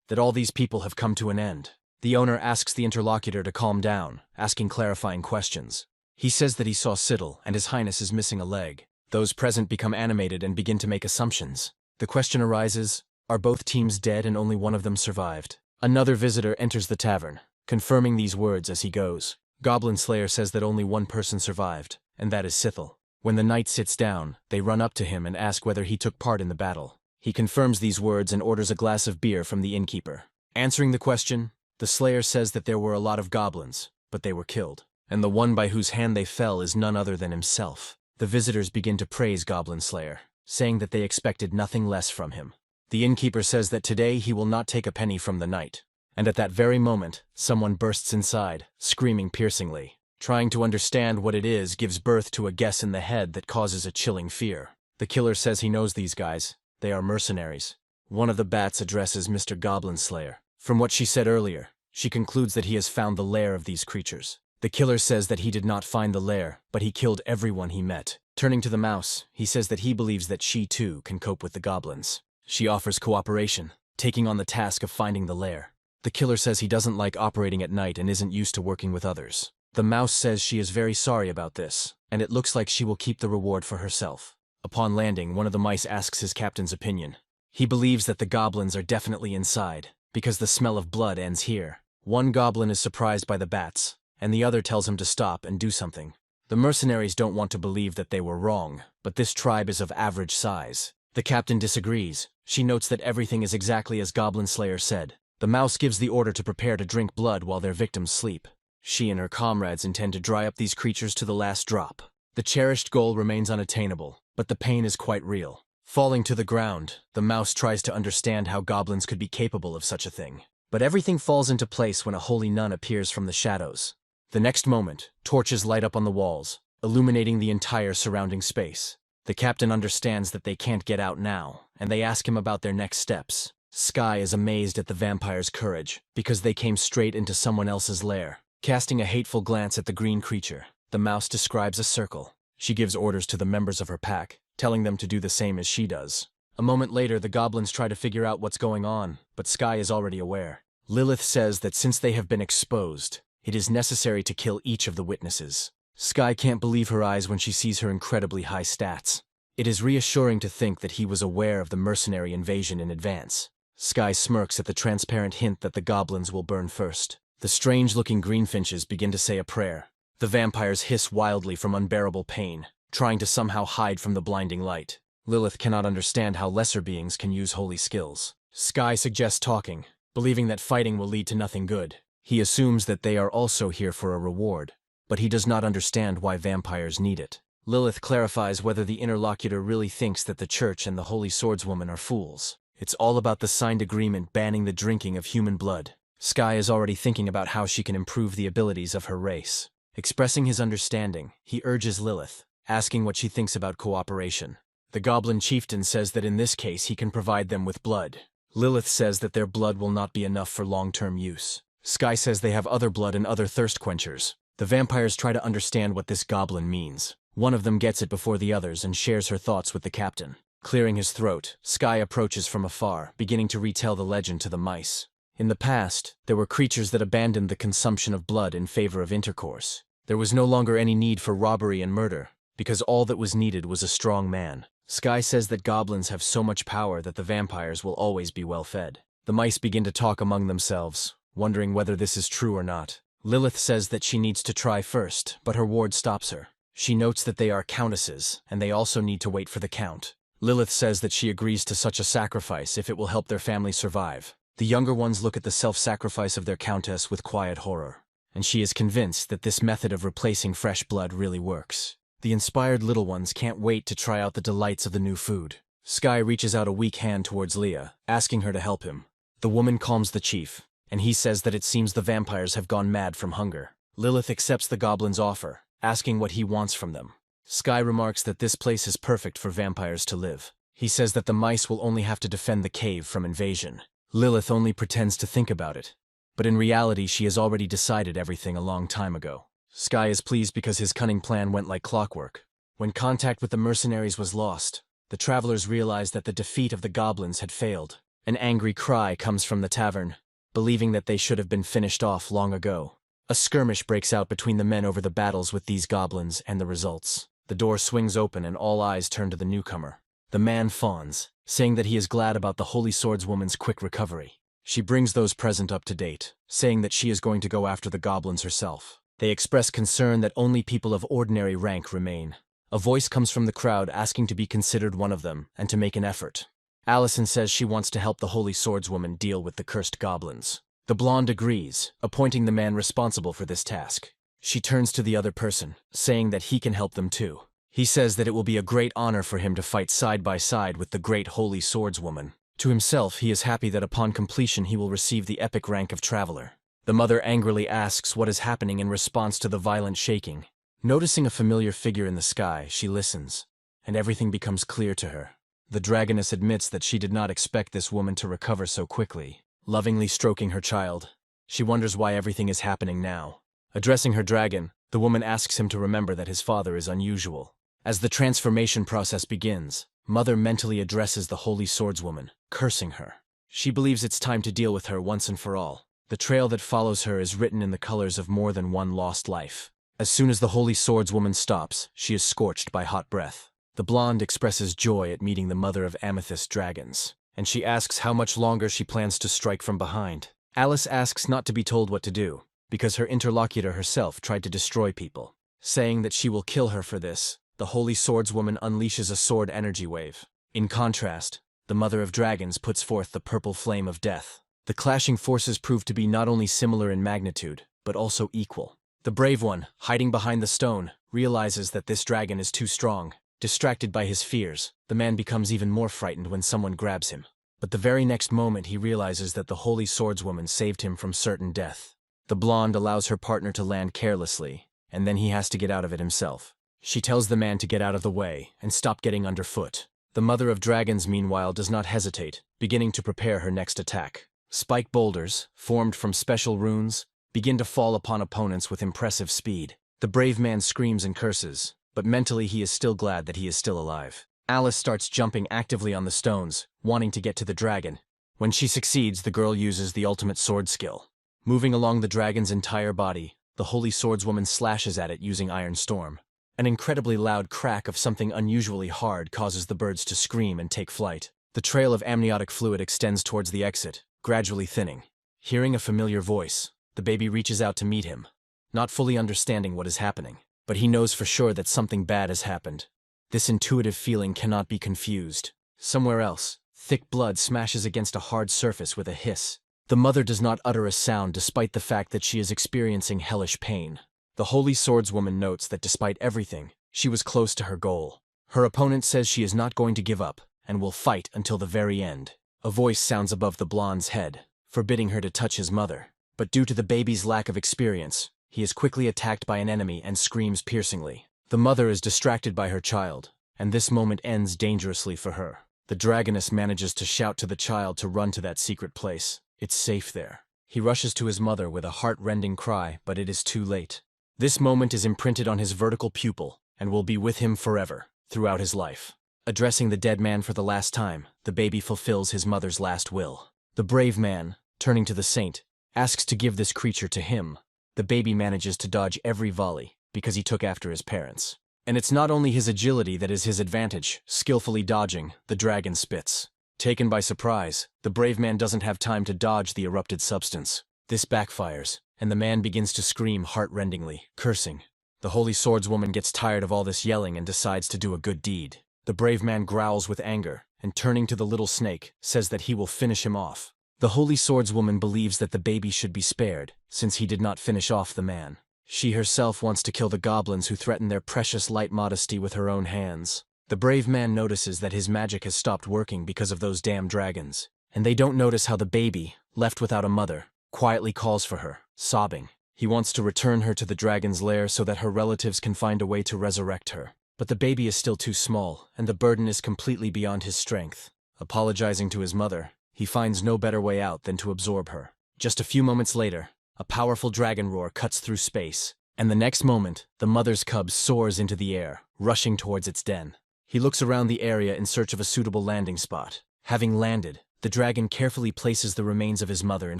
that all these people have come to an end. The owner asks the interlocutor to calm down, asking clarifying questions. He says that he saw Siddle and His Highness is missing a leg. Those present become animated and begin to make assumptions. The question arises, are both teams dead and only one of them survived? Another visitor enters the tavern, confirming these words as he goes. Goblin Slayer says that only one person survived, and that is Sithel. When the knight sits down, they run up to him and ask whether he took part in the battle. He confirms these words and orders a glass of beer from the innkeeper. Answering the question, the Slayer says that there were a lot of goblins, but they were killed, and the one by whose hand they fell is none other than himself. The visitors begin to praise Goblin Slayer, saying that they expected nothing less from him. The innkeeper says that today he will not take a penny from the knight. And at that very moment, someone bursts inside, screaming piercingly. Trying to understand what it is gives birth to a guess in the head that causes a chilling fear. The killer says he knows these guys. They are mercenaries. One of the bats addresses Mr. Goblin Slayer. From what she said earlier, she concludes that he has found the lair of these creatures. The killer says that he did not find the lair, but he killed everyone he met. Turning to the mouse, he says that he believes that she too can cope with the goblins. She offers cooperation, taking on the task of finding the lair. The killer says he doesn't like operating at night and isn't used to working with others. The mouse says she is very sorry about this, and it looks like she will keep the reward for herself. Upon landing, one of the mice asks his captain's opinion. He believes that the goblins are definitely inside, because the smell of blood ends here. One goblin is surprised by the bats, and the other tells him to stop and do something. The mercenaries don't want to believe that they were wrong, but this tribe is of average size. The captain disagrees. She notes that everything is exactly as Goblin Slayer said. The mouse gives the order to prepare to drink blood while their victims sleep. She and her comrades intend to dry up these creatures to the last drop. The cherished goal remains unattainable, but the pain is quite real. Falling to the ground, the mouse tries to understand how goblins could be capable of such a thing. But everything falls into place when a holy nun appears from the shadows. The next moment, torches light up on the walls, illuminating the entire surrounding space. The captain understands that they can't get out now, and they ask him about their next steps. Sky is amazed at the vampire's courage, because they came straight into someone else's lair. Casting a hateful glance at the green creature, the mouse describes a circle. She gives orders to the members of her pack, telling them to do the same as she does. A moment later, the goblins try to figure out what's going on, but Sky is already aware. Lilith says that since they have been exposed, it is necessary to kill each of the witnesses. Sky can't believe her eyes when she sees her incredibly high stats. It is reassuring to think that he was aware of the mercenary invasion in advance. Sky smirks at the transparent hint that the goblins will burn first. The strange-looking greenfinches begin to say a prayer. The vampires hiss wildly from unbearable pain, trying to somehow hide from the blinding light. Lilith cannot understand how lesser beings can use holy skills. Sky suggests talking, believing that fighting will lead to nothing good. He assumes that they are also here for a reward, but he does not understand why vampires need it. Lilith clarifies whether the interlocutor really thinks that the church and the holy swordswoman are fools. It's all about the signed agreement banning the drinking of human blood. Sky is already thinking about how she can improve the abilities of her race. Expressing his understanding, he urges Lilith, asking what she thinks about cooperation. The goblin chieftain says that in this case he can provide them with blood. Lilith says that their blood will not be enough for long-term use. Sky says they have other blood and other thirst quenchers. The vampires try to understand what this goblin means. One of them gets it before the others and shares her thoughts with the captain. Clearing his throat, Sky approaches from afar, beginning to retell the legend to the mice. In the past, there were creatures that abandoned the consumption of blood in favor of intercourse. There was no longer any need for robbery and murder, because all that was needed was a strong man. Sky says that goblins have so much power that the vampires will always be well fed. The mice begin to talk among themselves, wondering whether this is true or not. Lilith says that she needs to try first, but her ward stops her. She notes that they are countesses, and they also need to wait for the count. Lilith says that she agrees to such a sacrifice if it will help their family survive. The younger ones look at the self-sacrifice of their countess with quiet horror, and she is convinced that this method of replacing fresh blood really works. The inspired little ones can't wait to try out the delights of the new food. Sky reaches out a weak hand towards Leah, asking her to help him. The woman calms the chief, and he says that it seems the vampires have gone mad from hunger. Lilith accepts the goblin's offer, asking what he wants from them. Sky remarks that this place is perfect for vampires to live. He says that the mice will only have to defend the cave from invasion. Lilith only pretends to think about it, but in reality she has already decided everything a long time ago. Sky is pleased because his cunning plan went like clockwork. When contact with the mercenaries was lost, the travelers realized that the defeat of the goblins had failed. An angry cry comes from the tavern, believing that they should have been finished off long ago. A skirmish breaks out between the men over the battles with these goblins and the results. The door swings open and all eyes turn to the newcomer. The man fawns, saying that he is glad about the Holy Swordswoman's quick recovery. She brings those present up to date, saying that she is going to go after the goblins herself. They express concern that only people of ordinary rank remain. A voice comes from the crowd asking to be considered one of them and to make an effort. Allison says she wants to help the Holy Swordswoman deal with the cursed goblins. The blonde agrees, appointing the man responsible for this task. She turns to the other person, saying that he can help them too. He says that it will be a great honor for him to fight side by side with the great Holy Swordswoman. To himself, he is happy that upon completion he will receive the epic rank of Traveler. The mother angrily asks what is happening in response to the violent shaking. Noticing a familiar figure in the sky, she listens, and everything becomes clear to her. The dragoness admits that she did not expect this woman to recover so quickly. Lovingly stroking her child, she wonders why everything is happening now. Addressing her dragon, the woman asks him to remember that his father is unusual. As the transformation process begins, Mother mentally addresses the Holy Swordswoman, cursing her. She believes it's time to deal with her once and for all. The trail that follows her is written in the colors of more than one lost life. As soon as the Holy Swordswoman stops, she is scorched by hot breath. The blonde expresses joy at meeting the mother of amethyst dragons, and she asks how much longer she plans to strike from behind. Alice asks not to be told what to do, because her interlocutor herself tried to destroy people. Saying that she will kill her for this, the Holy Swordswoman unleashes a sword energy wave. In contrast, the Mother of Dragons puts forth the purple flame of death. The clashing forces prove to be not only similar in magnitude, but also equal. The brave one, hiding behind the stone, realizes that this dragon is too strong. Distracted by his fears, the man becomes even more frightened when someone grabs him. But the very next moment he realizes that the Holy Swordswoman saved him from certain death. The blonde allows her partner to land carelessly, and then he has to get out of it himself. She tells the man to get out of the way and stop getting underfoot. The Mother of Dragons, meanwhile, does not hesitate, beginning to prepare her next attack. Spike boulders, formed from special runes, begin to fall upon opponents with impressive speed. The brave man screams and curses, but mentally he is still glad that he is still alive. Alice starts jumping actively on the stones, wanting to get to the dragon. When she succeeds, the girl uses the ultimate sword skill. Moving along the dragon's entire body, the Holy Swordswoman slashes at it using Iron Storm. An incredibly loud crack of something unusually hard causes the birds to scream and take flight. The trail of amniotic fluid extends towards the exit, gradually thinning. Hearing a familiar voice, the baby reaches out to meet him, not fully understanding what is happening. But he knows for sure that something bad has happened. This intuitive feeling cannot be confused. Somewhere else, thick blood smashes against a hard surface with a hiss. The mother does not utter a sound despite the fact that she is experiencing hellish pain. The Holy Swordswoman notes that despite everything, she was close to her goal. Her opponent says she is not going to give up and will fight until the very end. A voice sounds above the blonde's head, forbidding her to touch his mother. But due to the baby's lack of experience, he is quickly attacked by an enemy and screams piercingly. The mother is distracted by her child, and this moment ends dangerously for her. The dragoness manages to shout to the child to run to that secret place. It's safe there. He rushes to his mother with a heart-rending cry, but it is too late. This moment is imprinted on his vertical pupil and will be with him forever, throughout his life. Addressing the dead man for the last time, the baby fulfills his mother's last will. The brave man, turning to the saint, asks to give this creature to him. The baby manages to dodge every volley because he took after his parents. And it's not only his agility that is his advantage. Skillfully dodging, the dragon spits. Taken by surprise, the brave man doesn't have time to dodge the erupted substance. This backfires, and the man begins to scream heart-rendingly, cursing. The Holy Swordswoman gets tired of all this yelling and decides to do a good deed. The brave man growls with anger, and turning to the little snake, says that he will finish him off. The Holy Swordswoman believes that the baby should be spared, since he did not finish off the man. She herself wants to kill the goblins who threaten their precious light modesty with her own hands. The brave man notices that his magic has stopped working because of those damn dragons, and they don't notice how the baby, left without a mother, quietly calls for her, sobbing. He wants to return her to the dragon's lair so that her relatives can find a way to resurrect her. But the baby is still too small, and the burden is completely beyond his strength. Apologizing to his mother, he finds no better way out than to absorb her. Just a few moments later, a powerful dragon roar cuts through space, and the next moment, the mother's cub soars into the air, rushing towards its den. He looks around the area in search of a suitable landing spot. Having landed, the dragon carefully places the remains of his mother in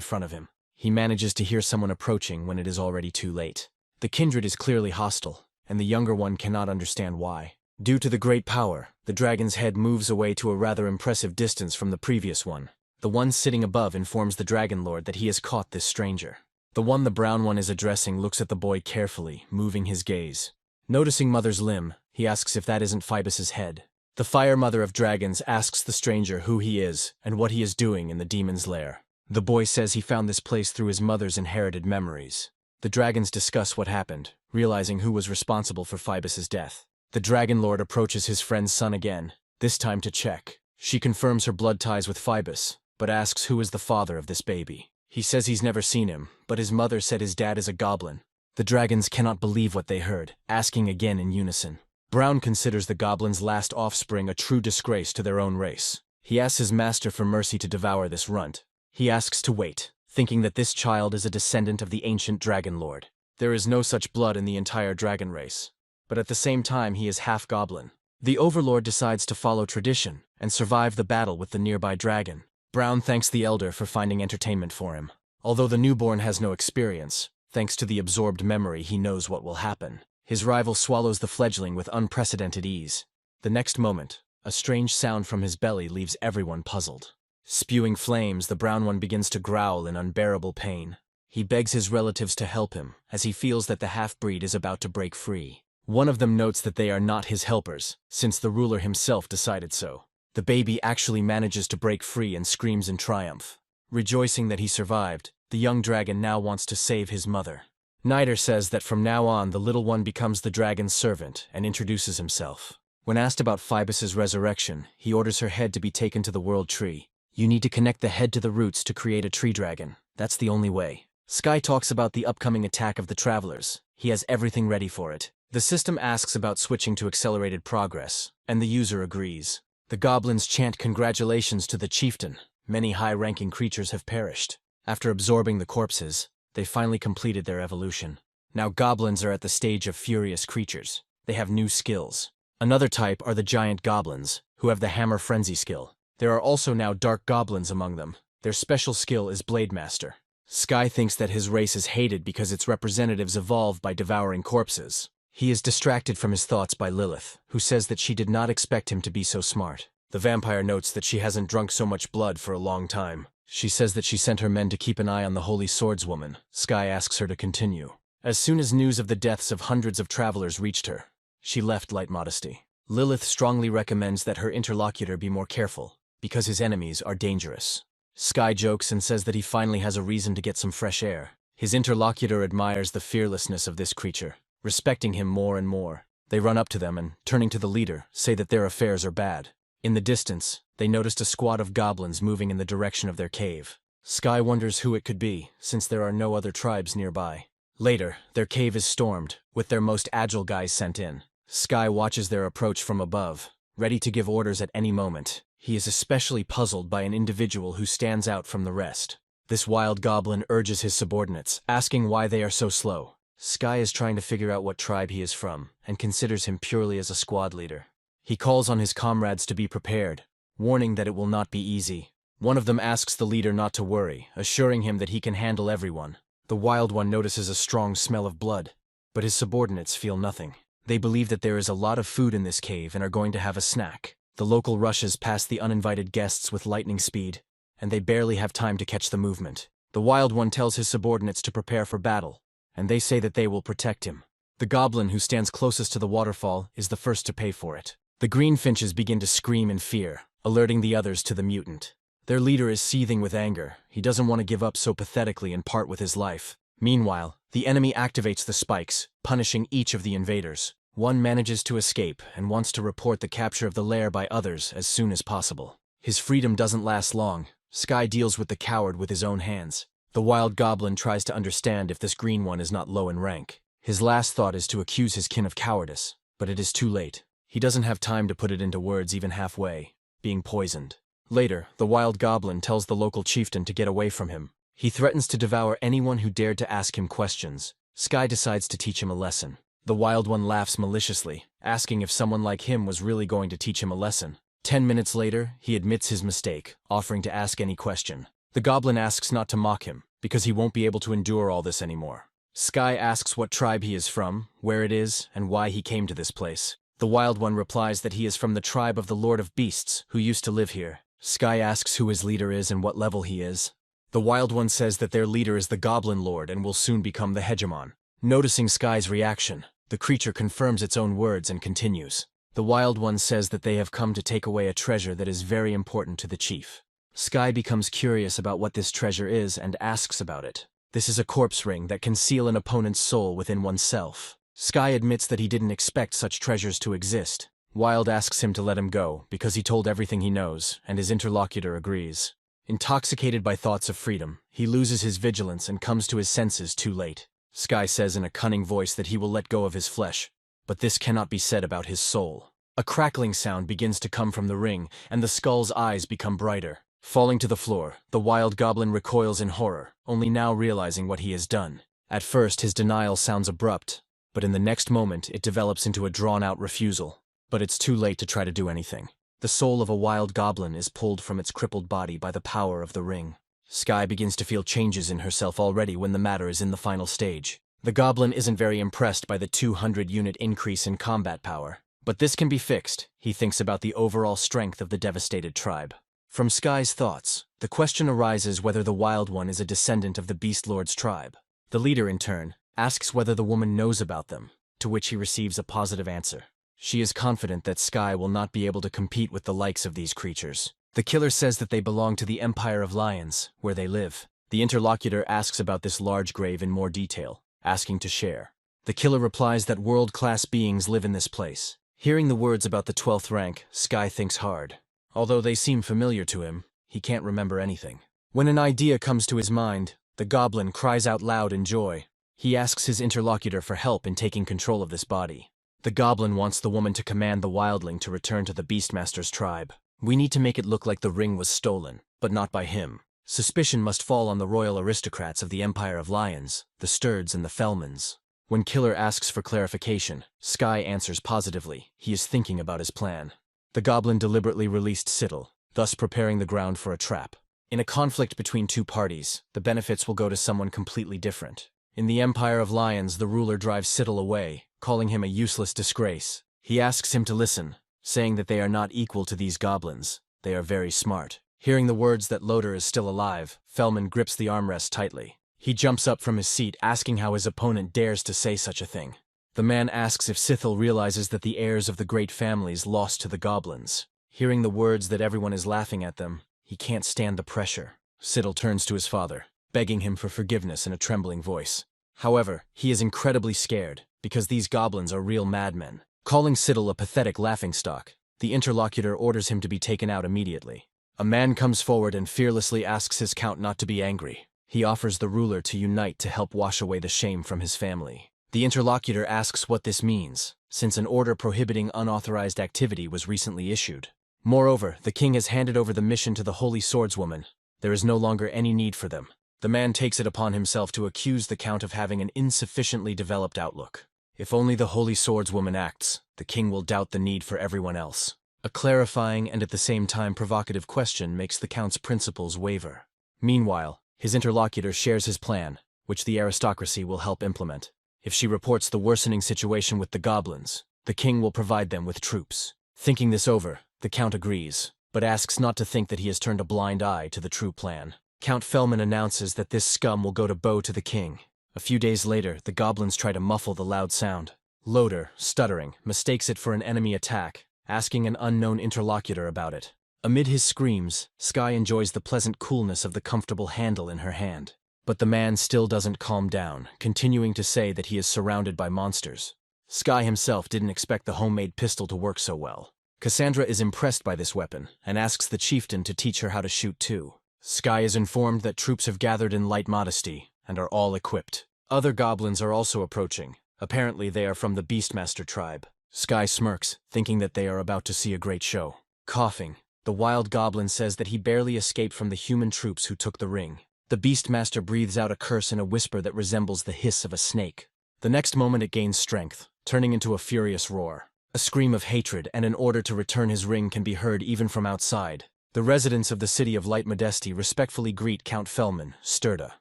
front of him. He manages to hear someone approaching when it is already too late. The kindred is clearly hostile, and the younger one cannot understand why. Due to the great power, the dragon's head moves away to a rather impressive distance from the previous one. The one sitting above informs the Dragon Lord that he has caught this stranger. The one the brown one is addressing looks at the boy carefully, moving his gaze. Noticing Mother's limb, he asks if that isn't Phoebus's head. The Fire Mother of Dragons asks the stranger who he is and what he is doing in the demon's lair. The boy says he found this place through his mother's inherited memories. The dragons discuss what happened, realizing who was responsible for Phoebus's death. The Dragon Lord approaches his friend's son again, this time to check. She confirms her blood ties with Phoebus, but asks who is the father of this baby. He says he's never seen him, but his mother said his dad is a goblin. The dragons cannot believe what they heard, asking again in unison. Brown considers the goblin's last offspring a true disgrace to their own race. He asks his master for mercy to devour this runt. He asks to wait, thinking that this child is a descendant of the ancient Dragon Lord. There is no such blood in the entire dragon race, but at the same time he is half goblin. The Overlord decides to follow tradition and survive the battle with the nearby dragon. Brown thanks the elder for finding entertainment for him. Although the newborn has no experience, thanks to the absorbed memory he knows what will happen. His rival swallows the fledgling with unprecedented ease. The next moment, a strange sound from his belly leaves everyone puzzled. Spewing flames, the brown one begins to growl in unbearable pain. He begs his relatives to help him, as he feels that the half-breed is about to break free. One of them notes that they are not his helpers, since the ruler himself decided so. The baby actually manages to break free and screams in triumph. Rejoicing that he survived, the young dragon now wants to save his mother. Niter says that from now on the little one becomes the dragon's servant and introduces himself. When asked about Phoebus's resurrection, he orders her head to be taken to the world tree. You need to connect the head to the roots to create a tree dragon. That's the only way. Sky talks about the upcoming attack of the travelers. He has everything ready for it. The system asks about switching to accelerated progress, and the user agrees. The goblins chant congratulations to the chieftain. Many high-ranking creatures have perished. After absorbing the corpses, they finally completed their evolution. Now goblins are at the stage of furious creatures. They have new skills. Another type are the giant goblins, who have the hammer frenzy skill. There are also now dark goblins among them. Their special skill is Blade Master. Sky thinks that his race is hated because its representatives evolve by devouring corpses. He is distracted from his thoughts by Lilith, who says that she did not expect him to be so smart. The vampire notes that she hasn't drunk so much blood for a long time. She says that she sent her men to keep an eye on the Holy Swordswoman. Sky asks her to continue. As soon as news of the deaths of hundreds of travelers reached her, she left light modesty. Lilith strongly recommends that her interlocutor be more careful, because his enemies are dangerous. Sky jokes and says that he finally has a reason to get some fresh air. His interlocutor admires the fearlessness of this creature, respecting him more and more. They run up to them and, turning to the leader, say that their affairs are bad. In the distance, they noticed a squad of goblins moving in the direction of their cave. Sky wonders who it could be, since there are no other tribes nearby. Later, their cave is stormed, with their most agile guys sent in. Sky watches their approach from above, ready to give orders at any moment. He is especially puzzled by an individual who stands out from the rest. This wild goblin urges his subordinates, asking why they are so slow. Sky is trying to figure out what tribe he is from, and considers him purely as a squad leader. He calls on his comrades to be prepared, warning that it will not be easy. One of them asks the leader not to worry, assuring him that he can handle everyone. The wild one notices a strong smell of blood, but his subordinates feel nothing. They believe that there is a lot of food in this cave and are going to have a snack. The local rushes past the uninvited guests with lightning speed, and they barely have time to catch the movement. The wild one tells his subordinates to prepare for battle, and they say that they will protect him. The goblin who stands closest to the waterfall is the first to pay for it. The greenfinches begin to scream in fear, alerting the others to the mutant. Their leader is seething with anger. He doesn't want to give up so pathetically and part with his life. Meanwhile, the enemy activates the spikes, punishing each of the invaders. One manages to escape and wants to report the capture of the lair by others as soon as possible. His freedom doesn't last long. Sky deals with the coward with his own hands. The wild goblin tries to understand if this green one is not low in rank. His last thought is to accuse his kin of cowardice, but it is too late. He doesn't have time to put it into words even halfway, being poisoned. Later, the wild goblin tells the local chieftain to get away from him. He threatens to devour anyone who dared to ask him questions. Sky decides to teach him a lesson. The wild one laughs maliciously, asking if someone like him was really going to teach him a lesson. 10 minutes later, he admits his mistake, offering to ask any question. The goblin asks not to mock him, because he won't be able to endure all this anymore. Sky asks what tribe he is from, where it is, and why he came to this place. The Wild One replies that he is from the tribe of the Lord of Beasts, who used to live here. Sky asks who his leader is and what level he is. The Wild One says that their leader is the Goblin Lord and will soon become the hegemon. Noticing Sky's reaction, the creature confirms its own words and continues. The Wild One says that they have come to take away a treasure that is very important to the chief. Sky becomes curious about what this treasure is and asks about it. This is a corpse ring that can seal an opponent's soul within oneself. Sky admits that he didn't expect such treasures to exist. Wild asks him to let him go because he told everything he knows, and his interlocutor agrees. Intoxicated by thoughts of freedom, he loses his vigilance and comes to his senses too late. Sky says in a cunning voice that he will let go of his flesh, but this cannot be said about his soul. A crackling sound begins to come from the ring, and the skull's eyes become brighter. Falling to the floor, the wild goblin recoils in horror, only now realizing what he has done. At first, his denial sounds abrupt, but in the next moment, it develops into a drawn-out refusal. But it's too late to try to do anything. The soul of a wild goblin is pulled from its crippled body by the power of the ring. Sky begins to feel changes in herself already when the matter is in the final stage. The goblin isn't very impressed by the 200-unit increase in combat power. But this can be fixed. He thinks about the overall strength of the devastated tribe. From Sky's thoughts, the question arises whether the Wild One is a descendant of the Beast Lord's tribe. The leader, in turn, asks whether the woman knows about them, to which he receives a positive answer. She is confident that Sky will not be able to compete with the likes of these creatures. The killer says that they belong to the Empire of Lions, where they live. The interlocutor asks about this large grave in more detail, asking to share. The killer replies that world-class beings live in this place. Hearing the words about the 12th rank, Sky thinks hard. Although they seem familiar to him, he can't remember anything. When an idea comes to his mind, the goblin cries out loud in joy. He asks his interlocutor for help in taking control of this body. The goblin wants the woman to command the wildling to return to the Beastmaster's tribe. We need to make it look like the ring was stolen, but not by him. Suspicion must fall on the royal aristocrats of the Empire of Lions, the Sturds and the Fellmans. When Killer asks for clarification, Sky answers positively. He is thinking about his plan. The goblin deliberately released Siddle, thus preparing the ground for a trap. In a conflict between two parties, the benefits will go to someone completely different. In the Empire of Lions, the ruler drives Siddle away, calling him a useless disgrace. He asks him to listen, saying that they are not equal to these goblins. They are very smart. Hearing the words that Loder is still alive, Fellman grips the armrest tightly. He jumps up from his seat, asking how his opponent dares to say such a thing. The man asks if Sithil realizes that the heirs of the great families lost to the goblins. Hearing the words that everyone is laughing at them, he can't stand the pressure. Sithil turns to his father, begging him for forgiveness in a trembling voice. However, he is incredibly scared, because these goblins are real madmen. Calling Sithil a pathetic laughingstock, the interlocutor orders him to be taken out immediately. A man comes forward and fearlessly asks his count not to be angry. He offers the ruler to unite to help wash away the shame from his family. The interlocutor asks what this means, since an order prohibiting unauthorized activity was recently issued. Moreover, the king has handed over the mission to the Holy Swordswoman. There is no longer any need for them. The man takes it upon himself to accuse the count of having an insufficiently developed outlook. If only the Holy Swordswoman acts, the king will doubt the need for everyone else. A clarifying and at the same time provocative question makes the count's principles waver. Meanwhile, his interlocutor shares his plan, which the aristocracy will help implement. If she reports the worsening situation with the goblins, the king will provide them with troops. Thinking this over, the count agrees, but asks not to think that he has turned a blind eye to the true plan. Count Fellman announces that this scum will go to bow to the king. A few days later, the goblins try to muffle the loud sound. Loder, stuttering, mistakes it for an enemy attack, asking an unknown interlocutor about it. Amid his screams, Sky enjoys the pleasant coolness of the comfortable handle in her hand. But the man still doesn't calm down, continuing to say that he is surrounded by monsters. Sky himself didn't expect the homemade pistol to work so well. Cassandra is impressed by this weapon, and asks the chieftain to teach her how to shoot too. Sky is informed that troops have gathered in light modesty, and are all equipped. Other goblins are also approaching. Apparently they are from the Beastmaster tribe. Sky smirks, thinking that they are about to see a great show. Coughing, the wild goblin says that he barely escaped from the human troops who took the ring. The Beastmaster breathes out a curse in a whisper that resembles the hiss of a snake. The next moment it gains strength, turning into a furious roar. A scream of hatred and an order to return his ring can be heard even from outside. The residents of the city of Light Modesty respectfully greet Count Fellman, Sturda.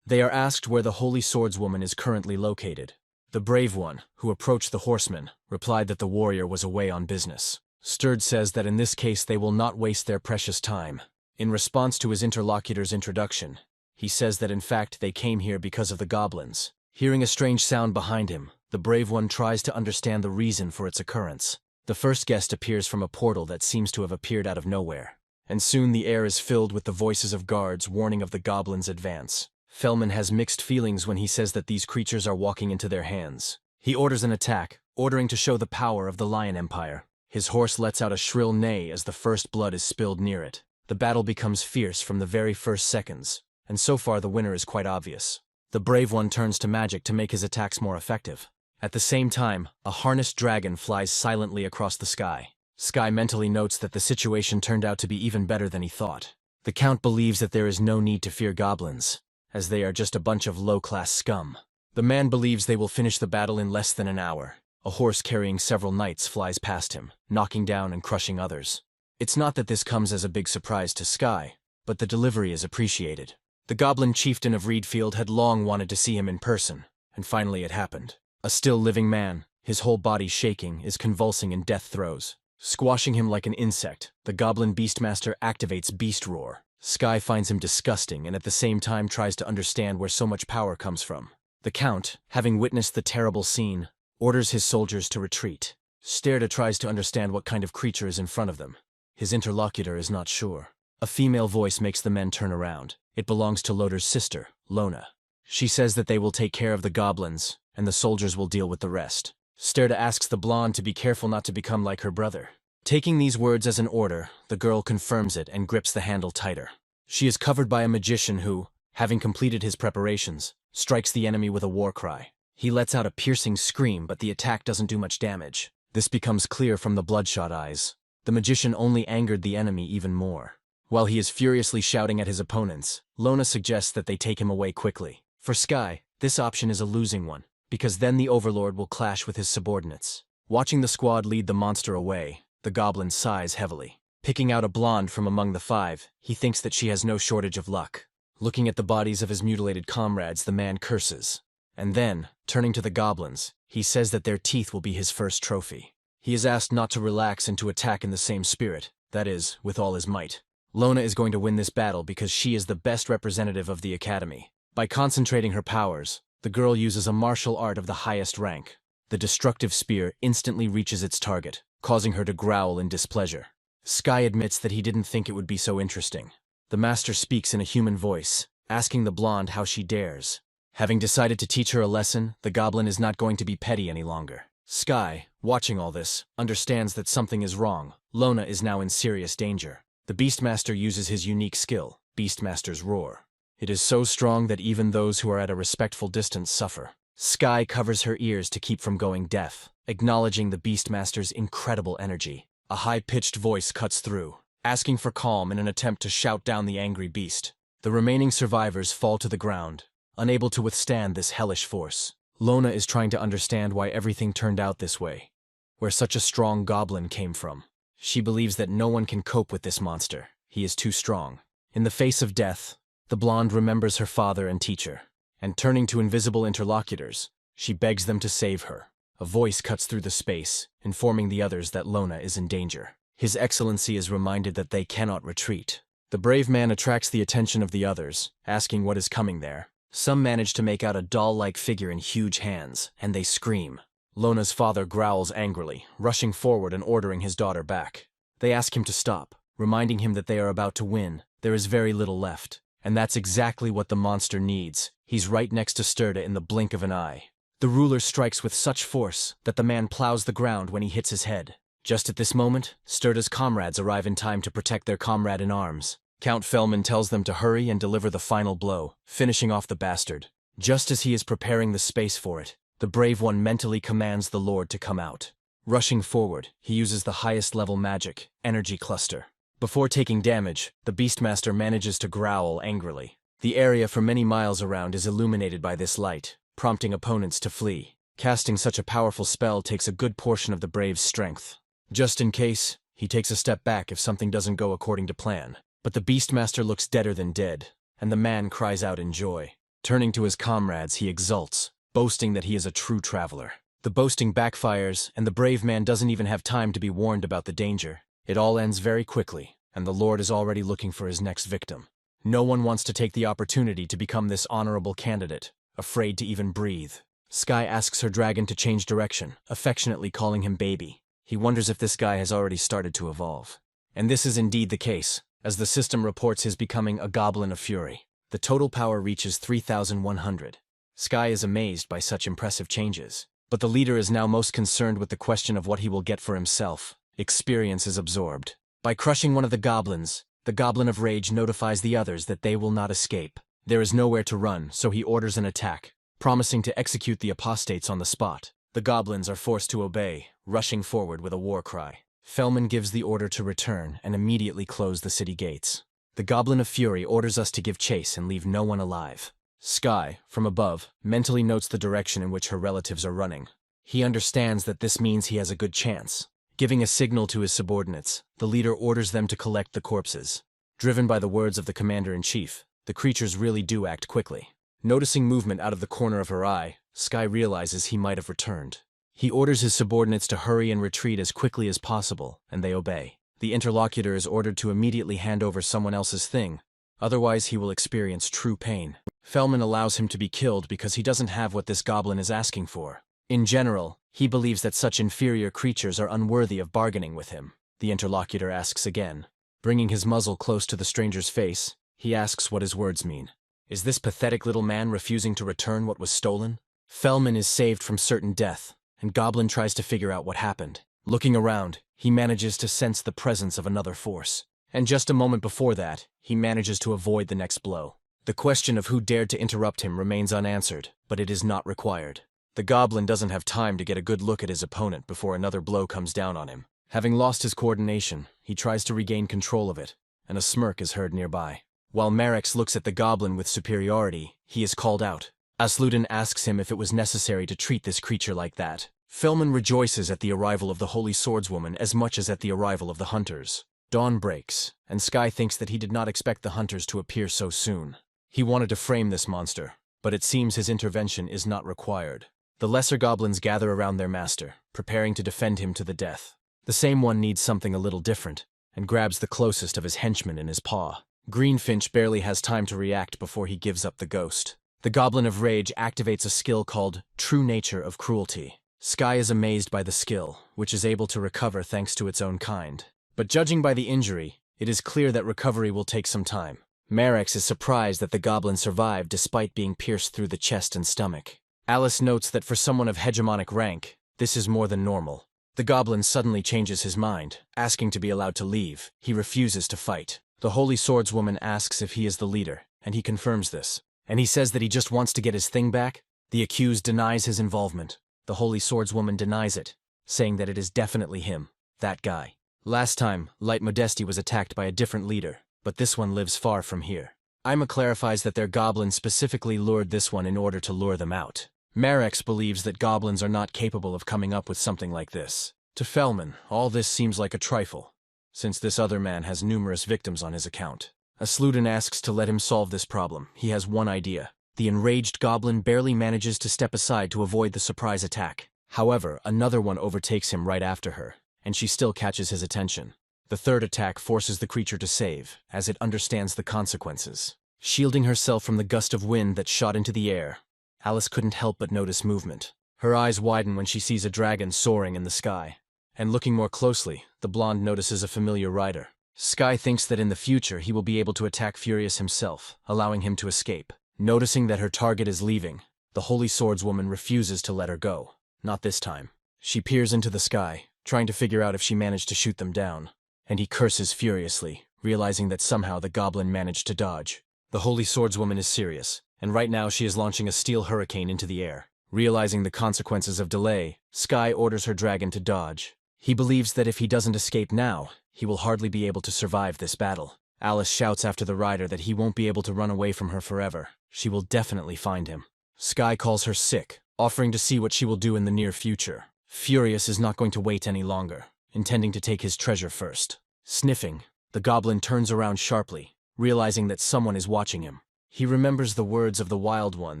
They are asked where the Holy Swordswoman is currently located. The brave one, who approached the horseman, replied that the warrior was away on business. Sterd says that in this case they will not waste their precious time. In response to his interlocutor's introduction, he says that in fact they came here because of the goblins. Hearing a strange sound behind him, the brave one tries to understand the reason for its occurrence. The first guest appears from a portal that seems to have appeared out of nowhere, and soon the air is filled with the voices of guards warning of the goblins' advance. Fellman has mixed feelings when he says that these creatures are walking into their hands. He orders an attack, ordering to show the power of the Lion Empire. His horse lets out a shrill neigh as the first blood is spilled near it. The battle becomes fierce from the very first seconds, and so far the winner is quite obvious. The brave one turns to magic to make his attacks more effective. At the same time, a harnessed dragon flies silently across the sky. Sky mentally notes that the situation turned out to be even better than he thought. The Count believes that there is no need to fear goblins, as they are just a bunch of low-class scum. The man believes they will finish the battle in less than an hour. A horse carrying several knights flies past him, knocking down and crushing others. It's not that this comes as a big surprise to Sky, but the delivery is appreciated. The goblin chieftain of Reedfield had long wanted to see him in person, and finally it happened. A still living man, his whole body shaking, is convulsing in death throes. Squashing him like an insect, the goblin beastmaster activates Beast Roar. Sky finds him disgusting and at the same time tries to understand where so much power comes from. The Count, having witnessed the terrible scene, orders his soldiers to retreat. Sterda tries to understand what kind of creature is in front of them. His interlocutor is not sure. A female voice makes the men turn around. It belongs to Loder's sister, Lona. She says that they will take care of the goblins, and the soldiers will deal with the rest. Sterda asks the blonde to be careful not to become like her brother. Taking these words as an order, the girl confirms it and grips the handle tighter. She is covered by a magician who, having completed his preparations, strikes the enemy with a war cry. He lets out a piercing scream, but the attack doesn't do much damage. This becomes clear from the bloodshot eyes. The magician only angered the enemy even more. While he is furiously shouting at his opponents, Lona suggests that they take him away quickly. For Sky, this option is a losing one, because then the Overlord will clash with his subordinates. Watching the squad lead the monster away, the goblin sighs heavily. Picking out a blonde from among the five, he thinks that she has no shortage of luck. Looking at the bodies of his mutilated comrades, the man curses. And then, turning to the goblins, he says that their teeth will be his first trophy. He is asked not to relax and to attack in the same spirit, that is, with all his might. Lona is going to win this battle because she is the best representative of the Academy. By concentrating her powers, the girl uses a martial art of the highest rank. The destructive spear instantly reaches its target, causing her to growl in displeasure. Sky admits that he didn't think it would be so interesting. The master speaks in a human voice, asking the blonde how she dares. Having decided to teach her a lesson, the goblin is not going to be petty any longer. Sky, watching all this, understands that something is wrong. Lona is now in serious danger. The Beastmaster uses his unique skill, Beastmaster's Roar. It is so strong that even those who are at a respectful distance suffer. Sky covers her ears to keep from going deaf, acknowledging the Beastmaster's incredible energy. A high-pitched voice cuts through, asking for calm in an attempt to shout down the angry beast. The remaining survivors fall to the ground, unable to withstand this hellish force. Lona is trying to understand why everything turned out this way, where such a strong goblin came from. She believes that no one can cope with this monster. He is too strong. In the face of death, the blonde remembers her father and teacher, and turning to invisible interlocutors, she begs them to save her. A voice cuts through the space, informing the others that Lona is in danger. His Excellency is reminded that they cannot retreat. The brave man attracts the attention of the others, asking what is coming there. Some manage to make out a doll-like figure in huge hands, and they scream. Lona's father growls angrily, rushing forward and ordering his daughter back. They ask him to stop, reminding him that they are about to win. There is very little left, and that's exactly what the monster needs. He's right next to Sterda in the blink of an eye. The ruler strikes with such force that the man plows the ground when he hits his head. Just at this moment, Sterda's comrades arrive in time to protect their comrade in arms. Count Fellman tells them to hurry and deliver the final blow, finishing off the bastard. Just as he is preparing the space for it, the brave one mentally commands the Lord to come out. Rushing forward, he uses the highest level magic, Energy Cluster. Before taking damage, the Beastmaster manages to growl angrily. The area for many miles around is illuminated by this light, prompting opponents to flee. Casting such a powerful spell takes a good portion of the brave's strength. Just in case, he takes a step back if something doesn't go according to plan. But the Beastmaster looks deader than dead, and the man cries out in joy. Turning to his comrades, he exults, boasting that he is a true traveler. The boasting backfires, and the brave man doesn't even have time to be warned about the danger. It all ends very quickly, and the Lord is already looking for his next victim. No one wants to take the opportunity to become this honorable candidate, afraid to even breathe. Sky asks her dragon to change direction, affectionately calling him baby. He wonders if this guy has already started to evolve. And this is indeed the case, as the system reports his becoming a Goblin of Fury. The total power reaches 3,100. Sky is amazed by such impressive changes. But the leader is now most concerned with the question of what he will get for himself. Experience is absorbed. By crushing one of the goblins, the Goblin of Rage notifies the others that they will not escape. There is nowhere to run, so he orders an attack, promising to execute the apostates on the spot. The goblins are forced to obey, rushing forward with a war cry. Fellman gives the order to return and immediately close the city gates. The Goblin of Fury orders us to give chase and leave no one alive. Sky, from above, mentally notes the direction in which her relatives are running. He understands that this means he has a good chance. Giving a signal to his subordinates, the leader orders them to collect the corpses. Driven by the words of the commander-in-chief, the creatures really do act quickly. Noticing movement out of the corner of her eye, Sky realizes he might have returned. He orders his subordinates to hurry and retreat as quickly as possible, and they obey. The interlocutor is ordered to immediately hand over someone else's thing, otherwise he will experience true pain. Fellman allows him to be killed because he doesn't have what this goblin is asking for. In general, he believes that such inferior creatures are unworthy of bargaining with him. The interlocutor asks again. Bringing his muzzle close to the stranger's face, he asks what his words mean. Is this pathetic little man refusing to return what was stolen? Fellman is saved from certain death, and Goblin tries to figure out what happened. Looking around, he manages to sense the presence of another force. And just a moment before that, he manages to avoid the next blow. The question of who dared to interrupt him remains unanswered, but it is not required. The Goblin doesn't have time to get a good look at his opponent before another blow comes down on him. Having lost his coordination, he tries to regain control of it, and a smirk is heard nearby. While Marex looks at the Goblin with superiority, he is called out. Asludin asks him if it was necessary to treat this creature like that. Fellman rejoices at the arrival of the Holy Swordswoman as much as at the arrival of the hunters. Dawn breaks, and Sky thinks that he did not expect the hunters to appear so soon. He wanted to frame this monster, but it seems his intervention is not required. The lesser goblins gather around their master, preparing to defend him to the death. The same one needs something a little different, and grabs the closest of his henchmen in his paw. Greenfinch barely has time to react before he gives up the ghost. The Goblin of Rage activates a skill called True Nature of Cruelty. Sky is amazed by the skill, which is able to recover thanks to its own kind. But judging by the injury, it is clear that recovery will take some time. Marex is surprised that the goblin survived despite being pierced through the chest and stomach. Alice notes that for someone of hegemonic rank, this is more than normal. The goblin suddenly changes his mind, asking to be allowed to leave. He refuses to fight. The Holy Swordswoman asks if he is the leader, and he confirms this. And he says that he just wants to get his thing back. The accused denies his involvement. The Holy Swordswoman denies it, saying that it is definitely him, that guy. Last time, Light Modesty was attacked by a different leader, but this one lives far from here. Ima clarifies that their goblin specifically lured this one in order to lure them out. Marex believes that goblins are not capable of coming up with something like this. To Fellman, all this seems like a trifle, since this other man has numerous victims on his account. Asludin asks to let him solve this problem. He has one idea. The enraged goblin barely manages to step aside to avoid the surprise attack. However, another one overtakes him right after her, and she still catches his attention. The third attack forces the creature to save, as it understands the consequences. Shielding herself from the gust of wind that shot into the air, Alice couldn't help but notice movement. Her eyes widen when she sees a dragon soaring in the sky. And looking more closely, the blonde notices a familiar rider. Sky thinks that in the future he will be able to attack Furious himself, allowing him to escape. Noticing that her target is leaving, the Holy Swordswoman refuses to let her go. Not this time. She peers into the sky, trying to figure out if she managed to shoot them down. And he curses furiously, realizing that somehow the goblin managed to dodge. The Holy Swordswoman is serious, and right now she is launching a steel hurricane into the air. Realizing the consequences of delay, Sky orders her dragon to dodge. He believes that if he doesn't escape now, he will hardly be able to survive this battle. Alice shouts after the rider that he won't be able to run away from her forever. She will definitely find him. Sky calls her sick, offering to see what she will do in the near future. Furious is not going to wait any longer, intending to take his treasure first. Sniffing, the goblin turns around sharply, realizing that someone is watching him. He remembers the words of the Wild One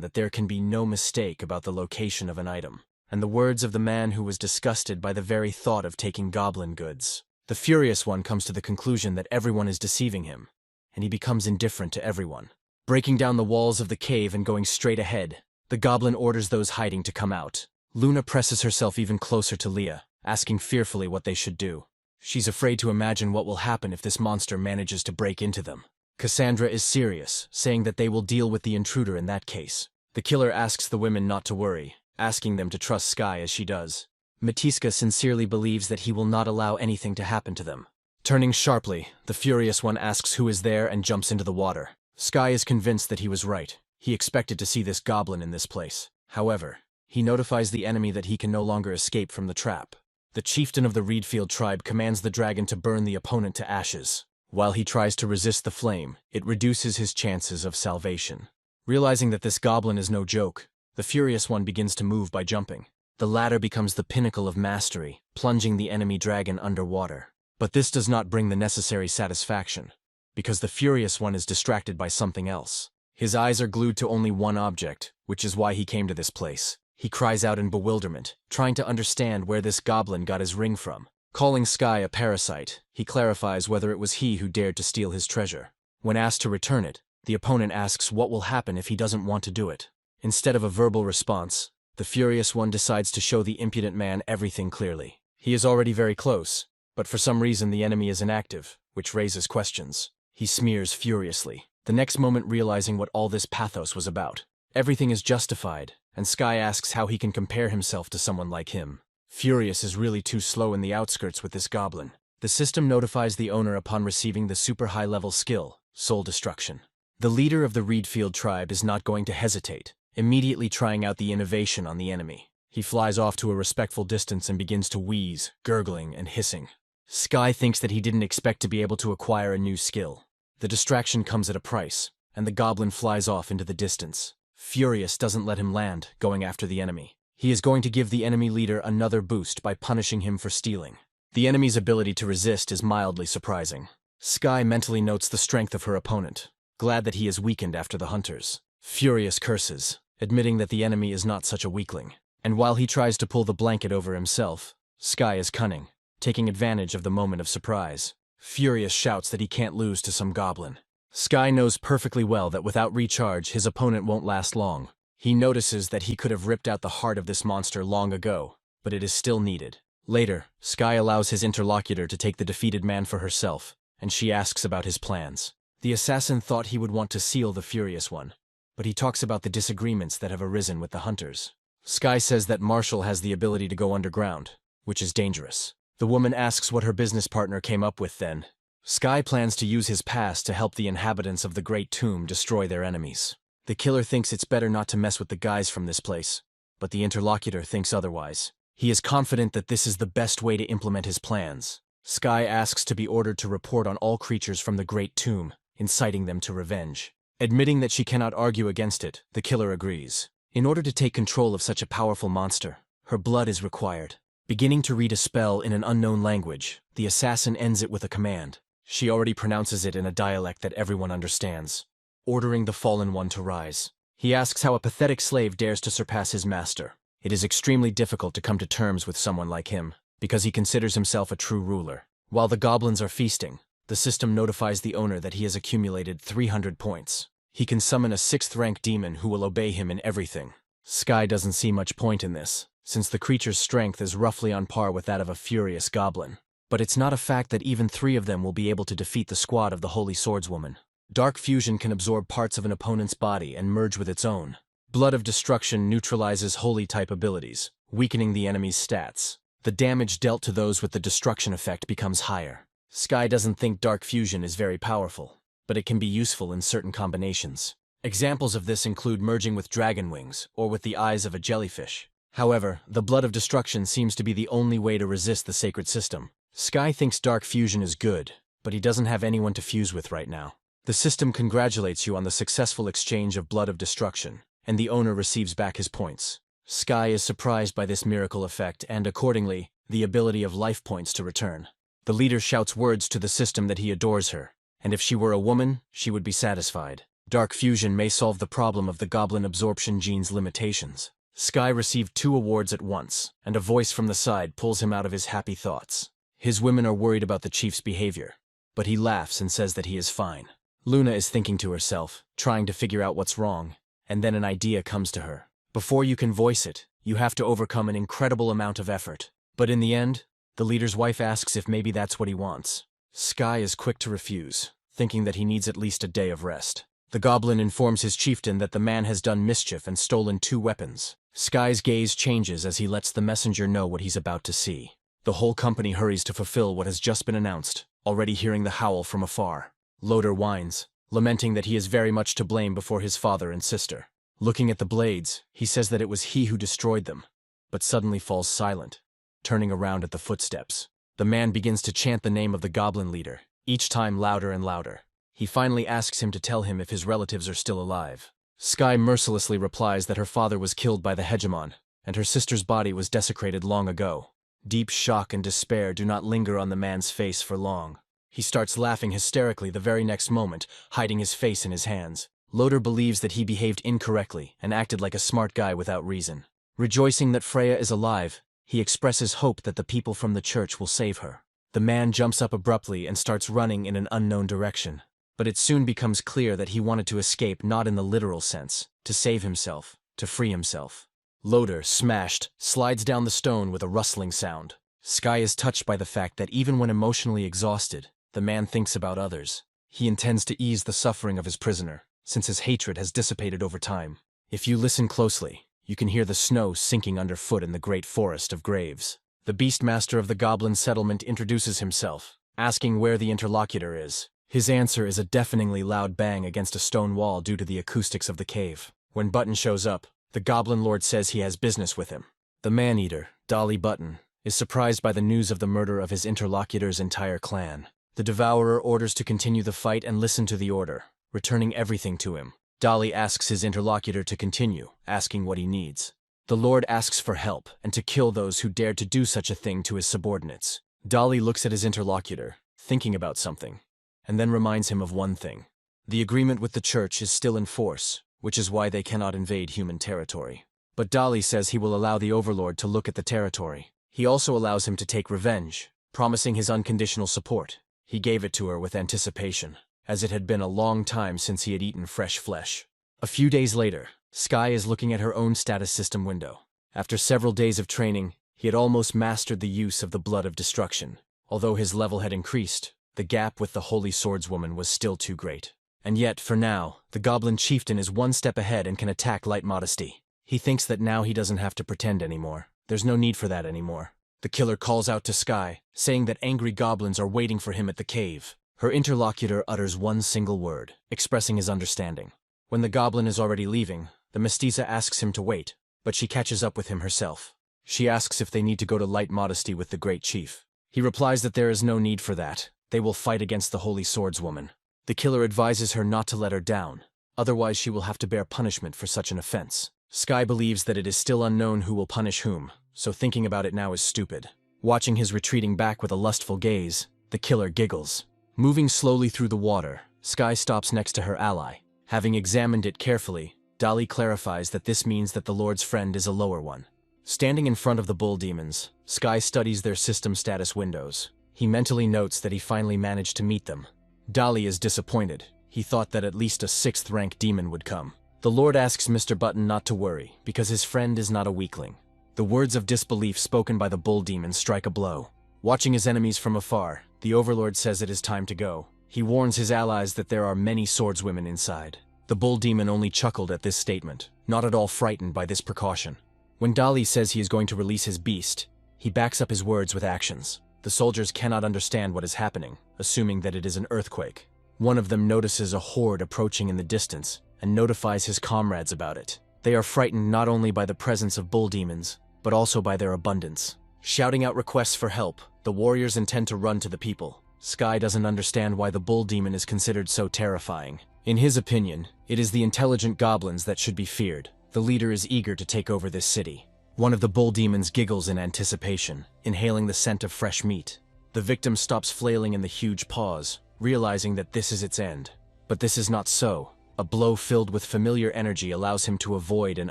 that there can be no mistake about the location of an item, and the words of the man who was disgusted by the very thought of taking goblin goods. The Furious One comes to the conclusion that everyone is deceiving him, and he becomes indifferent to everyone. Breaking down the walls of the cave and going straight ahead, the goblin orders those hiding to come out. Luna presses herself even closer to Leah, asking fearfully what they should do. She's afraid to imagine what will happen if this monster manages to break into them. Cassandra is serious, saying that they will deal with the intruder in that case. The killer asks the women not to worry, asking them to trust Sky as she does. Matiska sincerely believes that he will not allow anything to happen to them. Turning sharply, the Furious One asks who is there and jumps into the water. Sky is convinced that he was right. He expected to see this goblin in this place. However, he notifies the enemy that he can no longer escape from the trap. The chieftain of the Reedfield tribe commands the dragon to burn the opponent to ashes. While he tries to resist the flame, it reduces his chances of salvation. Realizing that this goblin is no joke, the Furious One begins to move by jumping. The latter becomes the pinnacle of mastery, plunging the enemy dragon underwater. But this does not bring the necessary satisfaction, because the Furious One is distracted by something else. His eyes are glued to only one object, which is why he came to this place. He cries out in bewilderment, trying to understand where this goblin got his ring from. Calling Sky a parasite, he clarifies whether it was he who dared to steal his treasure. When asked to return it, the opponent asks what will happen if he doesn't want to do it. Instead of a verbal response, the Furious One decides to show the impudent man everything clearly. He is already very close, but for some reason the enemy is inactive, which raises questions. He smears furiously, the next moment realizing what all this pathos was about. Everything is justified, and Sky asks how he can compare himself to someone like him. Furious is really too slow in the outskirts with this goblin. The system notifies the owner upon receiving the super high-level skill, Soul Destruction. The leader of the Reedfield tribe is not going to hesitate, immediately trying out the innovation on the enemy. He flies off to a respectful distance and begins to wheeze, gurgling, and hissing. Sky thinks that he didn't expect to be able to acquire a new skill. The distraction comes at a price, and the goblin flies off into the distance. Furious doesn't let him land, going after the enemy. He is going to give the enemy leader another boost by punishing him for stealing. The enemy's ability to resist is mildly surprising. Sky mentally notes the strength of her opponent, glad that he is weakened after the hunters. Furious curses, admitting that the enemy is not such a weakling. And while he tries to pull the blanket over himself, Sky is cunning, taking advantage of the moment of surprise. Furious shouts that he can't lose to some goblin. Sky knows perfectly well that without recharge his opponent won't last long. He notices that he could have ripped out the heart of this monster long ago, but it is still needed. Later, Sky allows his interlocutor to take the defeated man for herself, and she asks about his plans. The assassin thought he would want to seal the Furious One, but he talks about the disagreements that have arisen with the hunters. Sky says that Marshall has the ability to go underground, which is dangerous. The woman asks what her business partner came up with then. Sky plans to use his past to help the inhabitants of the Great Tomb destroy their enemies. The killer thinks it's better not to mess with the guys from this place, but the interlocutor thinks otherwise. He is confident that this is the best way to implement his plans. Sky asks to be ordered to report on all creatures from the Great Tomb, inciting them to revenge. Admitting that she cannot argue against it, the killer agrees. In order to take control of such a powerful monster, her blood is required. Beginning to read a spell in an unknown language, the assassin ends it with a command. She already pronounces it in a dialect that everyone understands, ordering the fallen one to rise. He asks how a pathetic slave dares to surpass his master. It is extremely difficult to come to terms with someone like him, because he considers himself a true ruler. While the goblins are feasting, the system notifies the owner that he has accumulated 300 points. He can summon a 6th-rank demon who will obey him in everything. Sky doesn't see much point in this, since the creature's strength is roughly on par with that of a furious goblin. But it's not a fact that even 3 of them will be able to defeat the squad of the Holy Swordswoman. Dark Fusion can absorb parts of an opponent's body and merge with its own. Blood of Destruction neutralizes Holy-type abilities, weakening the enemy's stats. The damage dealt to those with the destruction effect becomes higher. Sky doesn't think Dark Fusion is very powerful, but it can be useful in certain combinations. Examples of this include merging with dragon wings or with the eyes of a jellyfish. However, the Blood of Destruction seems to be the only way to resist the sacred system. Sky thinks Dark Fusion is good, but he doesn't have anyone to fuse with right now. The system congratulates you on the successful exchange of Blood of Destruction, and the owner receives back his points. Sky is surprised by this miracle effect and, accordingly, the ability of life points to return. The leader shouts words to the system that he adores her, and if she were a woman, she would be satisfied. Dark fusion may solve the problem of the goblin absorption gene's limitations. Sky received 2 awards at once, and a voice from the side pulls him out of his happy thoughts. His women are worried about the chief's behavior, but he laughs and says that he is fine. Luna is thinking to herself, trying to figure out what's wrong, and then an idea comes to her. Before you can voice it, you have to overcome an incredible amount of effort. But in the end, the leader's wife asks if maybe that's what he wants. Sky is quick to refuse, thinking that he needs at least a day of rest. The goblin informs his chieftain that the man has done mischief and stolen 2 weapons. Sky's gaze changes as he lets the messenger know what he's about to see. The whole company hurries to fulfill what has just been announced, already hearing the howl from afar. Loader whines, lamenting that he is very much to blame before his father and sister. Looking at the blades, he says that it was he who destroyed them, but suddenly falls silent, turning around at the footsteps. The man begins to chant the name of the goblin leader, each time louder and louder. He finally asks him to tell him if his relatives are still alive. Sky mercilessly replies that her father was killed by the hegemon, and her sister's body was desecrated long ago. Deep shock and despair do not linger on the man's face for long. He starts laughing hysterically the very next moment, hiding his face in his hands. Loader believes that he behaved incorrectly and acted like a smart guy without reason. Rejoicing that Freya is alive, he expresses hope that the people from the church will save her. The man jumps up abruptly and starts running in an unknown direction. But it soon becomes clear that he wanted to escape not in the literal sense, to save himself, to free himself. Loader, smashed, slides down the stone with a rustling sound. Sky is touched by the fact that even when emotionally exhausted, the man thinks about others. He intends to ease the suffering of his prisoner, since his hatred has dissipated over time. If you listen closely, you can hear the snow sinking underfoot in the great forest of graves. The beastmaster of the goblin settlement introduces himself, asking where the interlocutor is. His answer is a deafeningly loud bang against a stone wall due to the acoustics of the cave. When Button shows up, the goblin lord says he has business with him. The man-eater, Dolly Button, is surprised by the news of the murder of his interlocutor's entire clan. The devourer orders to continue the fight and listen to the order, returning everything to him. Dolly asks his interlocutor to continue, asking what he needs. The lord asks for help and to kill those who dared to do such a thing to his subordinates. Dolly looks at his interlocutor, thinking about something, and then reminds him of one thing. The agreement with the church is still in force, which is why they cannot invade human territory. But Dolly says he will allow the overlord to look at the territory. He also allows him to take revenge, promising his unconditional support. He gave it to her with anticipation, as it had been a long time since he had eaten fresh flesh. A few days later, Sky is looking at her own status system window. After several days of training, he had almost mastered the use of the blood of destruction. Although his level had increased, the gap with the holy swordswoman was still too great. And yet, for now, the goblin chieftain is one step ahead and can attack light modesty. He thinks that now he doesn't have to pretend anymore. There's no need for that anymore. The killer calls out to Sky, saying that angry goblins are waiting for him at the cave. Her interlocutor utters one single word, expressing his understanding. When the goblin is already leaving, the mestiza asks him to wait, but she catches up with him herself. She asks if they need to go to light modesty with the great chief. He replies that there is no need for that. They will fight against the holy swordswoman. The killer advises her not to let her down, otherwise she will have to bear punishment for such an offense. Sky believes that it is still unknown who will punish whom, so thinking about it now is stupid. Watching his retreating back with a lustful gaze, the killer giggles. Moving slowly through the water, Sky stops next to her ally. Having examined it carefully, Dolly clarifies that this means that the Lord's friend is a lower one. Standing in front of the bull demons, Sky studies their system status windows. He mentally notes that he finally managed to meet them. Dolly is disappointed. He thought that at least a 6th rank demon would come. The Lord asks Mr. Button not to worry, because his friend is not a weakling. The words of disbelief spoken by the bull demon strike a blow. Watching his enemies from afar, the Overlord says it is time to go. He warns his allies that there are many swordswomen inside. The bull demon only chuckled at this statement, not at all frightened by this precaution. When Dolly says he is going to release his beast, he backs up his words with actions. The soldiers cannot understand what is happening, assuming that it is an earthquake. One of them notices a horde approaching in the distance and notifies his comrades about it. They are frightened not only by the presence of bull demons, but also by their abundance. Shouting out requests for help, the warriors intend to run to the people. Sky doesn't understand why the bull demon is considered so terrifying. In his opinion, it is the intelligent goblins that should be feared. The leader is eager to take over this city. One of the bull demons giggles in anticipation, inhaling the scent of fresh meat. The victim stops flailing in the huge paws, realizing that this is its end. But this is not so. A blow filled with familiar energy allows him to avoid an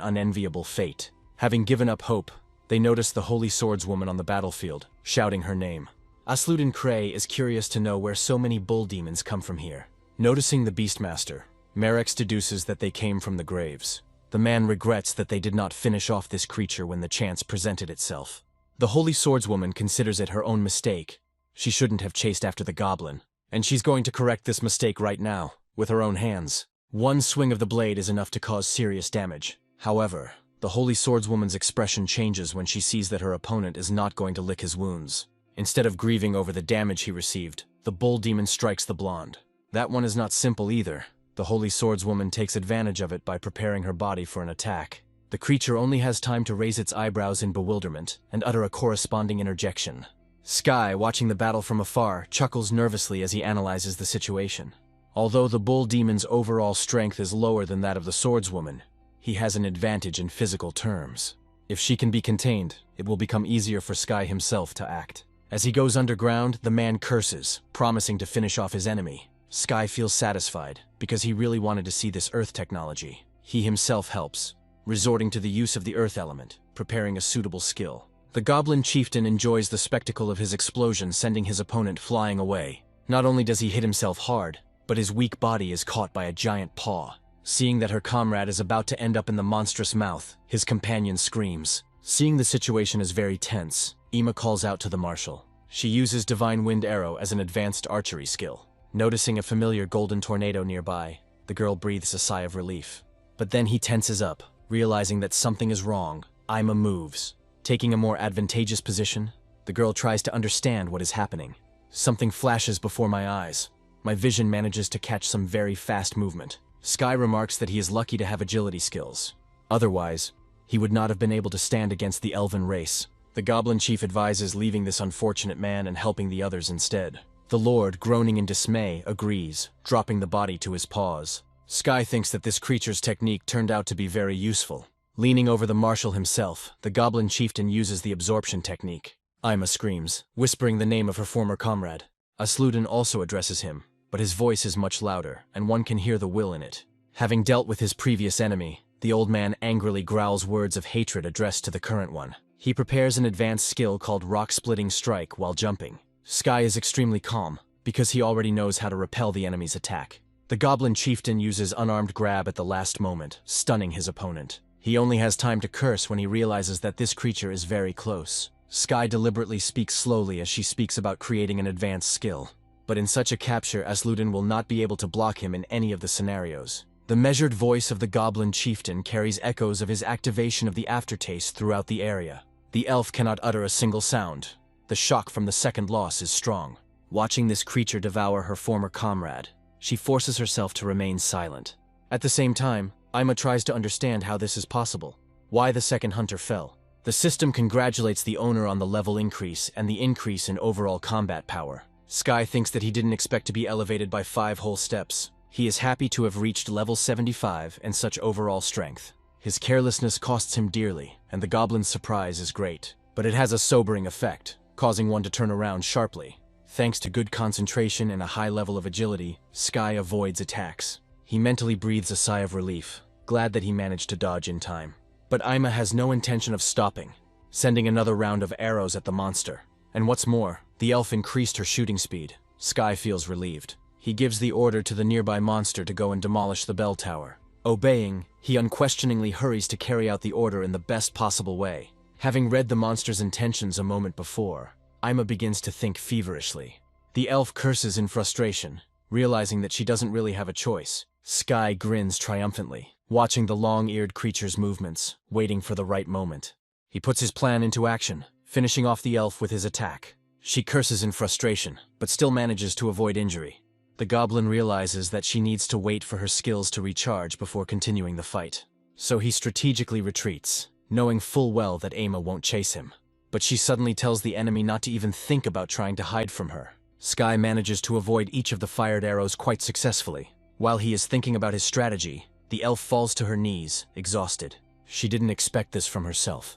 unenviable fate. Having given up hope, they notice the Holy Swordswoman on the battlefield, shouting her name. Asludin Cray is curious to know where so many bull demons come from here. Noticing the Beastmaster, Merex deduces that they came from the graves. The man regrets that they did not finish off this creature when the chance presented itself. The Holy Swordswoman considers it her own mistake. She shouldn't have chased after the goblin, and she's going to correct this mistake right now, with her own hands. One swing of the blade is enough to cause serious damage. However, the Holy Swordswoman's expression changes when she sees that her opponent is not going to lick his wounds. Instead of grieving over the damage he received, the bull demon strikes the blonde. That one is not simple either. The Holy Swordswoman takes advantage of it by preparing her body for an attack. The creature only has time to raise its eyebrows in bewilderment and utter a corresponding interjection. Sky, watching the battle from afar, chuckles nervously as he analyzes the situation. Although the bull demon's overall strength is lower than that of the swordswoman, he has an advantage in physical terms. If she can be contained, it will become easier for Sky himself to act. As he goes underground, the man curses, promising to finish off his enemy. Sky feels satisfied, because he really wanted to see this earth technology. He himself helps, resorting to the use of the earth element, preparing a suitable skill. The goblin chieftain enjoys the spectacle of his explosion sending his opponent flying away. Not only does he hit himself hard, but his weak body is caught by a giant paw. Seeing that her comrade is about to end up in the monstrous mouth, his companion screams. Seeing the situation is very tense, Ima calls out to the marshal. She uses Divine Wind Arrow as an advanced archery skill. Noticing a familiar golden tornado nearby, the girl breathes a sigh of relief. But then he tenses up, realizing that something is wrong. Ima moves. Taking a more advantageous position, the girl tries to understand what is happening. Something flashes before my eyes. My vision manages to catch some very fast movement. Sky remarks that he is lucky to have agility skills. Otherwise, he would not have been able to stand against the elven race. The goblin chief advises leaving this unfortunate man and helping the others instead. The lord, groaning in dismay, agrees, dropping the body to his paws. Sky thinks that this creature's technique turned out to be very useful. Leaning over the marshal himself, the goblin chieftain uses the absorption technique. Ima screams, whispering the name of her former comrade. Asludin also addresses him, but his voice is much louder, and one can hear the will in it. Having dealt with his previous enemy, the old man angrily growls words of hatred addressed to the current one. He prepares an advanced skill called Rock-Splitting Strike while jumping. Sky is extremely calm, because he already knows how to repel the enemy's attack. The goblin chieftain uses unarmed grab at the last moment, stunning his opponent. He only has time to curse when he realizes that this creature is very close. Sky deliberately speaks slowly as she speaks about creating an advanced skill. But in such a capture, Asludin will not be able to block him in any of the scenarios. The measured voice of the goblin chieftain carries echoes of his activation of the aftertaste throughout the area. The elf cannot utter a single sound. The shock from the second loss is strong. Watching this creature devour her former comrade, she forces herself to remain silent. At the same time, Ima tries to understand how this is possible. Why the second hunter fell. The system congratulates the owner on the level increase and the increase in overall combat power. Sky thinks that he didn't expect to be elevated by 5 whole steps. He is happy to have reached level 75 and such overall strength. His carelessness costs him dearly, and the goblin's surprise is great. But it has a sobering effect, causing one to turn around sharply. Thanks to good concentration and a high level of agility, Sky avoids attacks. He mentally breathes a sigh of relief, glad that he managed to dodge in time. But Ima has no intention of stopping, sending another round of arrows at the monster. And what's more, the elf increased her shooting speed. Sky feels relieved. He gives the order to the nearby monster to go and demolish the bell tower. Obeying, he unquestioningly hurries to carry out the order in the best possible way. Having read the monster's intentions a moment before, Ima begins to think feverishly. The elf curses in frustration, realizing that she doesn't really have a choice. Sky grins triumphantly, watching the long-eared creature's movements, waiting for the right moment. He puts his plan into action, finishing off the elf with his attack. She curses in frustration, but still manages to avoid injury. The goblin realizes that she needs to wait for her skills to recharge before continuing the fight. So he strategically retreats, knowing full well that Ima won't chase him. But she suddenly tells the enemy not to even think about trying to hide from her. Sky manages to avoid each of the fired arrows quite successfully. While he is thinking about his strategy, the elf falls to her knees, exhausted. She didn't expect this from herself.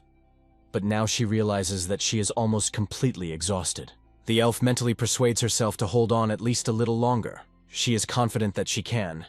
But now she realizes that she is almost completely exhausted. The elf mentally persuades herself to hold on at least a little longer. She is confident that she can.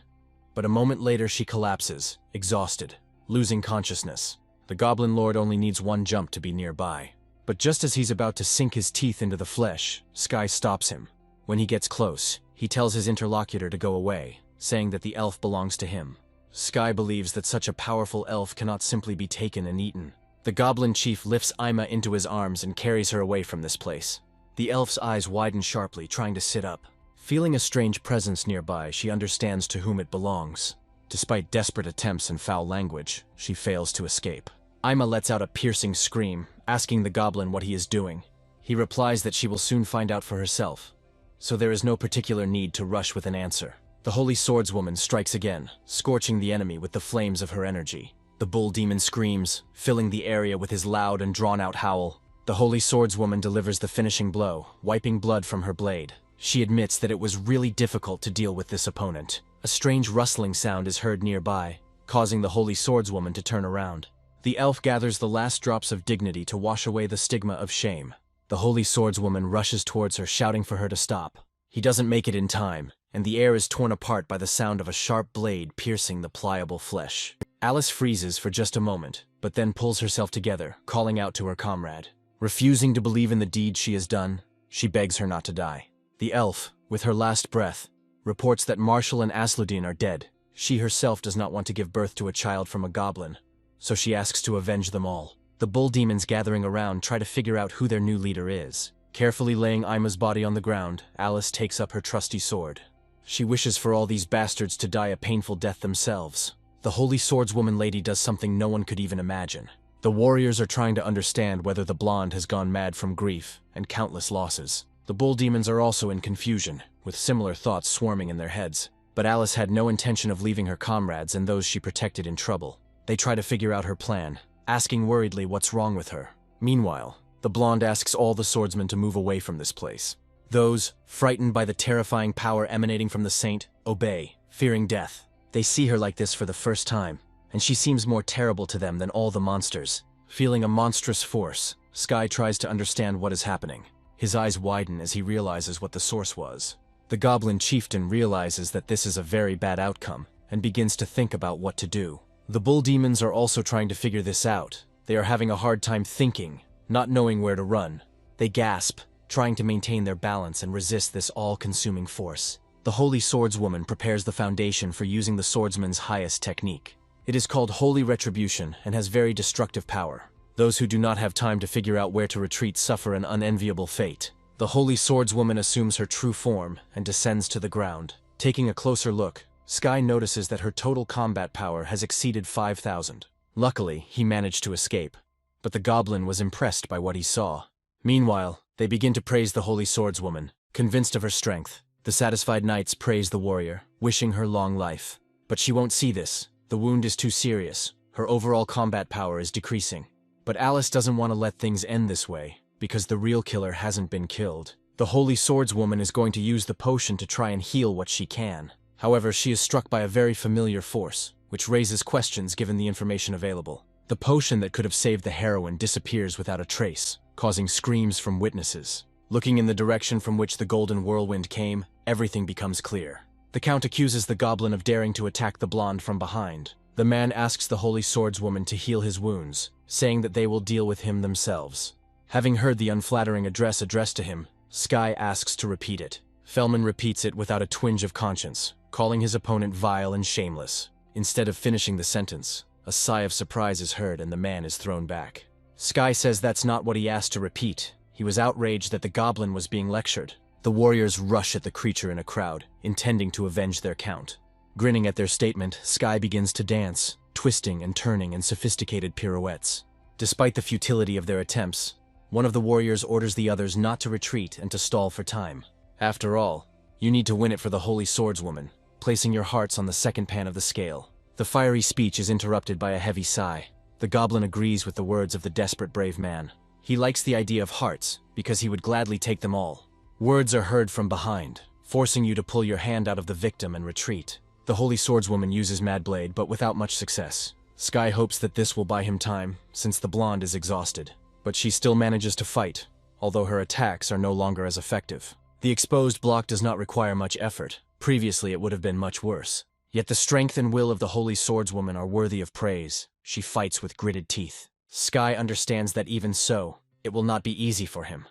but a moment later she collapses, exhausted, losing consciousness. The Goblin Lord only needs one jump to be nearby. But just as he's about to sink his teeth into the flesh, Sky stops him. When he gets close, he tells his interlocutor to go away, saying that the elf belongs to him. Sky believes that such a powerful elf cannot simply be taken and eaten. The Goblin Chief lifts Ima into his arms and carries her away from this place. The elf's eyes widen sharply, trying to sit up. Feeling a strange presence nearby, she understands to whom it belongs. Despite desperate attempts and foul language, she fails to escape. Ima lets out a piercing scream, asking the goblin what he is doing. He replies that she will soon find out for herself, so there is no particular need to rush with an answer. The Holy Swordswoman strikes again, scorching the enemy with the flames of her energy. The bull demon screams, filling the area with his loud and drawn-out howl. The Holy Swordswoman delivers the finishing blow, wiping blood from her blade. She admits that it was really difficult to deal with this opponent. A strange rustling sound is heard nearby, causing the Holy Swordswoman to turn around. The elf gathers the last drops of dignity to wash away the stigma of shame. The Holy Swordswoman rushes towards her, shouting for her to stop. He doesn't make it in time, and the air is torn apart by the sound of a sharp blade piercing the pliable flesh. Alice freezes for just a moment, but then pulls herself together, calling out to her comrade. Refusing to believe in the deed she has done, she begs her not to die. The elf, with her last breath, reports that Marshall and Asludin are dead. She herself does not want to give birth to a child from a goblin, so she asks to avenge them all. The bull demons gathering around try to figure out who their new leader is. Carefully laying Ima's body on the ground, Alice takes up her trusty sword. She wishes for all these bastards to die a painful death themselves. The Holy Swordswoman lady does something no one could even imagine. The warriors are trying to understand whether the blonde has gone mad from grief and countless losses. The bull demons are also in confusion, with similar thoughts swarming in their heads. But Alice had no intention of leaving her comrades and those she protected in trouble. They try to figure out her plan, asking worriedly what's wrong with her. Meanwhile, the blonde asks all the swordsmen to move away from this place. Those, frightened by the terrifying power emanating from the saint, obey, fearing death. They see her like this for the first time, and she seems more terrible to them than all the monsters. Feeling a monstrous force, Sky tries to understand what is happening. His eyes widen as he realizes what the source was. The Goblin Chieftain realizes that this is a very bad outcome, and begins to think about what to do. The bull demons are also trying to figure this out. They are having a hard time thinking, not knowing where to run. They gasp, trying to maintain their balance and resist this all-consuming force. The Holy Swordswoman prepares the foundation for using the swordsman's highest technique. It is called Holy Retribution and has very destructive power. Those who do not have time to figure out where to retreat suffer an unenviable fate. The Holy Swordswoman assumes her true form and descends to the ground. Taking a closer look, Sky notices that her total combat power has exceeded 5,000. Luckily, he managed to escape, but the goblin was impressed by what he saw. Meanwhile, they begin to praise the Holy Swordswoman, convinced of her strength. The satisfied knights praise the warrior, wishing her long life. But she won't see this. The wound is too serious. Her overall combat power is decreasing. But Alice doesn't want to let things end this way, because the real killer hasn't been killed. The Holy Swordswoman is going to use the potion to try and heal what she can. However, she is struck by a very familiar force, which raises questions given the information available. The potion that could have saved the heroine disappears without a trace, causing screams from witnesses. Looking in the direction from which the golden whirlwind came, everything becomes clear. The Count accuses the goblin of daring to attack the blonde from behind. The man asks the Holy Swordswoman to heal his wounds, saying that they will deal with him themselves. Having heard the unflattering address addressed to him, Sky asks to repeat it. Fellman repeats it without a twinge of conscience, calling his opponent vile and shameless. Instead of finishing the sentence, a sigh of surprise is heard and the man is thrown back. Sky says that's not what he asked to repeat. He was outraged that the goblin was being lectured. The warriors rush at the creature in a crowd, intending to avenge their count. Grinning at their statement, Sky begins to dance, twisting and turning in sophisticated pirouettes. Despite the futility of their attempts, one of the warriors orders the others not to retreat and to stall for time. After all, you need to win it for the Holy Swordswoman, placing your hearts on the second pan of the scale. The fiery speech is interrupted by a heavy sigh. The goblin agrees with the words of the desperate brave man. He likes the idea of hearts, because he would gladly take them all. Words are heard from behind, forcing you to pull your hand out of the victim and retreat. The Holy Swordswoman uses Madblade, but without much success. Sky hopes that this will buy him time, since the blonde is exhausted. But she still manages to fight, although her attacks are no longer as effective. The exposed block does not require much effort. Previously, it would have been much worse. Yet the strength and will of the holy swordswoman are worthy of praise. She fights with gritted teeth. Sky understands that even so, it will not be easy for him.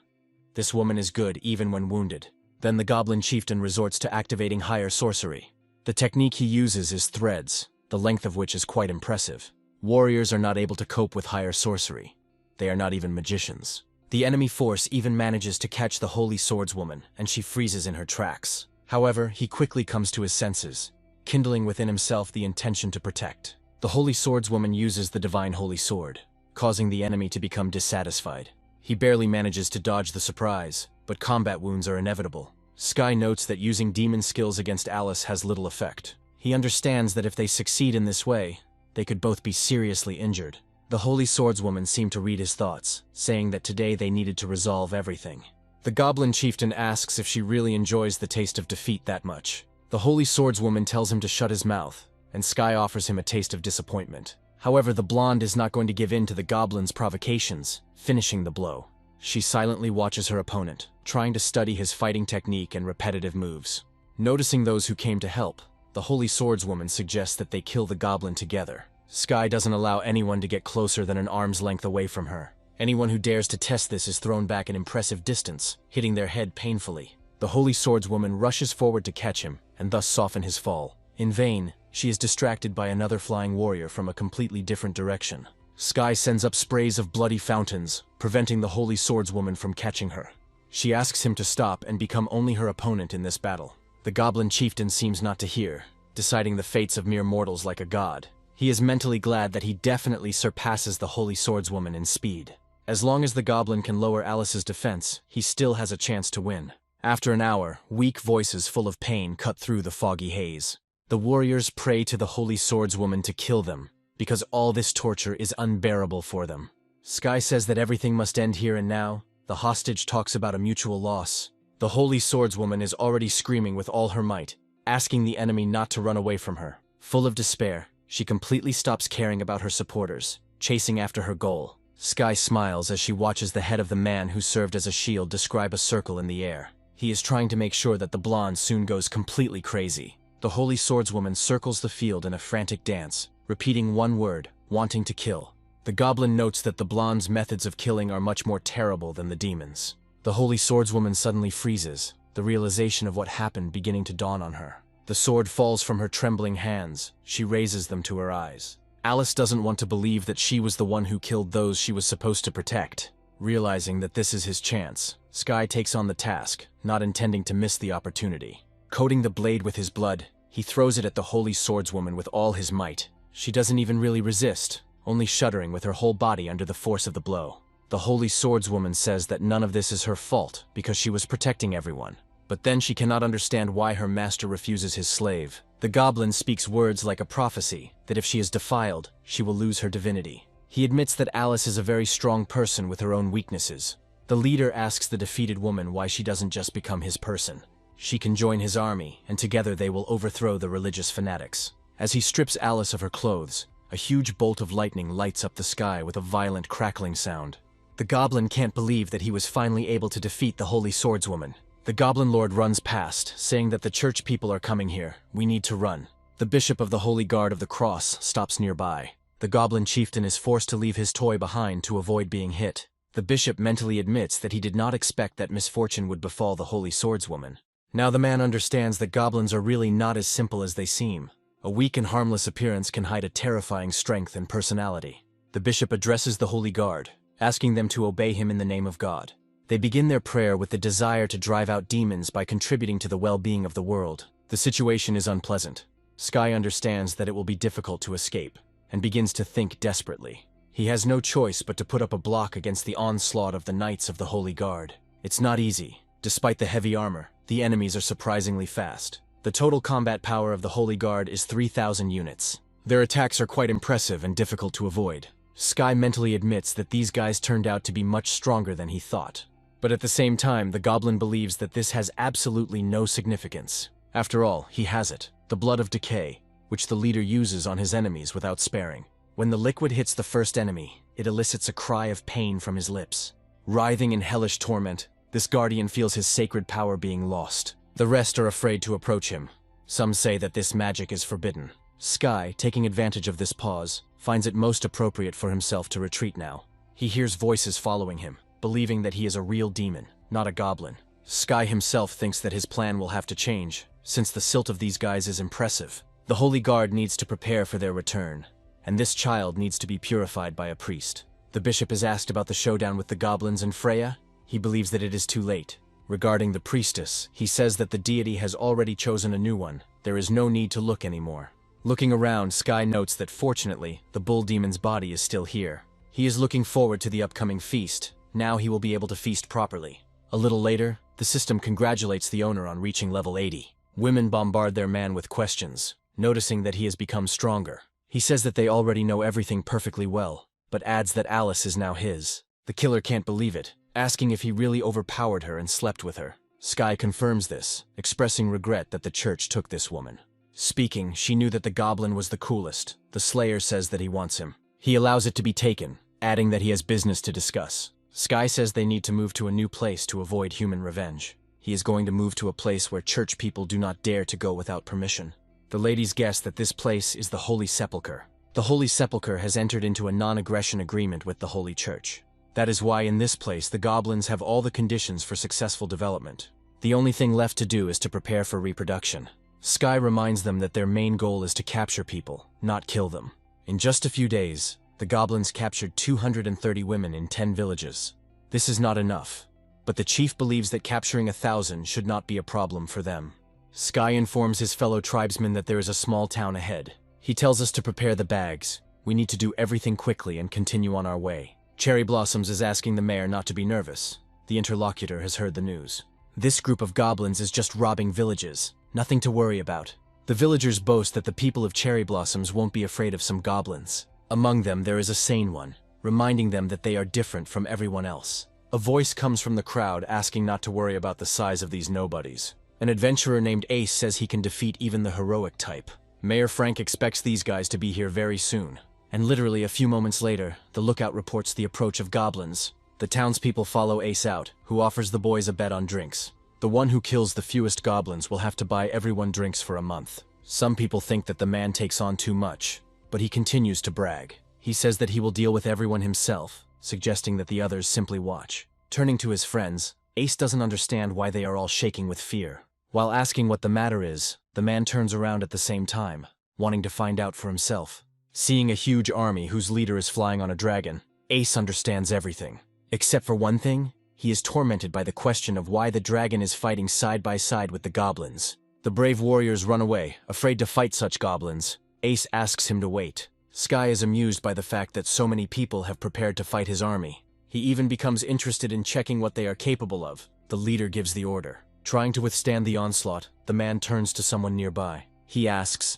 This woman is good even when wounded. Then the goblin chieftain resorts to activating higher sorcery. The technique he uses is threads, the length of which is quite impressive. Warriors are not able to cope with higher sorcery. They are not even magicians. The enemy force even manages to catch the holy swordswoman, and she freezes in her tracks. However, he quickly comes to his senses, kindling within himself the intention to protect. The holy swordswoman uses the divine holy sword, causing the enemy to become dissatisfied. He barely manages to dodge the surprise, but combat wounds are inevitable. Sky notes that using demon skills against Alice has little effect. He understands that if they succeed in this way, they could both be seriously injured. The holy swordswoman seemed to read his thoughts, saying that today they needed to resolve everything. The goblin chieftain asks if she really enjoys the taste of defeat that much. The holy swordswoman tells him to shut his mouth, and Sky offers him a taste of disappointment. However, the blonde is not going to give in to the goblin's provocations, finishing the blow. She silently watches her opponent, trying to study his fighting technique and repetitive moves. Noticing those who came to help, the holy swordswoman suggests that they kill the goblin together. Sky doesn't allow anyone to get closer than an arm's length away from her. Anyone who dares to test this is thrown back an impressive distance, hitting their head painfully. The holy swordswoman rushes forward to catch him, and thus soften his fall. In vain, she is distracted by another flying warrior from a completely different direction. Sky sends up sprays of bloody fountains, preventing the holy swordswoman from catching her. She asks him to stop and become only her opponent in this battle. The goblin chieftain seems not to hear, deciding the fates of mere mortals like a god. He is mentally glad that he definitely surpasses the holy swordswoman in speed. As long as the goblin can lower Alice's defense, he still has a chance to win. After an hour, weak voices full of pain cut through the foggy haze. The warriors pray to the holy swordswoman to kill them, because all this torture is unbearable for them. Sky says that everything must end here and now. The hostage talks about a mutual loss. The holy swordswoman is already screaming with all her might, asking the enemy not to run away from her. Full of despair, she completely stops caring about her supporters, chasing after her goal. Sky smiles as she watches the head of the man who served as a shield describe a circle in the air. He is trying to make sure that the blonde soon goes completely crazy. The holy swordswoman circles the field in a frantic dance, repeating one word, wanting to kill. The goblin notes that the blonde's methods of killing are much more terrible than the demons. The holy swordswoman suddenly freezes, the realization of what happened beginning to dawn on her. The sword falls from her trembling hands. She raises them to her eyes. Alice doesn't want to believe that she was the one who killed those she was supposed to protect. Realizing that this is his chance, Sky takes on the task, not intending to miss the opportunity. Coating the blade with his blood, he throws it at the holy swordswoman with all his might. She doesn't even really resist, only shuddering with her whole body under the force of the blow. The holy swordswoman says that none of this is her fault because she was protecting everyone. But then she cannot understand why her master refuses his slave. The goblin speaks words like a prophecy, that if she is defiled, she will lose her divinity. He admits that Alice is a very strong person with her own weaknesses. The leader asks the defeated woman why she doesn't just become his person. She can join his army, and together they will overthrow the religious fanatics. As he strips Alice of her clothes, a huge bolt of lightning lights up the sky with a violent crackling sound. The goblin can't believe that he was finally able to defeat the holy swordswoman. The goblin lord runs past, saying that the church people are coming here. We need to run. The bishop of the Holy Guard of the Cross stops nearby. The goblin chieftain is forced to leave his toy behind to avoid being hit. The bishop mentally admits that he did not expect that misfortune would befall the holy swordswoman. Now the man understands that goblins are really not as simple as they seem. A weak and harmless appearance can hide a terrifying strength and personality. The bishop addresses the Holy Guard, asking them to obey him in the name of God. They begin their prayer with the desire to drive out demons by contributing to the well-being of the world. The situation is unpleasant. Sky understands that it will be difficult to escape, and begins to think desperately. He has no choice but to put up a block against the onslaught of the Knights of the Holy Guard. It's not easy. Despite the heavy armor, the enemies are surprisingly fast. The total combat power of the Holy Guard is 3,000 units. Their attacks are quite impressive and difficult to avoid. Sky mentally admits that these guys turned out to be much stronger than he thought. But at the same time, the goblin believes that this has absolutely no significance. After all, he has it, the blood of decay, which the leader uses on his enemies without sparing. When the liquid hits the first enemy, it elicits a cry of pain from his lips. Writhing in hellish torment, this guardian feels his sacred power being lost. The rest are afraid to approach him. Some say that this magic is forbidden. Sky, taking advantage of this pause, finds it most appropriate for himself to retreat now. He hears voices following him, believing that he is a real demon, not a goblin. Sky himself thinks that his plan will have to change, since the silt of these guys is impressive. The Holy Guard needs to prepare for their return, and this child needs to be purified by a priest. The bishop is asked about the showdown with the goblins and Freya. He believes that it is too late. Regarding the priestess, he says that the deity has already chosen a new one. There is no need to look anymore. Looking around, Sky notes that fortunately, the bull demon's body is still here. He is looking forward to the upcoming feast. Now he will be able to feast properly. A little later, the system congratulates the owner on reaching level 80. Women bombard their man with questions, noticing that he has become stronger. He says that they already know everything perfectly well, but adds that Alice is now his. The killer can't believe it, asking if he really overpowered her and slept with her. Sky confirms this, expressing regret that the church took this woman. Speaking, she knew that the goblin was the coolest. The Slayer says that he wants him. He allows it to be taken, adding that he has business to discuss. Sky says they need to move to a new place to avoid human revenge. He is going to move to a place where church people do not dare to go without permission. The ladies guess that this place is the Holy Sepulchre. The Holy Sepulchre has entered into a non-aggression agreement with the Holy Church. That is why in this place the goblins have all the conditions for successful development. The only thing left to do is to prepare for reproduction. Sky reminds them that their main goal is to capture people, not kill them. In just a few days, the goblins captured 230 women in 10 villages. This is not enough, but the chief believes that capturing 1,000 should not be a problem for them. Sky informs his fellow tribesmen that there is a small town ahead. He tells us to prepare the bags. We need to do everything quickly and continue on our way. Cherry Blossoms is asking the mayor not to be nervous. The interlocutor has heard the news. This group of goblins is just robbing villages. Nothing to worry about. The villagers boast that the people of Cherry Blossoms won't be afraid of some goblins. Among them there is a sane one, reminding them that they are different from everyone else. A voice comes from the crowd asking not to worry about the size of these nobodies. An adventurer named Ace says he can defeat even the heroic type. Mayor Frank expects these guys to be here very soon. And literally a few moments later, the lookout reports the approach of goblins. The townspeople follow Ace out, who offers the boys a bet on drinks. The one who kills the fewest goblins will have to buy everyone drinks for a month. Some people think that the man takes on too much, but he continues to brag. He says that he will deal with everyone himself, suggesting that the others simply watch. Turning to his friends, Ace doesn't understand why they are all shaking with fear. While asking what the matter is, the man turns around at the same time, wanting to find out for himself. Seeing a huge army whose leader is flying on a dragon, Ace understands everything. Except for one thing, he is tormented by the question of why the dragon is fighting side by side with the goblins. The brave warriors run away, afraid to fight such goblins. Ace asks him to wait. Sky is amused by the fact that so many people have prepared to fight his army. He even becomes interested in checking what they are capable of. The leader gives the order. Trying to withstand the onslaught, the man turns to someone nearby. He asks,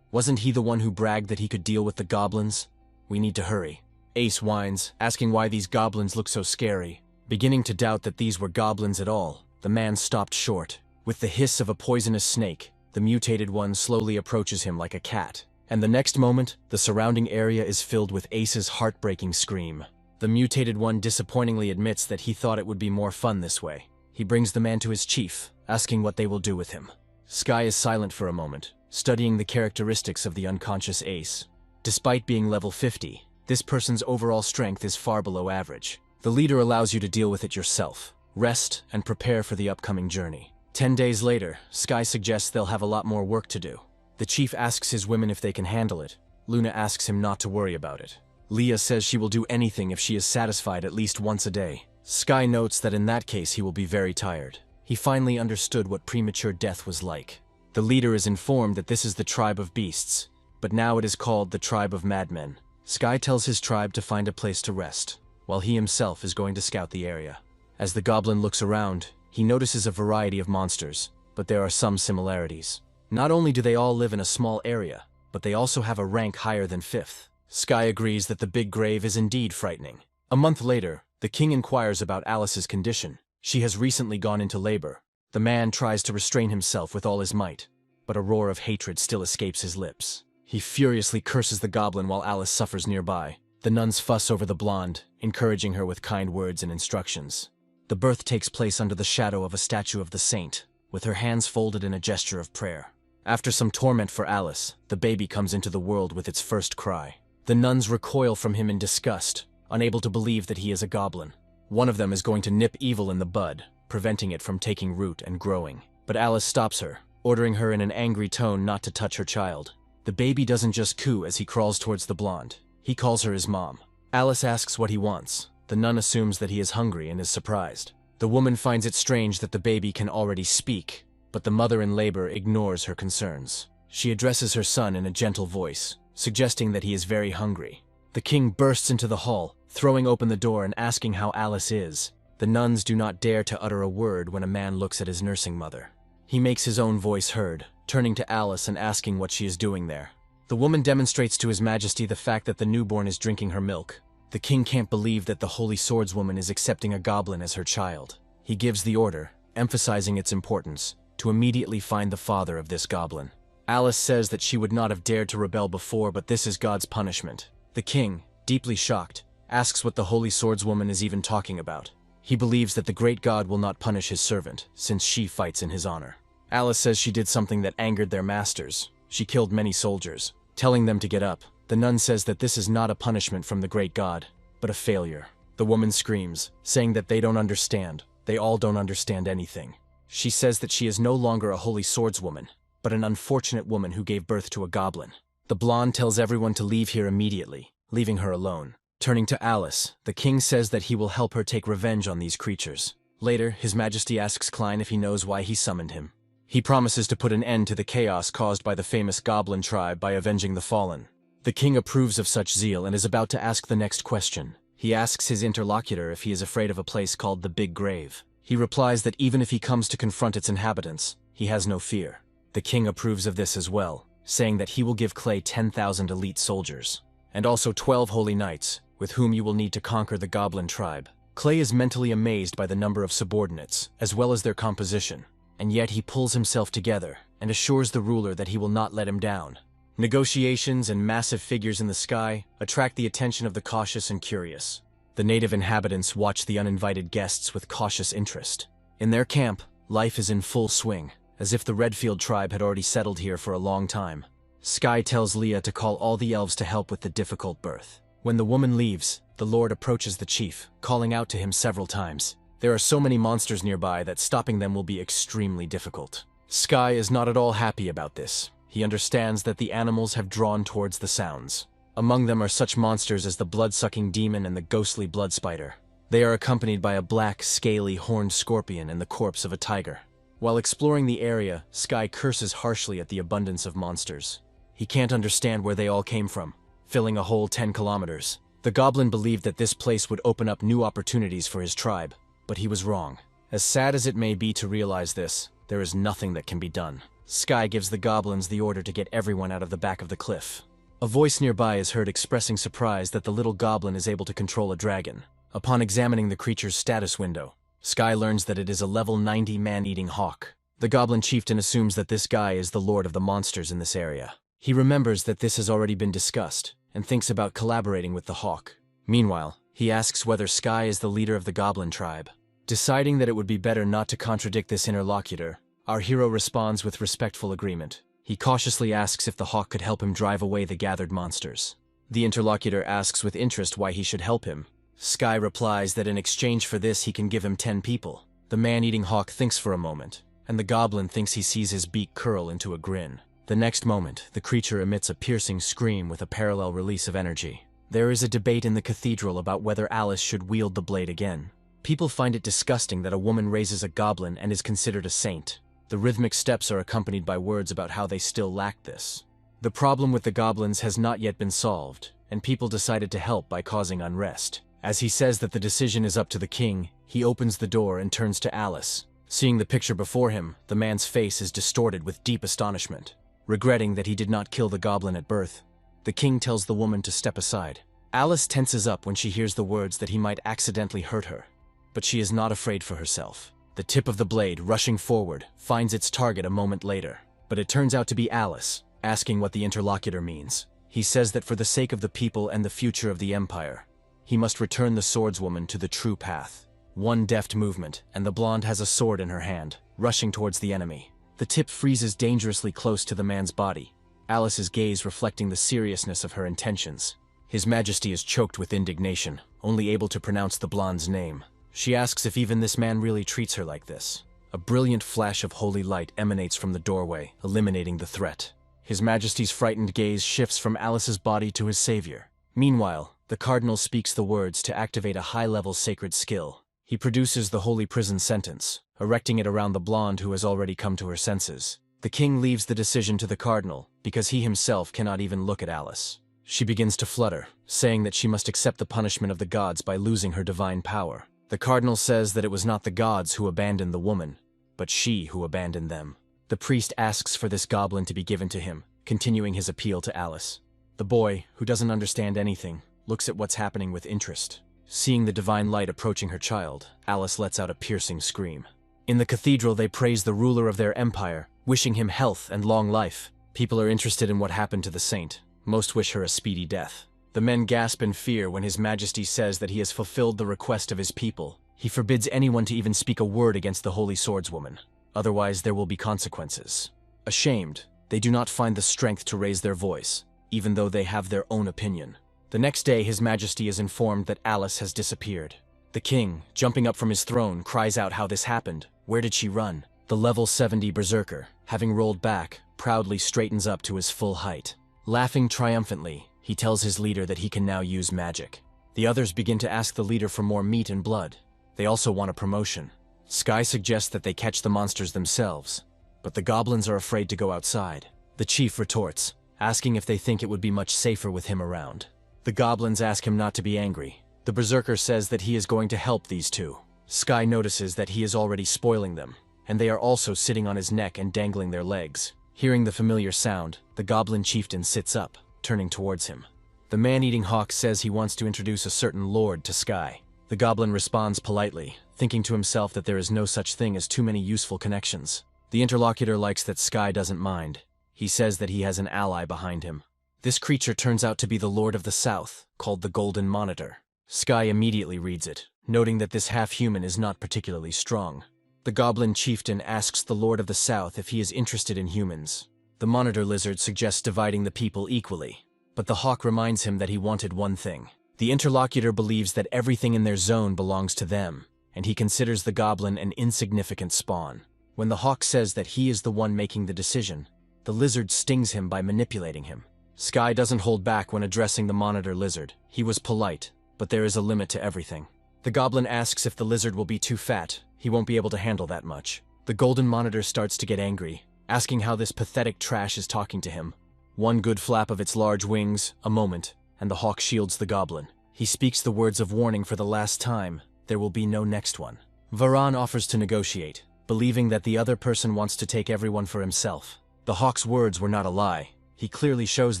"Wasn't he the one who bragged that he could deal with the goblins? We need to hurry." Ace whines, asking why these goblins look so scary. Beginning to doubt that these were goblins at all, the man stopped short. With the hiss of a poisonous snake, the mutated one slowly approaches him like a cat. And the next moment, the surrounding area is filled with Ace's heartbreaking scream. The mutated one disappointingly admits that he thought it would be more fun this way. He brings the man to his chief, asking what they will do with him. Sky is silent for a moment, studying the characteristics of the unconscious Ace. Despite being level 50, this person's overall strength is far below average. The leader allows you to deal with it yourself. Rest and prepare for the upcoming journey. 10 days later, Sky suggests they'll have a lot more work to do. The chief asks his women if they can handle it. Luna asks him not to worry about it. Leah says she will do anything if she is satisfied at least once a day. Sky notes that in that case he will be very tired. He finally understood what premature death was like. The leader is informed that this is the tribe of beasts, but now it is called the tribe of madmen. Sky tells his tribe to find a place to rest, while he himself is going to scout the area. As the goblin looks around, he notices a variety of monsters, but there are some similarities. Not only do they all live in a small area, but they also have a rank higher than 5th. Sky agrees that the big grave is indeed frightening. A month later, the king inquires about Alice's condition. She has recently gone into labor. The man tries to restrain himself with all his might, but a roar of hatred still escapes his lips. He furiously curses the goblin while Alice suffers nearby. The nuns fuss over the blonde, encouraging her with kind words and instructions. The birth takes place under the shadow of a statue of the saint, with her hands folded in a gesture of prayer. After some torment for Alice, the baby comes into the world with its first cry. The nuns recoil from him in disgust, unable to believe that he is a goblin. One of them is going to nip evil in the bud, preventing it from taking root and growing. But Alice stops her, ordering her in an angry tone not to touch her child. The baby doesn't just coo as he crawls towards the blonde. He calls her his mom. Alice asks what he wants. The nun assumes that he is hungry and is surprised. The woman finds it strange that the baby can already speak, but the mother in labor ignores her concerns. She addresses her son in a gentle voice, suggesting that he is very hungry. The king bursts into the hall, throwing open the door and asking how Alice is. The nuns do not dare to utter a word when a man looks at his nursing mother. He makes his own voice heard, turning to Alice and asking what she is doing there. The woman demonstrates to His Majesty the fact that the newborn is drinking her milk. The king can't believe that the holy swordswoman is accepting a goblin as her child. He gives the order, emphasizing its importance, to immediately find the father of this goblin. Alice says that she would not have dared to rebel before, but this is God's punishment. The king, deeply shocked, asks what the holy swordswoman is even talking about. He believes that the great God will not punish his servant, since she fights in his honor. Alice says she did something that angered their masters. She killed many soldiers, telling them to get up. The nun says that this is not a punishment from the great God, but a failure. The woman screams, saying that they don't understand. They all don't understand anything. She says that she is no longer a holy swordswoman, but an unfortunate woman who gave birth to a goblin. The blonde tells everyone to leave here immediately, leaving her alone. Turning to Alice, the king says that he will help her take revenge on these creatures. Later, His Majesty asks Klein if he knows why he summoned him. He promises to put an end to the chaos caused by the famous Goblin tribe by avenging the fallen. The king approves of such zeal and is about to ask the next question. He asks his interlocutor if he is afraid of a place called the Big Grave. He replies that even if he comes to confront its inhabitants, he has no fear. The king approves of this as well, saying that he will give Clay 10,000 elite soldiers, and also 12 holy knights, with whom you will need to conquer the Goblin tribe. Clay is mentally amazed by the number of subordinates, as well as their composition, and yet he pulls himself together and assures the ruler that he will not let him down. Negotiations and massive figures in the sky attract the attention of the cautious and curious. The native inhabitants watch the uninvited guests with cautious interest. In their camp, life is in full swing, as if the Redfield tribe had already settled here for a long time. Sky tells Leah to call all the elves to help with the difficult birth. When the woman leaves, the Lord approaches the chief, calling out to him several times. There are so many monsters nearby that stopping them will be extremely difficult. Sky is not at all happy about this. He understands that the animals have drawn towards the sounds. Among them are such monsters as the blood-sucking demon and the ghostly blood spider. They are accompanied by a black, scaly, horned scorpion and the corpse of a tiger. While exploring the area, Sky curses harshly at the abundance of monsters. He can't understand where they all came from, filling a whole 10 kilometers. The goblin believed that this place would open up new opportunities for his tribe, but he was wrong. As sad as it may be to realize this, there is nothing that can be done. Sky gives the goblins the order to get everyone out of the back of the cliff. A voice nearby is heard expressing surprise that the little goblin is able to control a dragon. Upon examining the creature's status window, Sky learns that it is a level 90 man-eating hawk. The goblin chieftain assumes that this guy is the lord of the monsters in this area. He remembers that this has already been discussed, and thinks about collaborating with the hawk. Meanwhile, he asks whether Sky is the leader of the goblin tribe. Deciding that it would be better not to contradict this interlocutor, our hero responds with respectful agreement. He cautiously asks if the hawk could help him drive away the gathered monsters. The interlocutor asks with interest why he should help him. Sky replies that in exchange for this he can give him 10 people. The man-eating hawk thinks for a moment, and the goblin thinks he sees his beak curl into a grin. The next moment, the creature emits a piercing scream with a parallel release of energy. There is a debate in the cathedral about whether Alice should wield the blade again. People find it disgusting that a woman raises a goblin and is considered a saint. The rhythmic steps are accompanied by words about how they still lack this. The problem with the goblins has not yet been solved, and people decided to help by causing unrest. As he says that the decision is up to the king, he opens the door and turns to Alice. Seeing the picture before him, the man's face is distorted with deep astonishment. Regretting that he did not kill the goblin at birth, the king tells the woman to step aside. Alice tenses up when she hears the words that he might accidentally hurt her, but she is not afraid for herself. The tip of the blade, rushing forward, finds its target a moment later, but it turns out to be Alice, asking what the interlocutor means. He says that for the sake of the people and the future of the empire, he must return the swordswoman to the true path. One deft movement, and the blonde has a sword in her hand, rushing towards the enemy. The tip freezes dangerously close to the man's body, Alice's gaze reflecting the seriousness of her intentions. His Majesty is choked with indignation, only able to pronounce the blonde's name. She asks if even this man really treats her like this. A brilliant flash of holy light emanates from the doorway, eliminating the threat. His Majesty's frightened gaze shifts from Alice's body to his savior. Meanwhile, the Cardinal speaks the words to activate a high-level sacred skill. He produces the holy prison sentence, erecting it around the blonde who has already come to her senses. The king leaves the decision to the Cardinal, because he himself cannot even look at Alice. She begins to flutter, saying that she must accept the punishment of the gods by losing her divine power. The Cardinal says that it was not the gods who abandoned the woman, but she who abandoned them. The priest asks for this goblin to be given to him, continuing his appeal to Alice. The boy, who doesn't understand anything, looks at what's happening with interest. Seeing the divine light approaching her child, Alice lets out a piercing scream. In the cathedral, they praise the ruler of their empire, wishing him health and long life. People are interested in what happened to the saint. Most wish her a speedy death. The men gasp in fear when His Majesty says that he has fulfilled the request of his people. He forbids anyone to even speak a word against the holy swordswoman. Otherwise, there will be consequences. Ashamed, they do not find the strength to raise their voice, even though they have their own opinion. The next day, His Majesty is informed that Alice has disappeared. The king, jumping up from his throne, cries out how this happened. Where did she run? The level 70 berserker, having rolled back, proudly straightens up to his full height. Laughing triumphantly, he tells his leader that he can now use magic. The others begin to ask the leader for more meat and blood. They also want a promotion. Sky suggests that they catch the monsters themselves, but the goblins are afraid to go outside. The chief retorts, asking if they think it would be much safer with him around. The goblins ask him not to be angry. The berserker says that he is going to help these two. Sky notices that he is already spoiling them, and they are also sitting on his neck and dangling their legs. Hearing the familiar sound, the goblin chieftain sits up, turning towards him. The man-eating hawk says he wants to introduce a certain lord to Sky. The goblin responds politely, thinking to himself that there is no such thing as too many useful connections. The interlocutor likes that Sky doesn't mind. He says that he has an ally behind him. This creature turns out to be the Lord of the South, called the Golden Monitor. Sky immediately reads it, noting that this half-human is not particularly strong. The goblin chieftain asks the Lord of the South if he is interested in humans. The monitor lizard suggests dividing the people equally, but the hawk reminds him that he wanted one thing. The interlocutor believes that everything in their zone belongs to them, and he considers the goblin an insignificant spawn. When the hawk says that he is the one making the decision, the lizard stings him by manipulating him. Sky doesn't hold back when addressing the monitor lizard. He was polite, but there is a limit to everything. The goblin asks if the lizard will be too fat. He won't be able to handle that much. The golden monitor starts to get angry, asking how this pathetic trash is talking to him. One good flap of its large wings, a moment, and the hawk shields the goblin. He speaks the words of warning for the last time. There will be no next one. Varan offers to negotiate, believing that the other person wants to take everyone for himself. The hawk's words were not a lie. He clearly shows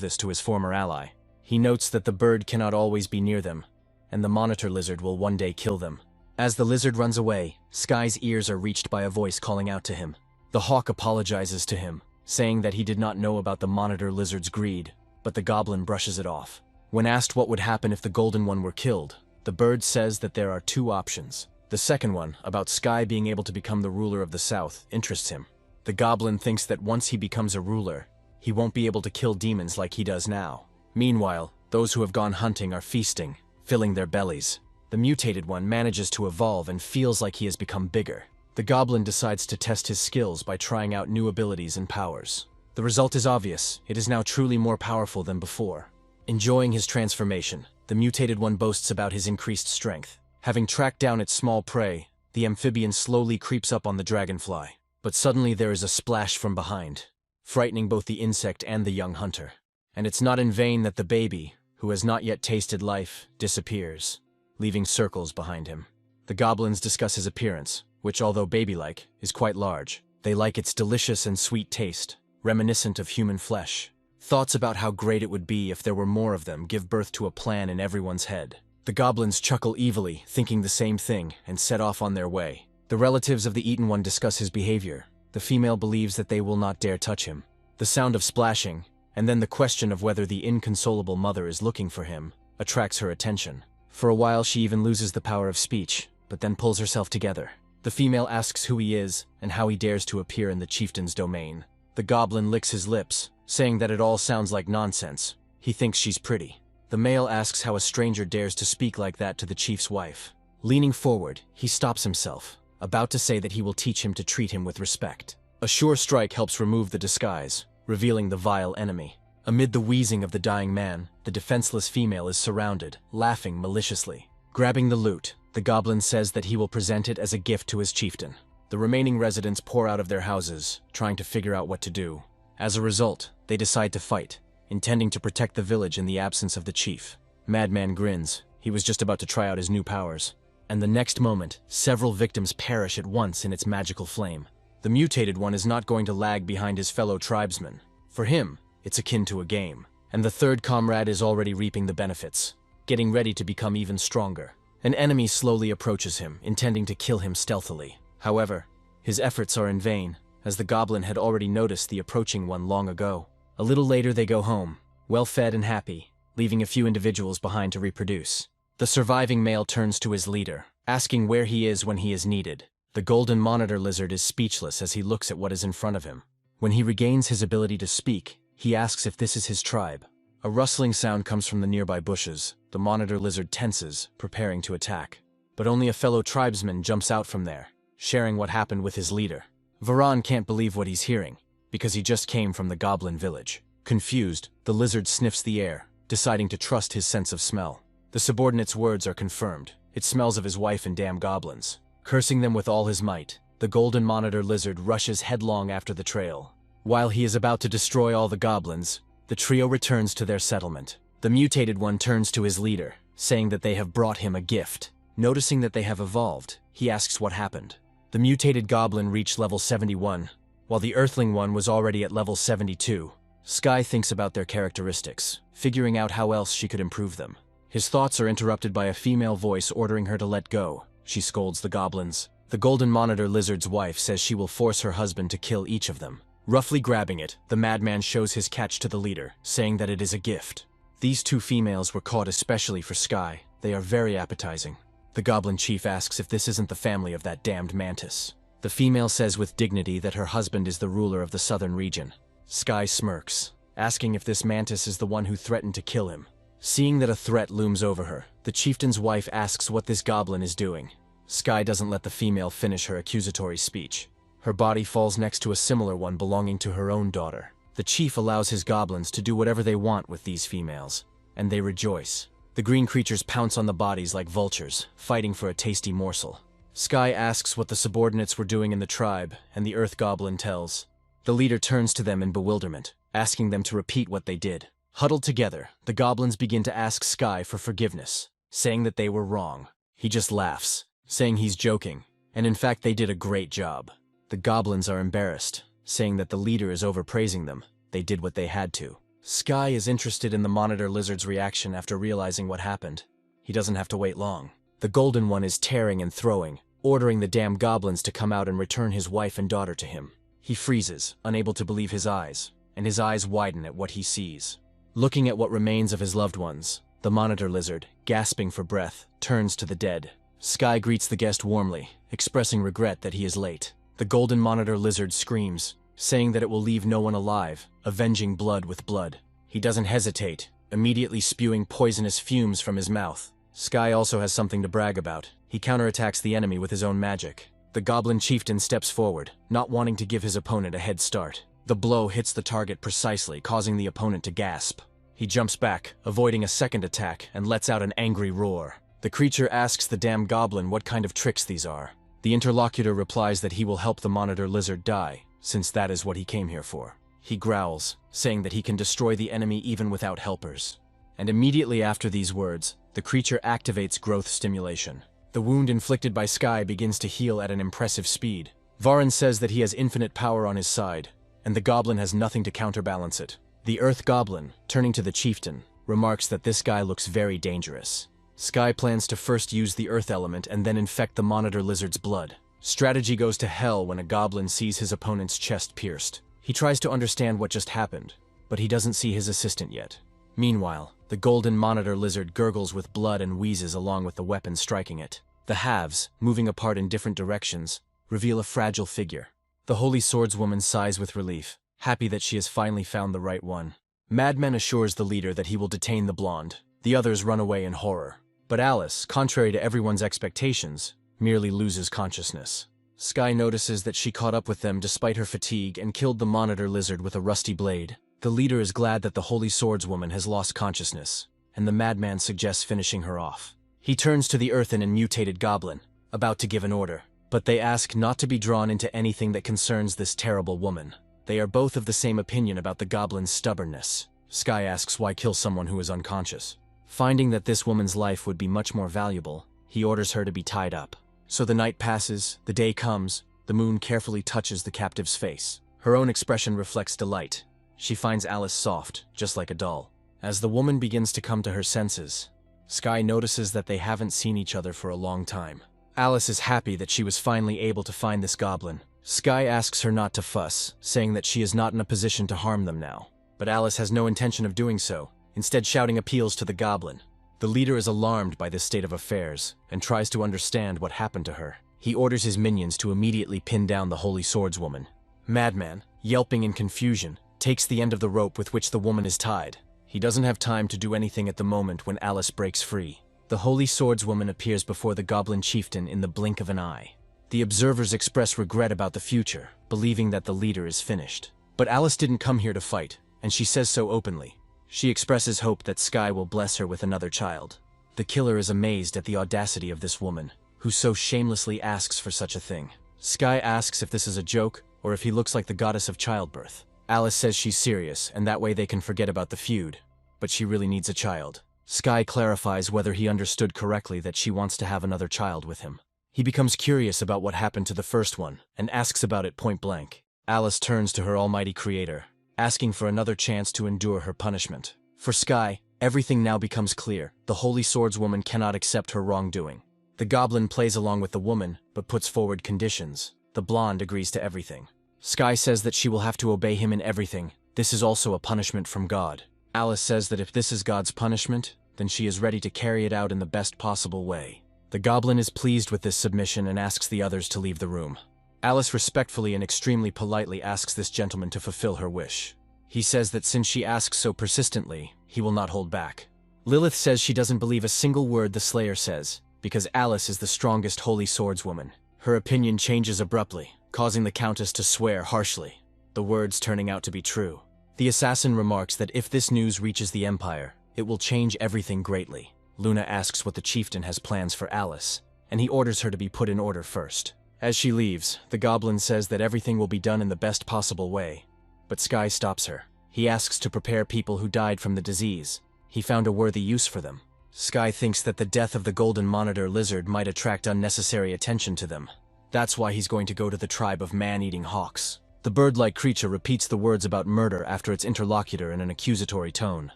this to his former ally. He notes that the bird cannot always be near them, and the monitor lizard will one day kill them. As the lizard runs away, Sky's ears are reached by a voice calling out to him. The hawk apologizes to him, saying that he did not know about the monitor lizard's greed, but the goblin brushes it off. When asked what would happen if the golden one were killed, the bird says that there are two options. The second one, about Sky being able to become the ruler of the South, interests him. The goblin thinks that once he becomes a ruler, he won't be able to kill demons like he does now. Meanwhile, those who have gone hunting are feasting, filling their bellies. The mutated one manages to evolve and feels like he has become bigger. The goblin decides to test his skills by trying out new abilities and powers. The result is obvious. It is now truly more powerful than before. Enjoying his transformation, the mutated one boasts about his increased strength. Having tracked down its small prey, the amphibian slowly creeps up on the dragonfly. But suddenly there is a splash from behind, frightening both the insect and the young hunter. And it's not in vain that the baby, who has not yet tasted life, disappears, leaving circles behind him. The goblins discuss his appearance, which, although baby-like, is quite large. They like its delicious and sweet taste, reminiscent of human flesh. Thoughts about how great it would be if there were more of them give birth to a plan in everyone's head. The goblins chuckle evilly, thinking the same thing, and set off on their way. The relatives of the eaten one discuss his behavior. The female believes that they will not dare touch him. The sound of splashing, and then the question of whether the inconsolable mother is looking for him, attracts her attention. For a while she even loses the power of speech, but then pulls herself together. The female asks who he is and how he dares to appear in the chieftain's domain. The goblin licks his lips, saying that it all sounds like nonsense. He thinks she's pretty. The male asks how a stranger dares to speak like that to the chief's wife. Leaning forward, he stops himself, about to say that he will teach him to treat him with respect. A sure strike helps remove the disguise, revealing the vile enemy. Amid the wheezing of the dying man, the defenseless female is surrounded, laughing maliciously. Grabbing the loot, the goblin says that he will present it as a gift to his chieftain. The remaining residents pour out of their houses, trying to figure out what to do. As a result, they decide to fight, intending to protect the village in the absence of the chief. Madman grins. He was just about to try out his new powers. And the next moment, several victims perish at once in its magical flame. The mutated one is not going to lag behind his fellow tribesmen. For him, it's akin to a game. And the third comrade is already reaping the benefits, getting ready to become even stronger. An enemy slowly approaches him, intending to kill him stealthily. However, his efforts are in vain, as the goblin had already noticed the approaching one long ago. A little later they go home, well-fed and happy, leaving a few individuals behind to reproduce. The surviving male turns to his leader, asking where he is when he is needed. The golden monitor lizard is speechless as he looks at what is in front of him. When he regains his ability to speak, he asks if this is his tribe. A rustling sound comes from the nearby bushes. The monitor lizard tenses, preparing to attack. But only a fellow tribesman jumps out from there, sharing what happened with his leader. Varan can't believe what he's hearing, because he just came from the goblin village. Confused, the lizard sniffs the air, deciding to trust his sense of smell. The subordinate's words are confirmed. It smells of his wife and damn goblins. Cursing them with all his might, the golden monitor lizard rushes headlong after the trail. While he is about to destroy all the goblins, the trio returns to their settlement. The mutated one turns to his leader, saying that they have brought him a gift. Noticing that they have evolved, he asks what happened. The mutated goblin reached level 71, while the earthling one was already at level 72. Sky thinks about their characteristics, figuring out how else she could improve them. His thoughts are interrupted by a female voice ordering her to let go. She scolds the goblins. The golden monitor lizard's wife says she will force her husband to kill each of them. Roughly grabbing it, the madman shows his catch to the leader, saying that it is a gift. These two females were caught especially for Sky. They are very appetizing. The goblin chief asks if this isn't the family of that damned mantis. The female says with dignity that her husband is the ruler of the southern region. Sky smirks, asking if this mantis is the one who threatened to kill him. Seeing that a threat looms over her, the chieftain's wife asks what this goblin is doing. Sky doesn't let the female finish her accusatory speech. Her body falls next to a similar one belonging to her own daughter. The chief allows his goblins to do whatever they want with these females, and they rejoice. The green creatures pounce on the bodies like vultures, fighting for a tasty morsel. Sky asks what the subordinates were doing in the tribe, and the earth goblin tells. The leader turns to them in bewilderment, asking them to repeat what they did. Huddled together, the goblins begin to ask Sky for forgiveness, saying that they were wrong. He just laughs, saying he's joking, and in fact they did a great job. The goblins are embarrassed, saying that the leader is overpraising them. They did what they had to. Sky is interested in the monitor lizard's reaction after realizing what happened. He doesn't have to wait long. The golden one is tearing and throwing, ordering the damn goblins to come out and return his wife and daughter to him. He freezes, unable to believe his eyes, and his eyes widen at what he sees. Looking at what remains of his loved ones, the monitor lizard, gasping for breath, turns to the dead. Sky greets the guest warmly, expressing regret that he is late. The golden monitor lizard screams, saying that it will leave no one alive, avenging blood with blood. He doesn't hesitate, immediately spewing poisonous fumes from his mouth. Sky also has something to brag about. He counterattacks the enemy with his own magic. The goblin chieftain steps forward, not wanting to give his opponent a head start. The blow hits the target precisely, causing the opponent to gasp. He jumps back, avoiding a second attack, and lets out an angry roar. The creature asks the damn goblin what kind of tricks these are. The interlocutor replies that he will help the monitor lizard die, since that is what he came here for. He growls, saying that he can destroy the enemy even without helpers. And immediately after these words, the creature activates growth stimulation. The wound inflicted by Sky begins to heal at an impressive speed. Varan says that he has infinite power on his side, and the goblin has nothing to counterbalance it. The earth goblin, turning to the chieftain, remarks that this guy looks very dangerous. Sky plans to first use the earth element and then infect the monitor lizard's blood. Strategy goes to hell when a goblin sees his opponent's chest pierced. He tries to understand what just happened, but he doesn't see his assistant yet. Meanwhile, the golden monitor lizard gurgles with blood and wheezes along with the weapon striking it. The halves, moving apart in different directions, reveal a fragile figure. The Holy Swordswoman sighs with relief, happy that she has finally found the right one. Madman assures the leader that he will detain the blonde. The others run away in horror. But Alice, contrary to everyone's expectations, merely loses consciousness. Sky notices that she caught up with them despite her fatigue and killed the monitor lizard with a rusty blade. The leader is glad that the Holy Swordswoman has lost consciousness, and the madman suggests finishing her off. He turns to the earthen and mutated goblin, about to give an order, but they ask not to be drawn into anything that concerns this terrible woman. They are both of the same opinion about the goblin's stubbornness. Sky asks why kill someone who is unconscious. Finding that this woman's life would be much more valuable, he orders her to be tied up. So the night passes, the day comes, the moon carefully touches the captive's face. Her own expression reflects delight. She finds Alice soft, just like a doll. As the woman begins to come to her senses, Sky notices that they haven't seen each other for a long time. Alice is happy that she was finally able to find this goblin. Sky asks her not to fuss, saying that she is not in a position to harm them now. But Alice has no intention of doing so, instead shouting appeals to the goblin. The leader is alarmed by this state of affairs, and tries to understand what happened to her. He orders his minions to immediately pin down the Holy Swordswoman. Madman, yelping in confusion, takes the end of the rope with which the woman is tied. He doesn't have time to do anything at the moment when Alice breaks free. The Holy Swordswoman appears before the Goblin Chieftain in the blink of an eye. The observers express regret about the future, believing that the leader is finished. But Alice didn't come here to fight, and she says so openly. She expresses hope that Sky will bless her with another child. The killer is amazed at the audacity of this woman, who so shamelessly asks for such a thing. Sky asks if this is a joke, or if he looks like the goddess of childbirth. Alice says she's serious, and that way they can forget about the feud, but she really needs a child. Sky clarifies whether he understood correctly that she wants to have another child with him. He becomes curious about what happened to the first one, and asks about it point blank. Alice turns to her almighty creator, asking for another chance to endure her punishment. For Sky, everything now becomes clear. The Holy Swordswoman cannot accept her wrongdoing. The goblin plays along with the woman, but puts forward conditions. The blonde agrees to everything. Sky says that she will have to obey him in everything. This is also a punishment from God. Alice says that if this is God's punishment, then she is ready to carry it out in the best possible way. The goblin is pleased with this submission and asks the others to leave the room. Alice respectfully and extremely politely asks this gentleman to fulfill her wish. He says that since she asks so persistently, he will not hold back. Lilith says she doesn't believe a single word the Slayer says, because Alice is the strongest Holy Swordswoman. Her opinion changes abruptly, causing the Countess to swear harshly, the words turning out to be true. The assassin remarks that if this news reaches the Empire, it will change everything greatly. Luna asks what the chieftain has plans for Alice, and he orders her to be put in order first. As she leaves, the goblin says that everything will be done in the best possible way, but Sky stops her. He asks to prepare people who died from the disease. He found a worthy use for them. Sky thinks that the death of the golden monitor lizard might attract unnecessary attention to them. That's why he's going to go to the tribe of man-eating hawks. The bird-like creature repeats the words about murder after its interlocutor in an accusatory tone.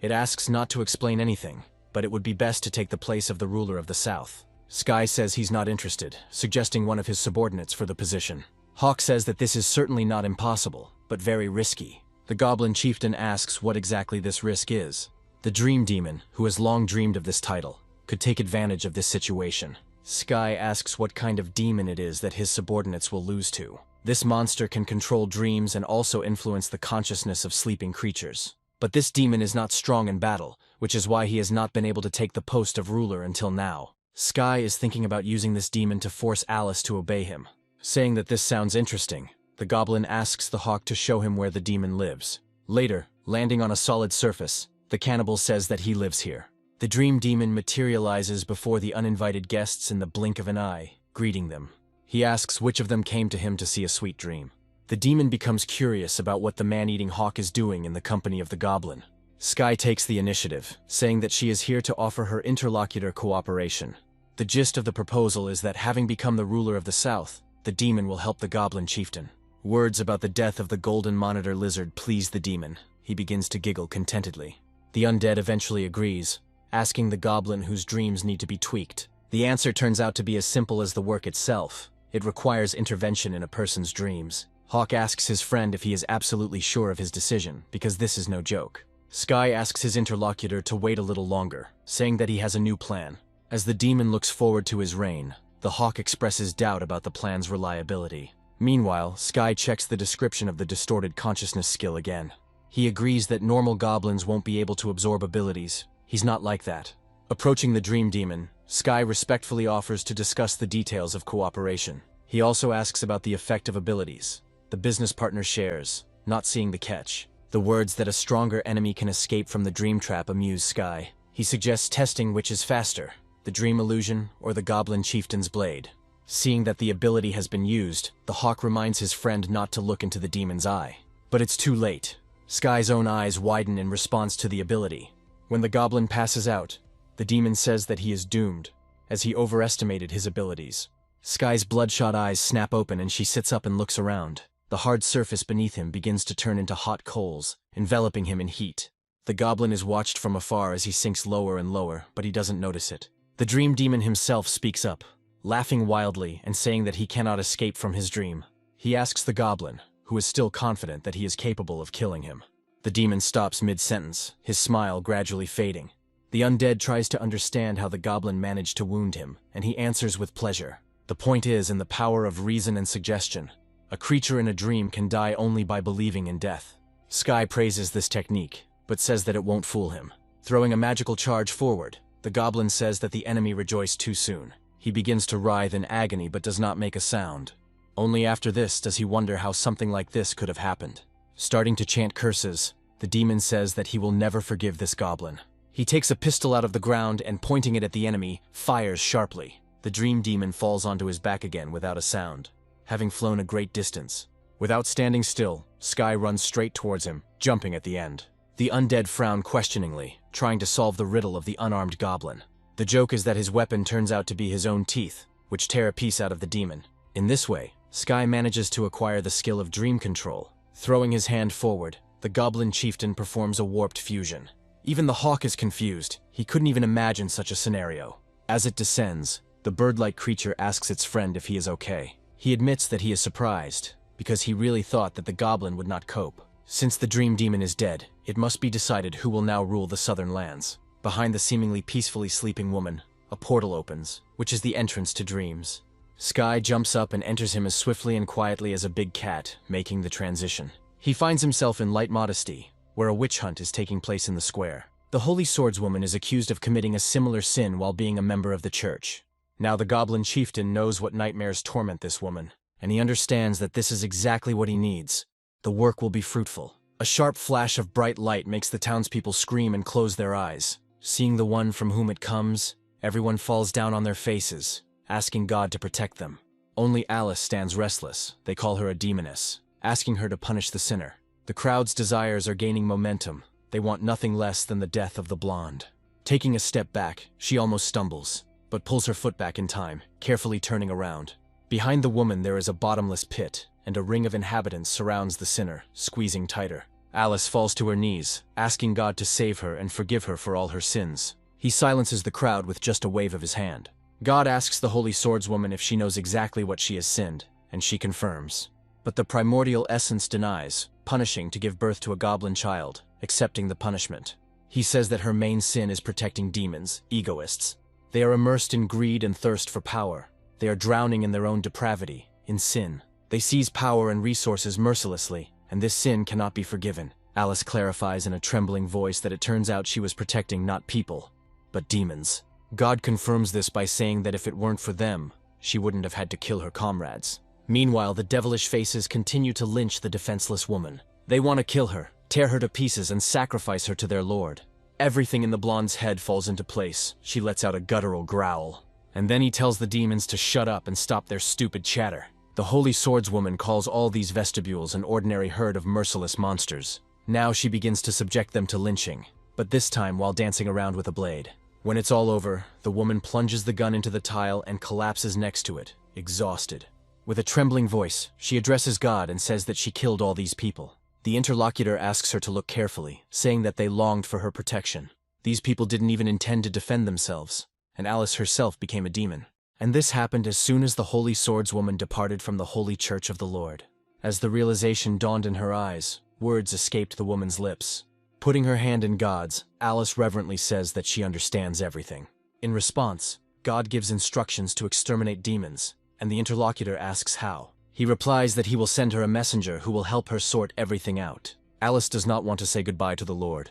It asks not to explain anything, but it would be best to take the place of the ruler of the South. Sky says he's not interested, suggesting one of his subordinates for the position. Hawk says that this is certainly not impossible, but very risky. The Goblin Chieftain asks what exactly this risk is. The Dream Demon, who has long dreamed of this title, could take advantage of this situation. Sky asks what kind of demon it is that his subordinates will lose to. This monster can control dreams and also influence the consciousness of sleeping creatures. But this demon is not strong in battle, which is why he has not been able to take the post of ruler until now. Sky is thinking about using this demon to force Alice to obey him. Saying that this sounds interesting, the goblin asks the hawk to show him where the demon lives. Later, landing on a solid surface, the cannibal says that he lives here. The dream demon materializes before the uninvited guests in the blink of an eye, greeting them. He asks which of them came to him to see a sweet dream. The demon becomes curious about what the man-eating hawk is doing in the company of the goblin. Sky takes the initiative, saying that she is here to offer her interlocutor cooperation. The gist of the proposal is that having become the ruler of the South, the demon will help the Goblin Chieftain. Words about the death of the golden monitor lizard please the demon. He begins to giggle contentedly. The undead eventually agrees, asking the goblin whose dreams need to be tweaked. The answer turns out to be as simple as the work itself. It requires intervention in a person's dreams. Hawk asks his friend if he is absolutely sure of his decision, because this is no joke. Sky asks his interlocutor to wait a little longer, saying that he has a new plan. As the demon looks forward to his reign, the hawk expresses doubt about the plan's reliability. Meanwhile, Sky checks the description of the distorted consciousness skill again. He agrees that normal goblins won't be able to absorb abilities. He's not like that. Approaching the dream demon, Sky respectfully offers to discuss the details of cooperation. He also asks about the effect of abilities. The business partner shares, not seeing the catch. The words that a stronger enemy can escape from the dream trap amuse Sky. He suggests testing which is faster, the dream illusion or the goblin chieftain's blade. Seeing that the ability has been used, the hawk reminds his friend not to look into the demon's eye. But it's too late. Sky's own eyes widen in response to the ability. When the goblin passes out, the demon says that he is doomed, as he overestimated his abilities. Sky's bloodshot eyes snap open and she sits up and looks around. The hard surface beneath him begins to turn into hot coals, enveloping him in heat. The goblin is watched from afar as he sinks lower and lower, but he doesn't notice it. The dream demon himself speaks up, laughing wildly and saying that he cannot escape from his dream. He asks the goblin, who is still confident that he is capable of killing him. The demon stops mid-sentence, his smile gradually fading. The undead tries to understand how the goblin managed to wound him, and he answers with pleasure. The point is in the power of reason and suggestion. A creature in a dream can die only by believing in death. Sky praises this technique, but says that it won't fool him. Throwing a magical charge forward, the goblin says that the enemy rejoiced too soon. He begins to writhe in agony but does not make a sound. Only after this does he wonder how something like this could have happened. Starting to chant curses, the demon says that he will never forgive this goblin. He takes a pistol out of the ground and, pointing it at the enemy, fires sharply. The dream demon falls onto his back again without a sound, having flown a great distance. Without standing still, Sky runs straight towards him, jumping at the end. The undead frown questioningly, trying to solve the riddle of the unarmed goblin. The joke is that his weapon turns out to be his own teeth, which tear a piece out of the demon. In this way, Sky manages to acquire the skill of dream control. Throwing his hand forward, the goblin chieftain performs a warped fusion. Even the hawk is confused. He couldn't even imagine such a scenario. As it descends, the bird-like creature asks its friend if he is okay. He admits that he is surprised, because he really thought that the goblin would not cope. Since the dream demon is dead, it must be decided who will now rule the southern lands. Behind the seemingly peacefully sleeping woman, a portal opens, which is the entrance to dreams. Sky jumps up and enters him as swiftly and quietly as a big cat, making the transition. He finds himself in Light Modesty, where a witch hunt is taking place in the square. The Holy Swordswoman is accused of committing a similar sin while being a member of the church. Now the goblin chieftain knows what nightmares torment this woman, and he understands that this is exactly what he needs. The work will be fruitful. A sharp flash of bright light makes the townspeople scream and close their eyes. Seeing the one from whom it comes, everyone falls down on their faces, asking God to protect them. Only Alice stands restless. They call her a demoness, asking her to punish the sinner. The crowd's desires are gaining momentum. They want nothing less than the death of the blonde. Taking a step back, she almost stumbles, but pulls her foot back in time, carefully turning around. Behind the woman there is a bottomless pit, and a ring of inhabitants surrounds the sinner, squeezing tighter. Alice falls to her knees, asking God to save her and forgive her for all her sins. He silences the crowd with just a wave of his hand. God asks the Holy Swordswoman if she knows exactly what she has sinned, and she confirms. But the primordial essence denies, punishing to give birth to a goblin child, accepting the punishment. He says that her main sin is protecting demons, egoists. They are immersed in greed and thirst for power. They are drowning in their own depravity, in sin. They seize power and resources mercilessly, and this sin cannot be forgiven. Alice clarifies in a trembling voice that it turns out she was protecting not people, but demons. God confirms this by saying that if it weren't for them, she wouldn't have had to kill her comrades. Meanwhile, the devilish faces continue to lynch the defenseless woman. They want to kill her, tear her to pieces, and sacrifice her to their lord. Everything in the blonde's head falls into place. She lets out a guttural growl. And then he tells the demons to shut up and stop their stupid chatter. The Holy Swordswoman calls all these vestibules an ordinary herd of merciless monsters. Now she begins to subject them to lynching, but this time while dancing around with a blade. When it's all over, the woman plunges the gun into the tile and collapses next to it, exhausted. With a trembling voice, she addresses God and says that she killed all these people. The interlocutor asks her to look carefully, saying that they longed for her protection. These people didn't even intend to defend themselves, and Alice herself became a demon. And this happened as soon as the Holy Swordswoman departed from the Holy Church of the Lord. As the realization dawned in her eyes, words escaped the woman's lips. Putting her hand in God's, Alice reverently says that she understands everything. In response, God gives instructions to exterminate demons, and the interlocutor asks how. He replies that he will send her a messenger who will help her sort everything out. Alice does not want to say goodbye to the Lord,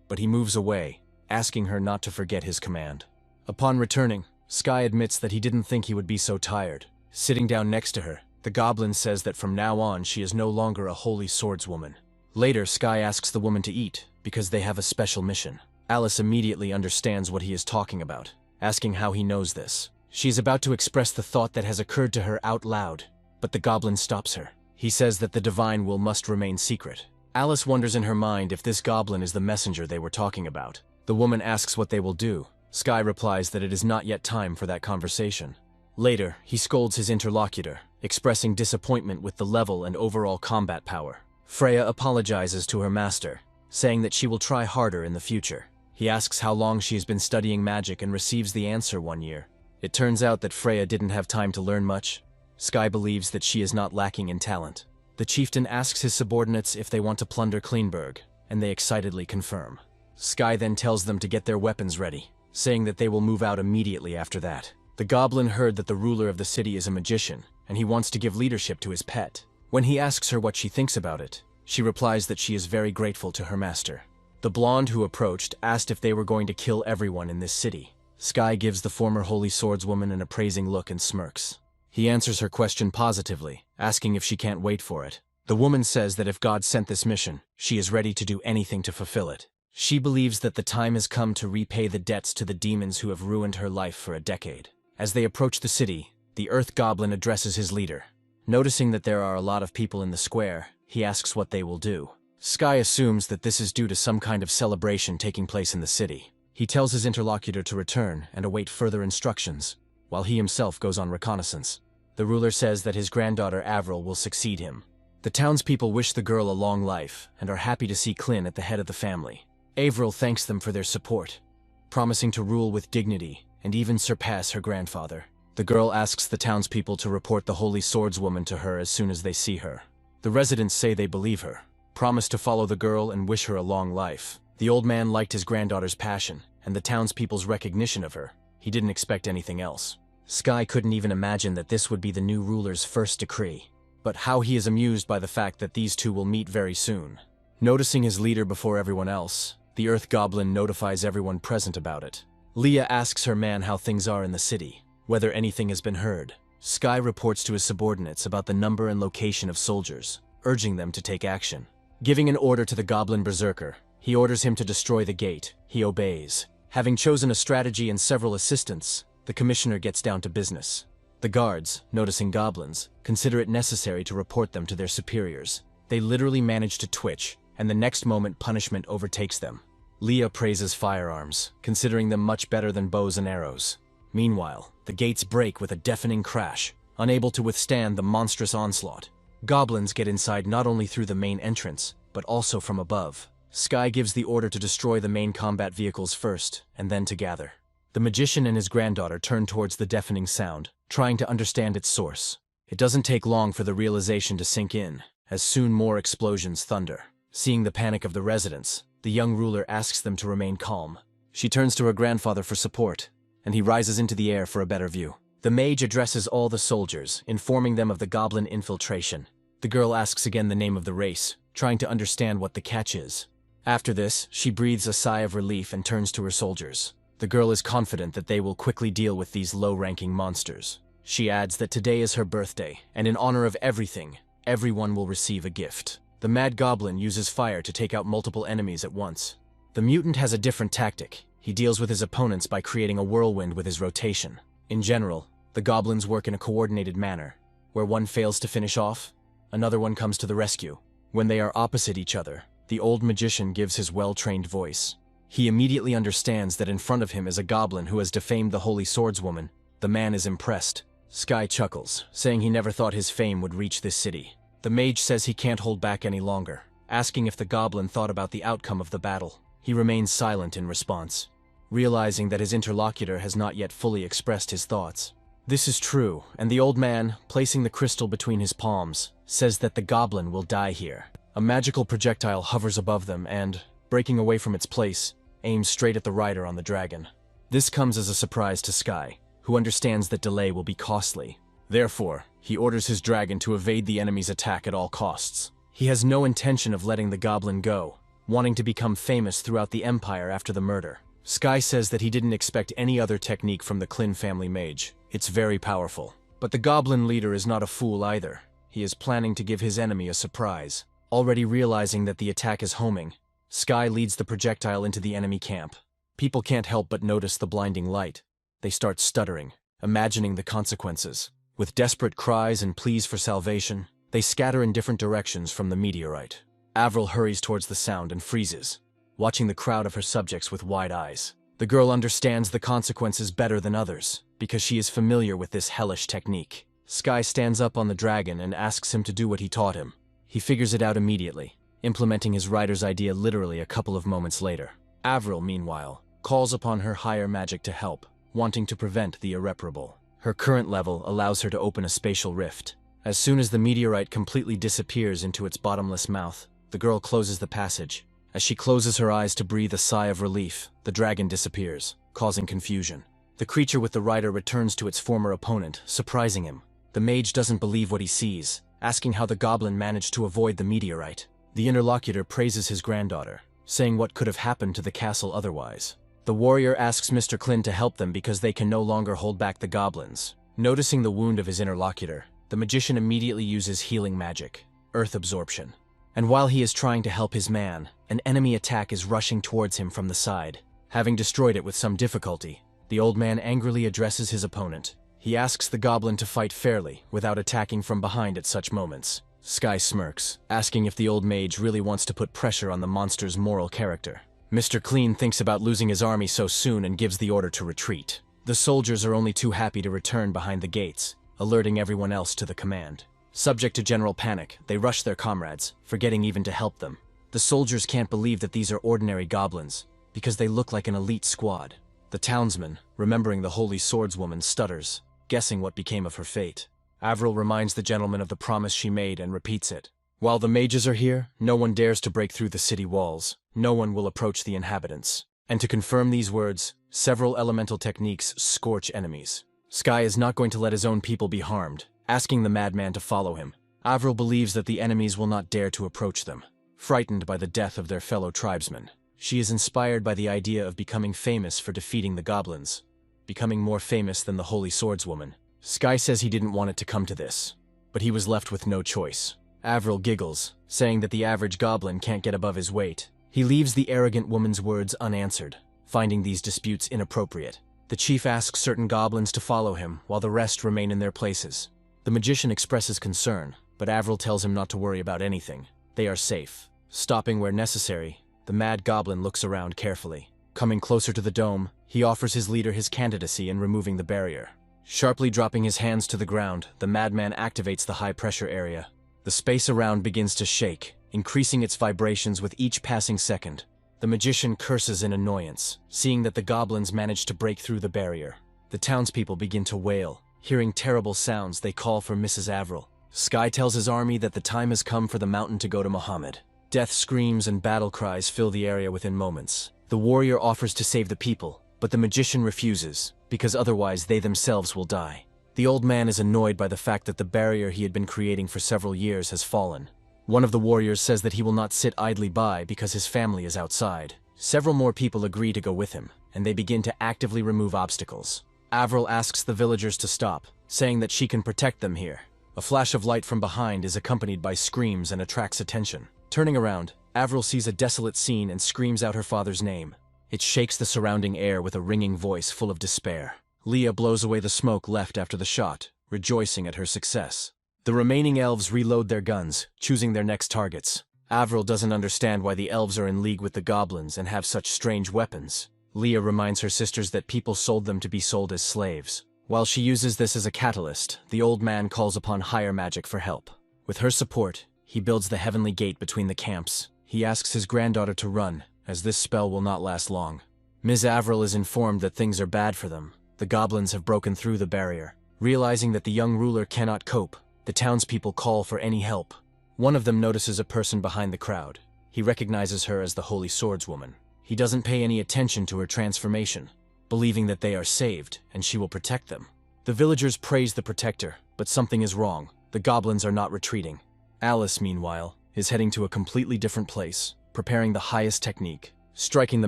but he moves away, asking her not to forget his command. Upon returning, Sky admits that he didn't think he would be so tired. Sitting down next to her, the goblin says that from now on she is no longer a holy swordswoman. Later, Sky asks the woman to eat, because they have a special mission. Alice immediately understands what he is talking about, asking how he knows this. She is about to express the thought that has occurred to her out loud, but the goblin stops her. He says that the divine will must remain secret. Alice wonders in her mind if this goblin is the messenger they were talking about. The woman asks what they will do. Sky replies that it is not yet time for that conversation. Later, he scolds his interlocutor, expressing disappointment with the level and overall combat power. Freya apologizes to her master, saying that she will try harder in the future. He asks how long she has been studying magic and receives the answer 1 year. It turns out that Freya didn't have time to learn much. Sky believes that she is not lacking in talent. The chieftain asks his subordinates if they want to plunder Kleinburg, and they excitedly confirm. Sky then tells them to get their weapons ready, saying that they will move out immediately after that. The goblin heard that the ruler of the city is a magician, and he wants to give leadership to his pet. When he asks her what she thinks about it, she replies that she is very grateful to her master. The blonde who approached asked if they were going to kill everyone in this city. Sky gives the former holy swordswoman an appraising look and smirks. He answers her question positively, asking if she can't wait for it. The woman says that if God sent this mission, she is ready to do anything to fulfill it. She believes that the time has come to repay the debts to the demons who have ruined her life for a decade. As they approach the city, the Earth Goblin addresses his leader. Noticing that there are a lot of people in the square, he asks what they will do. Sky assumes that this is due to some kind of celebration taking place in the city. He tells his interlocutor to return and await further instructions, while he himself goes on reconnaissance. The ruler says that his granddaughter Avril will succeed him. The townspeople wish the girl a long life and are happy to see Clin at the head of the family. Avril thanks them for their support, promising to rule with dignity and even surpass her grandfather. The girl asks the townspeople to report the holy swordswoman to her as soon as they see her. The residents say they believe her, promise to follow the girl and wish her a long life. The old man liked his granddaughter's passion and the townspeople's recognition of her. He didn't expect anything else. Sky couldn't even imagine that this would be the new ruler's first decree. But how he is amused by the fact that these two will meet very soon. Noticing his leader before everyone else, the Earth Goblin notifies everyone present about it. Leah asks her man how things are in the city, whether anything has been heard. Sky reports to his subordinates about the number and location of soldiers, urging them to take action. Giving an order to the Goblin Berserker, he orders him to destroy the gate. He obeys. Having chosen a strategy and several assistants, the commissioner gets down to business. The guards, noticing goblins, consider it necessary to report them to their superiors. They literally manage to twitch, and the next moment punishment overtakes them. Leah praises firearms, considering them much better than bows and arrows. Meanwhile, the gates break with a deafening crash, unable to withstand the monstrous onslaught. Goblins get inside not only through the main entrance, but also from above. Sky gives the order to destroy the main combat vehicles first, and then to gather. The magician and his granddaughter turn towards the deafening sound, trying to understand its source. It doesn't take long for the realization to sink in, as soon more explosions thunder. Seeing the panic of the residents, the young ruler asks them to remain calm. She turns to her grandfather for support, and he rises into the air for a better view. The mage addresses all the soldiers, informing them of the goblin infiltration. The girl asks again the name of the race, trying to understand what the catch is. After this, she breathes a sigh of relief and turns to her soldiers. The girl is confident that they will quickly deal with these low-ranking monsters. She adds that today is her birthday, and in honor of everything, everyone will receive a gift. The mad goblin uses fire to take out multiple enemies at once. The mutant has a different tactic. He deals with his opponents by creating a whirlwind with his rotation. In general, the goblins work in a coordinated manner. Where one fails to finish off, another one comes to the rescue. When they are opposite each other, the old magician gives his well-trained voice. He immediately understands that in front of him is a goblin who has defamed the holy swordswoman. The man is impressed. Sky chuckles, saying he never thought his fame would reach this city. The mage says he can't hold back any longer, asking if the goblin thought about the outcome of the battle. He remains silent in response, realizing that his interlocutor has not yet fully expressed his thoughts. This is true, and the old man, placing the crystal between his palms, says that the goblin will die here. A magical projectile hovers above them and, breaking away from its place, aims straight at the rider on the dragon. This comes as a surprise to Sky, who understands that delay will be costly. Therefore, he orders his dragon to evade the enemy's attack at all costs. He has no intention of letting the goblin go, wanting to become famous throughout the Empire after the murder. Sky says that he didn't expect any other technique from the Clin family mage. It's very powerful. But the goblin leader is not a fool either. He is planning to give his enemy a surprise. Already realizing that the attack is homing, Sky leads the projectile into the enemy camp. People can't help but notice the blinding light. They start stuttering, imagining the consequences. With desperate cries and pleas for salvation, they scatter in different directions from the meteorite. Avril hurries towards the sound and freezes, watching the crowd of her subjects with wide eyes. The girl understands the consequences better than others, because she is familiar with this hellish technique. Sky stands up on the dragon and asks him to do what he taught him. He figures it out immediately, implementing his rider's idea literally a couple of moments later. Avril, meanwhile, calls upon her higher magic to help, wanting to prevent the irreparable. Her current level allows her to open a spatial rift. As soon as the meteorite completely disappears into its bottomless mouth, the girl closes the passage. As she closes her eyes to breathe a sigh of relief, the dragon disappears, causing confusion. The creature with the rider returns to its former opponent, surprising him. The mage doesn't believe what he sees, asking how the goblin managed to avoid the meteorite. The interlocutor praises his granddaughter, saying what could have happened to the castle otherwise. The warrior asks Mr. Clin to help them because they can no longer hold back the goblins. Noticing the wound of his interlocutor, the magician immediately uses healing magic, earth absorption. And while he is trying to help his man, an enemy attack is rushing towards him from the side. Having destroyed it with some difficulty, the old man angrily addresses his opponent. He asks the goblin to fight fairly, without attacking from behind at such moments. Sky smirks, asking if the old mage really wants to put pressure on the monster's moral character. Mr. Clean thinks about losing his army so soon and gives the order to retreat. The soldiers are only too happy to return behind the gates, alerting everyone else to the command. Subject to general panic, they rush their comrades, forgetting even to help them. The soldiers can't believe that these are ordinary goblins, because they look like an elite squad. The townsman, remembering the holy swordswoman, stutters, guessing what became of her fate. Avril reminds the gentleman of the promise she made and repeats it. While the mages are here, no one dares to break through the city walls. No one will approach the inhabitants. And to confirm these words, several elemental techniques scorch enemies. Sky is not going to let his own people be harmed, asking the madman to follow him. Avril believes that the enemies will not dare to approach them, frightened by the death of their fellow tribesmen. She is inspired by the idea of becoming famous for defeating the goblins, becoming more famous than the holy swordswoman. Sky says he didn't want it to come to this, but he was left with no choice. Avril giggles, saying that the average goblin can't get above his weight. He leaves the arrogant woman's words unanswered, finding these disputes inappropriate. The chief asks certain goblins to follow him, while the rest remain in their places. The magician expresses concern, but Avril tells him not to worry about anything. They are safe. Stopping where necessary, the mad goblin looks around carefully. Coming closer to the dome, he offers his leader his candidacy in removing the barrier. Sharply dropping his hands to the ground, the madman activates the high-pressure area. The space around begins to shake, increasing its vibrations with each passing second. The magician curses in annoyance, seeing that the goblins manage to break through the barrier. The townspeople begin to wail. Hearing terrible sounds, they call for Mrs. Avril. Sky tells his army that the time has come for the mountain to go to Muhammad. Death screams and battle cries fill the area within moments. The warrior offers to save the people, but the magician refuses, because otherwise they themselves will die. The old man is annoyed by the fact that the barrier he had been creating for several years has fallen. One of the warriors says that he will not sit idly by because his family is outside. Several more people agree to go with him, and they begin to actively remove obstacles. Avril asks the villagers to stop, saying that she can protect them here. A flash of light from behind is accompanied by screams and attracts attention. Turning around, Avril sees a desolate scene and screams out her father's name. It shakes the surrounding air with a ringing voice full of despair. Leah blows away the smoke left after the shot, rejoicing at her success. The remaining elves reload their guns, choosing their next targets. Avril doesn't understand why the elves are in league with the goblins and have such strange weapons. Leah reminds her sisters that people sold them to be sold as slaves. While she uses this as a catalyst, the old man calls upon higher magic for help. With her support, he builds the heavenly gate between the camps. He asks his granddaughter to run, as this spell will not last long. Ms. Avril is informed that things are bad for them. The goblins have broken through the barrier. Realizing that the young ruler cannot cope, the townspeople call for any help. One of them notices a person behind the crowd. He recognizes her as the holy swordswoman. He doesn't pay any attention to her transformation, believing that they are saved and she will protect them. The villagers praise the protector, but something is wrong. The goblins are not retreating. Alice, meanwhile, is heading to a completely different place, preparing the highest technique. Striking the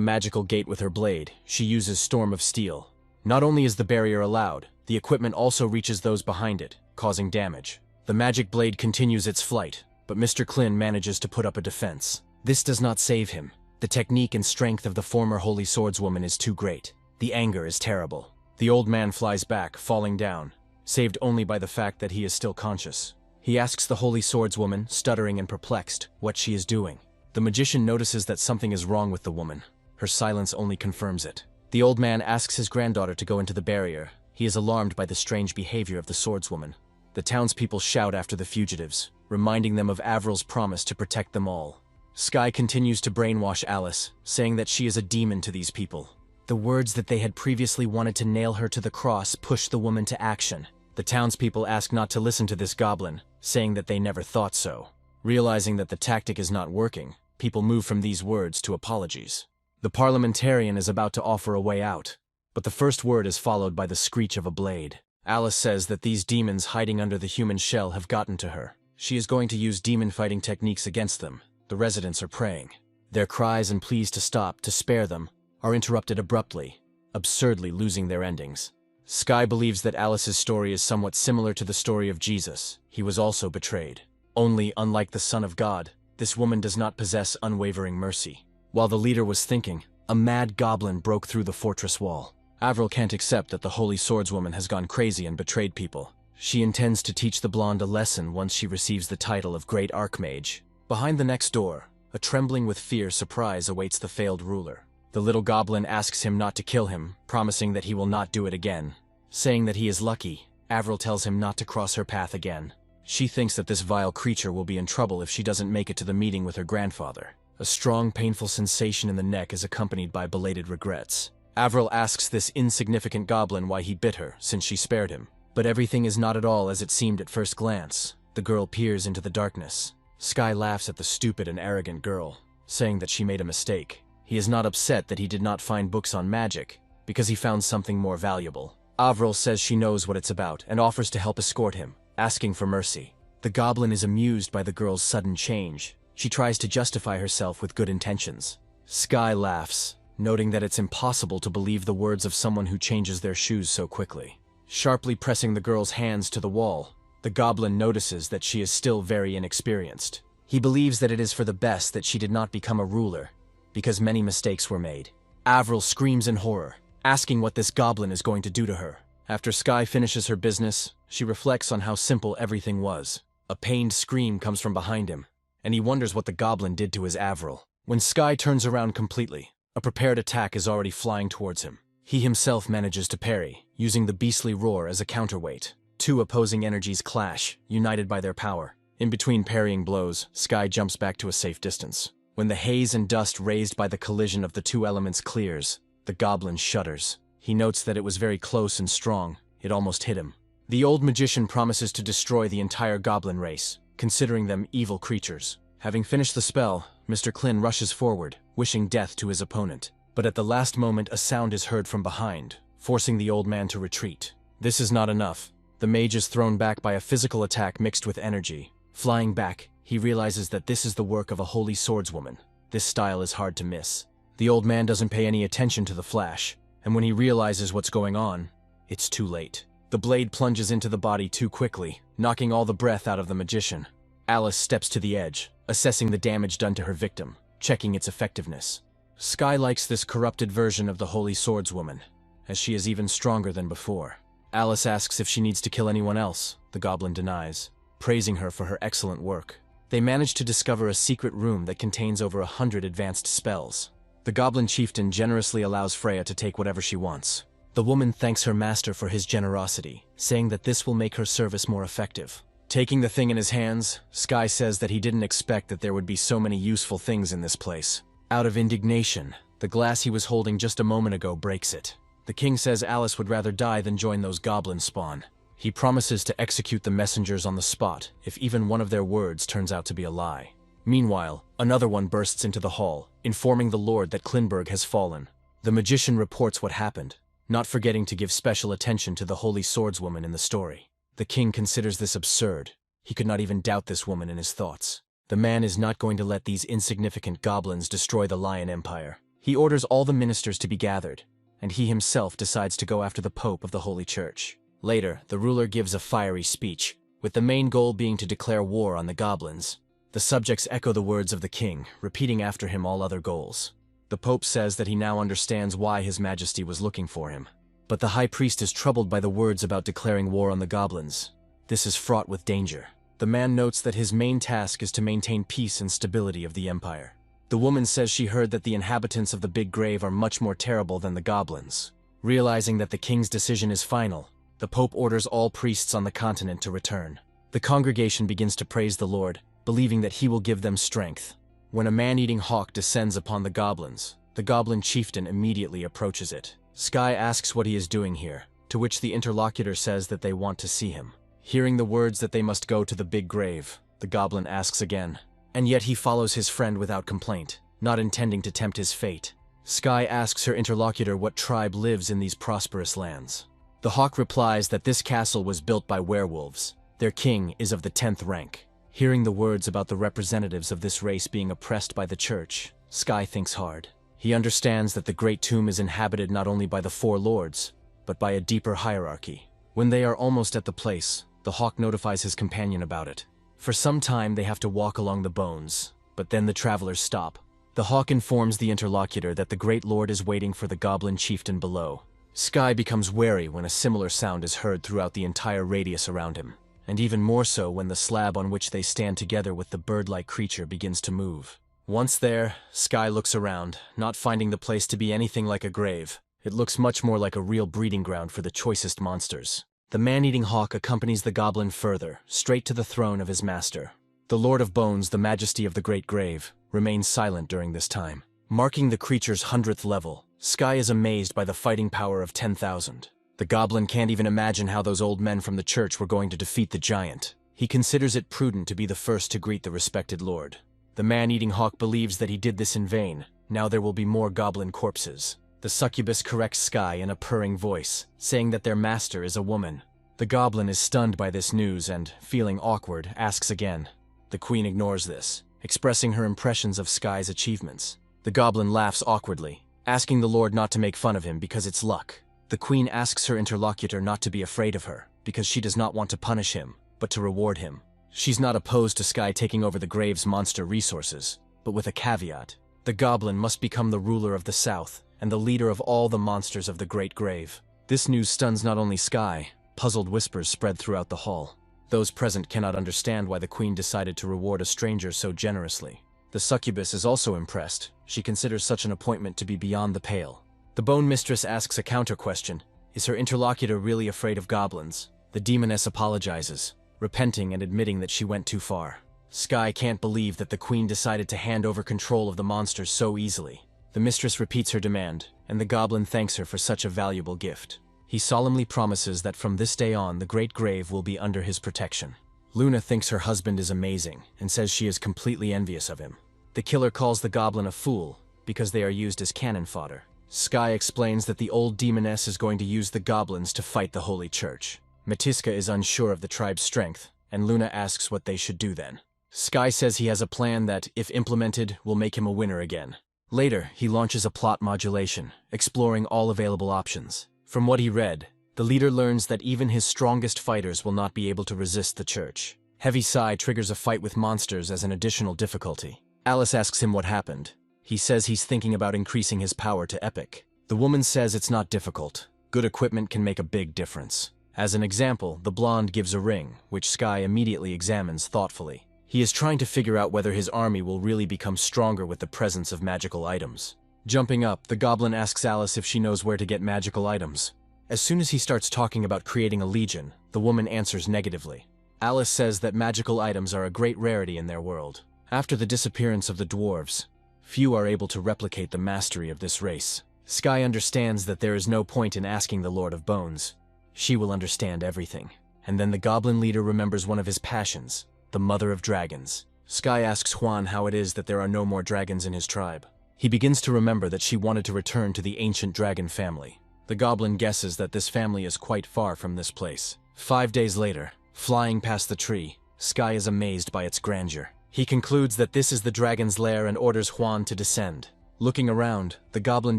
magical gate with her blade, she uses Storm of Steel. Not only is the barrier allowed, the equipment also reaches those behind it, causing damage. The magic blade continues its flight, but Mr. Klin manages to put up a defense. This does not save him. The technique and strength of the former Holy Swordswoman is too great. The anger is terrible. The old man flies back, falling down, saved only by the fact that he is still conscious. He asks the Holy Swordswoman, stuttering and perplexed, what she is doing. The magician notices that something is wrong with the woman. Her silence only confirms it. The old man asks his granddaughter to go into the barrier. He is alarmed by the strange behavior of the swordswoman. The townspeople shout after the fugitives, reminding them of Avril's promise to protect them all. Sky continues to brainwash Alice, saying that she is a demon to these people. The words that they had previously wanted to nail her to the cross push the woman to action. The townspeople ask not to listen to this goblin, saying that they never thought so. Realizing that the tactic is not working, people move from these words to apologies. The parliamentarian is about to offer a way out, but the first word is followed by the screech of a blade. Alice says that these demons hiding under the human shell have gotten to her. She is going to use demon fighting techniques against them. The residents are praying. Their cries and pleas to stop, to spare them, are interrupted abruptly, absurdly losing their endings. Sky believes that Alice's story is somewhat similar to the story of Jesus. He was also betrayed. Only, unlike the Son of God, this woman does not possess unwavering mercy. While the leader was thinking, a mad goblin broke through the fortress wall. Avril can't accept that the Holy Swordswoman has gone crazy and betrayed people. She intends to teach the blonde a lesson once she receives the title of Great Archmage. Behind the next door, a trembling with fear surprise awaits the failed ruler. The little goblin asks him not to kill him, promising that he will not do it again. Saying that he is lucky, Avril tells him not to cross her path again. She thinks that this vile creature will be in trouble if she doesn't make it to the meeting with her grandfather. A strong, painful sensation in the neck is accompanied by belated regrets. Avril asks this insignificant goblin why he bit her, since she spared him. But everything is not at all as it seemed at first glance. The girl peers into the darkness. Sky laughs at the stupid and arrogant girl, saying that she made a mistake. He is not upset that he did not find books on magic, because he found something more valuable. Avril says she knows what it's about and offers to help escort him, asking for mercy. The goblin is amused by the girl's sudden change. She tries to justify herself with good intentions. Sky laughs, noting that it's impossible to believe the words of someone who changes their shoes so quickly. Sharply pressing the girl's hands to the wall, the goblin notices that she is still very inexperienced. He believes that it is for the best that she did not become a ruler, because many mistakes were made. Avril screams in horror, asking what this goblin is going to do to her. After Sky finishes her business, she reflects on how simple everything was. A pained scream comes from behind him, and he wonders what the goblin did to his Avril. When Sky turns around completely, a prepared attack is already flying towards him. He himself manages to parry, using the beastly roar as a counterweight. Two opposing energies clash, united by their power. In between parrying blows, Sky jumps back to a safe distance. When the haze and dust raised by the collision of the two elements clears, the goblin shudders. He notes that it was very close and strong. It almost hit him. The old magician promises to destroy the entire goblin race, considering them evil creatures. Having finished the spell, Mr. Klin rushes forward, wishing death to his opponent. But at the last moment, a sound is heard from behind, forcing the old man to retreat. This is not enough. The mage is thrown back by a physical attack mixed with energy. Flying back, he realizes that this is the work of a holy swordswoman. This style is hard to miss. The old man doesn't pay any attention to the flash, and when he realizes what's going on, it's too late. The blade plunges into the body too quickly, knocking all the breath out of the magician. Alice steps to the edge, assessing the damage done to her victim, checking its effectiveness. Sky likes this corrupted version of the holy swordswoman, as she is even stronger than before. Alice asks if she needs to kill anyone else. The goblin denies, praising her for her excellent work. They manage to discover a secret room that contains over 100 advanced spells. The goblin chieftain generously allows Freya to take whatever she wants. The woman thanks her master for his generosity, saying that this will make her service more effective. Taking the thing in his hands, Sky says that he didn't expect that there would be so many useful things in this place. Out of indignation, the glass he was holding just a moment ago breaks it. The king says Alice would rather die than join those goblin spawn. He promises to execute the messengers on the spot if even one of their words turns out to be a lie. Meanwhile, another one bursts into the hall, informing the lord that Klinberg has fallen. The magician reports what happened, not forgetting to give special attention to the holy swordswoman in the story. The king considers this absurd. He could not even doubt this woman in his thoughts. The man is not going to let these insignificant goblins destroy the Lion Empire. He orders all the ministers to be gathered, and he himself decides to go after the Pope of the Holy Church. Later, the ruler gives a fiery speech, with the main goal being to declare war on the goblins. The subjects echo the words of the king, repeating after him all other goals. The Pope says that he now understands why His Majesty was looking for him. But the High Priest is troubled by the words about declaring war on the goblins. This is fraught with danger. The man notes that his main task is to maintain peace and stability of the empire. The woman says she heard that the inhabitants of the Big Grave are much more terrible than the goblins. Realizing that the king's decision is final, the Pope orders all priests on the continent to return. The congregation begins to praise the Lord, believing that he will give them strength. When a man-eating hawk descends upon the goblins, the goblin chieftain immediately approaches it. Sky asks what he is doing here, to which the interlocutor says that they want to see him. Hearing the words that they must go to the Big Grave, the goblin asks again. And yet he follows his friend without complaint, not intending to tempt his fate. Sky asks her interlocutor what tribe lives in these prosperous lands. The hawk replies that this castle was built by werewolves. Their king is of the 10th rank. Hearing the words about the representatives of this race being oppressed by the church, Sky thinks hard. He understands that the Great Tomb is inhabited not only by the 4 lords, but by a deeper hierarchy. When they are almost at the place, the hawk notifies his companion about it. For some time they have to walk along the bones, but then the travelers stop. The hawk informs the interlocutor that the Great Lord is waiting for the goblin chieftain below. Sky becomes wary when a similar sound is heard throughout the entire radius around him, and even more so when the slab on which they stand together with the bird-like creature begins to move. Once there, Sky looks around, not finding the place to be anything like a grave. It looks much more like a real breeding ground for the choicest monsters. The man-eating hawk accompanies the goblin further, straight to the throne of his master. The Lord of Bones, the Majesty of the Great Grave, remains silent during this time. Marking the creature's 100th level, Sky is amazed by the fighting power of 10,000. The goblin can't even imagine how those old men from the church were going to defeat the giant. He considers it prudent to be the first to greet the respected lord. The man-eating hawk believes that he did this in vain. Now there will be more goblin corpses. The succubus corrects Sky in a purring voice, saying that their master is a woman. The goblin is stunned by this news and, feeling awkward, asks again. The queen ignores this, expressing her impressions of Sky's achievements. The goblin laughs awkwardly, asking the lord not to make fun of him because it's luck. The queen asks her interlocutor not to be afraid of her, because she does not want to punish him, but to reward him. She's not opposed to Sky taking over the grave's monster resources, but with a caveat. The goblin must become the ruler of the south, and the leader of all the monsters of the Great Grave. This news stuns not only Sky. Puzzled whispers spread throughout the hall. Those present cannot understand why the queen decided to reward a stranger so generously. The succubus is also impressed. She considers such an appointment to be beyond the pale. The bone mistress asks a counter-question. Is her interlocutor really afraid of goblins? The demoness apologizes, repenting and admitting that she went too far. Sky can't believe that the queen decided to hand over control of the monsters so easily. The mistress repeats her demand, and the goblin thanks her for such a valuable gift. He solemnly promises that from this day on the Great Grave will be under his protection. Luna thinks her husband is amazing, and says she is completely envious of him. The killer calls the goblin a fool, because they are used as cannon fodder. Sky explains that the old demoness is going to use the goblins to fight the Holy Church. Matiska is unsure of the tribe's strength, and Luna asks what they should do then. Sky says he has a plan that, if implemented, will make him a winner again. Later, he launches a plot modulation, exploring all available options. From what he read, the leader learns that even his strongest fighters will not be able to resist the church. Heavy Sigh triggers a fight with monsters as an additional difficulty. Alice asks him what happened. He says he's thinking about increasing his power to epic. The woman says it's not difficult. Good equipment can make a big difference. As an example, the blonde gives a ring, which Sky immediately examines thoughtfully. He is trying to figure out whether his army will really become stronger with the presence of magical items. Jumping up, the goblin asks Alice if she knows where to get magical items. As soon as he starts talking about creating a legion, the woman answers negatively. Alice says that magical items are a great rarity in their world. After the disappearance of the dwarves, few are able to replicate the mastery of this race. Sky understands that there is no point in asking the Lord of Bones. She will understand everything. And then the goblin leader remembers one of his passions, the mother of dragons. Sky asks Juan how it is that there are no more dragons in his tribe. He begins to remember that she wanted to return to the ancient dragon family. The goblin guesses that this family is quite far from this place. 5 days later, flying past the tree, Sky is amazed by its grandeur. He concludes that this is the dragon's lair and orders Juan to descend. Looking around, the goblin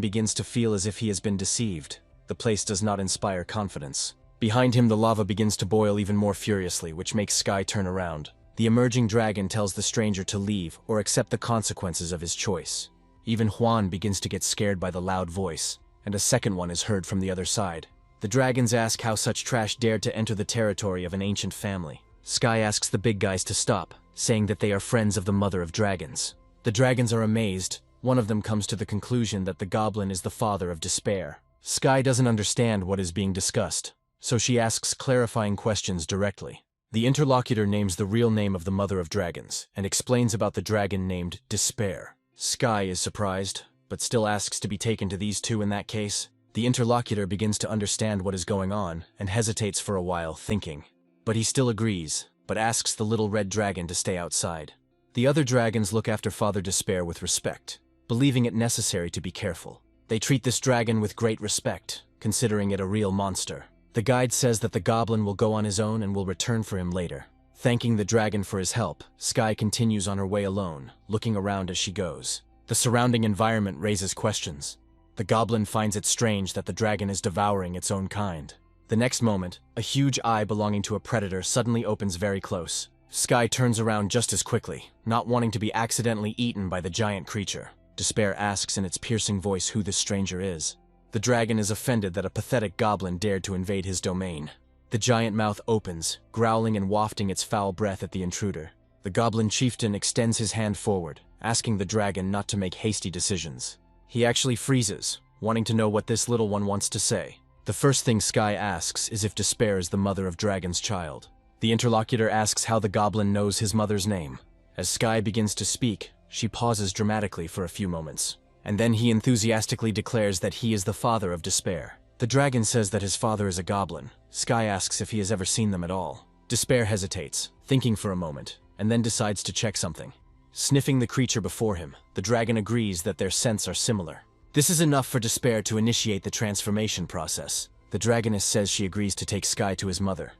begins to feel as if he has been deceived. The place does not inspire confidence. Behind him, the lava begins to boil even more furiously, which makes Sky turn around. The emerging dragon tells the stranger to leave or accept the consequences of his choice. Even Juan begins to get scared by the loud voice, and a second one is heard from the other side. The dragons ask how such trash dared to enter the territory of an ancient family. Sky asks the big guys to stop, saying that they are friends of the mother of dragons. The dragons are amazed. One of them comes to the conclusion that the goblin is the father of despair. Sky doesn't understand what is being discussed, so she asks clarifying questions directly. The interlocutor names the real name of the mother of dragons and explains about the dragon named Despair. Sky is surprised, but still asks to be taken to these two in that case. The interlocutor begins to understand what is going on and hesitates for a while, thinking. But he still agrees, but asks the little red dragon to stay outside. The other dragons look after Father Despair with respect, believing it necessary to be careful. They treat this dragon with great respect, considering it a real monster. The guide says that the goblin will go on his own and will return for him later. Thanking the dragon for his help, Sky continues on her way alone, looking around as she goes. The surrounding environment raises questions. The goblin finds it strange that the dragon is devouring its own kind. The next moment, a huge eye belonging to a predator suddenly opens very close. Sky turns around just as quickly, not wanting to be accidentally eaten by the giant creature. Despair asks in its piercing voice who this stranger is. The dragon is offended that a pathetic goblin dared to invade his domain. The giant mouth opens, growling and wafting its foul breath at the intruder. The goblin chieftain extends his hand forward, asking the dragon not to make hasty decisions. He actually freezes, wanting to know what this little one wants to say. The first thing Sky asks is if Despair is the mother of Dragon's child. The interlocutor asks how the goblin knows his mother's name. As Sky begins to speak, she pauses dramatically for a few moments, and then he enthusiastically declares that he is the father of Despair. The dragon says that his father is a goblin. Sky asks if he has ever seen them at all. Despair hesitates, thinking for a moment, and then decides to check something. Sniffing the creature before him, the dragon agrees that their scents are similar. This is enough for Despair to initiate the transformation process. The dragoness says she agrees to take Sky to his mother.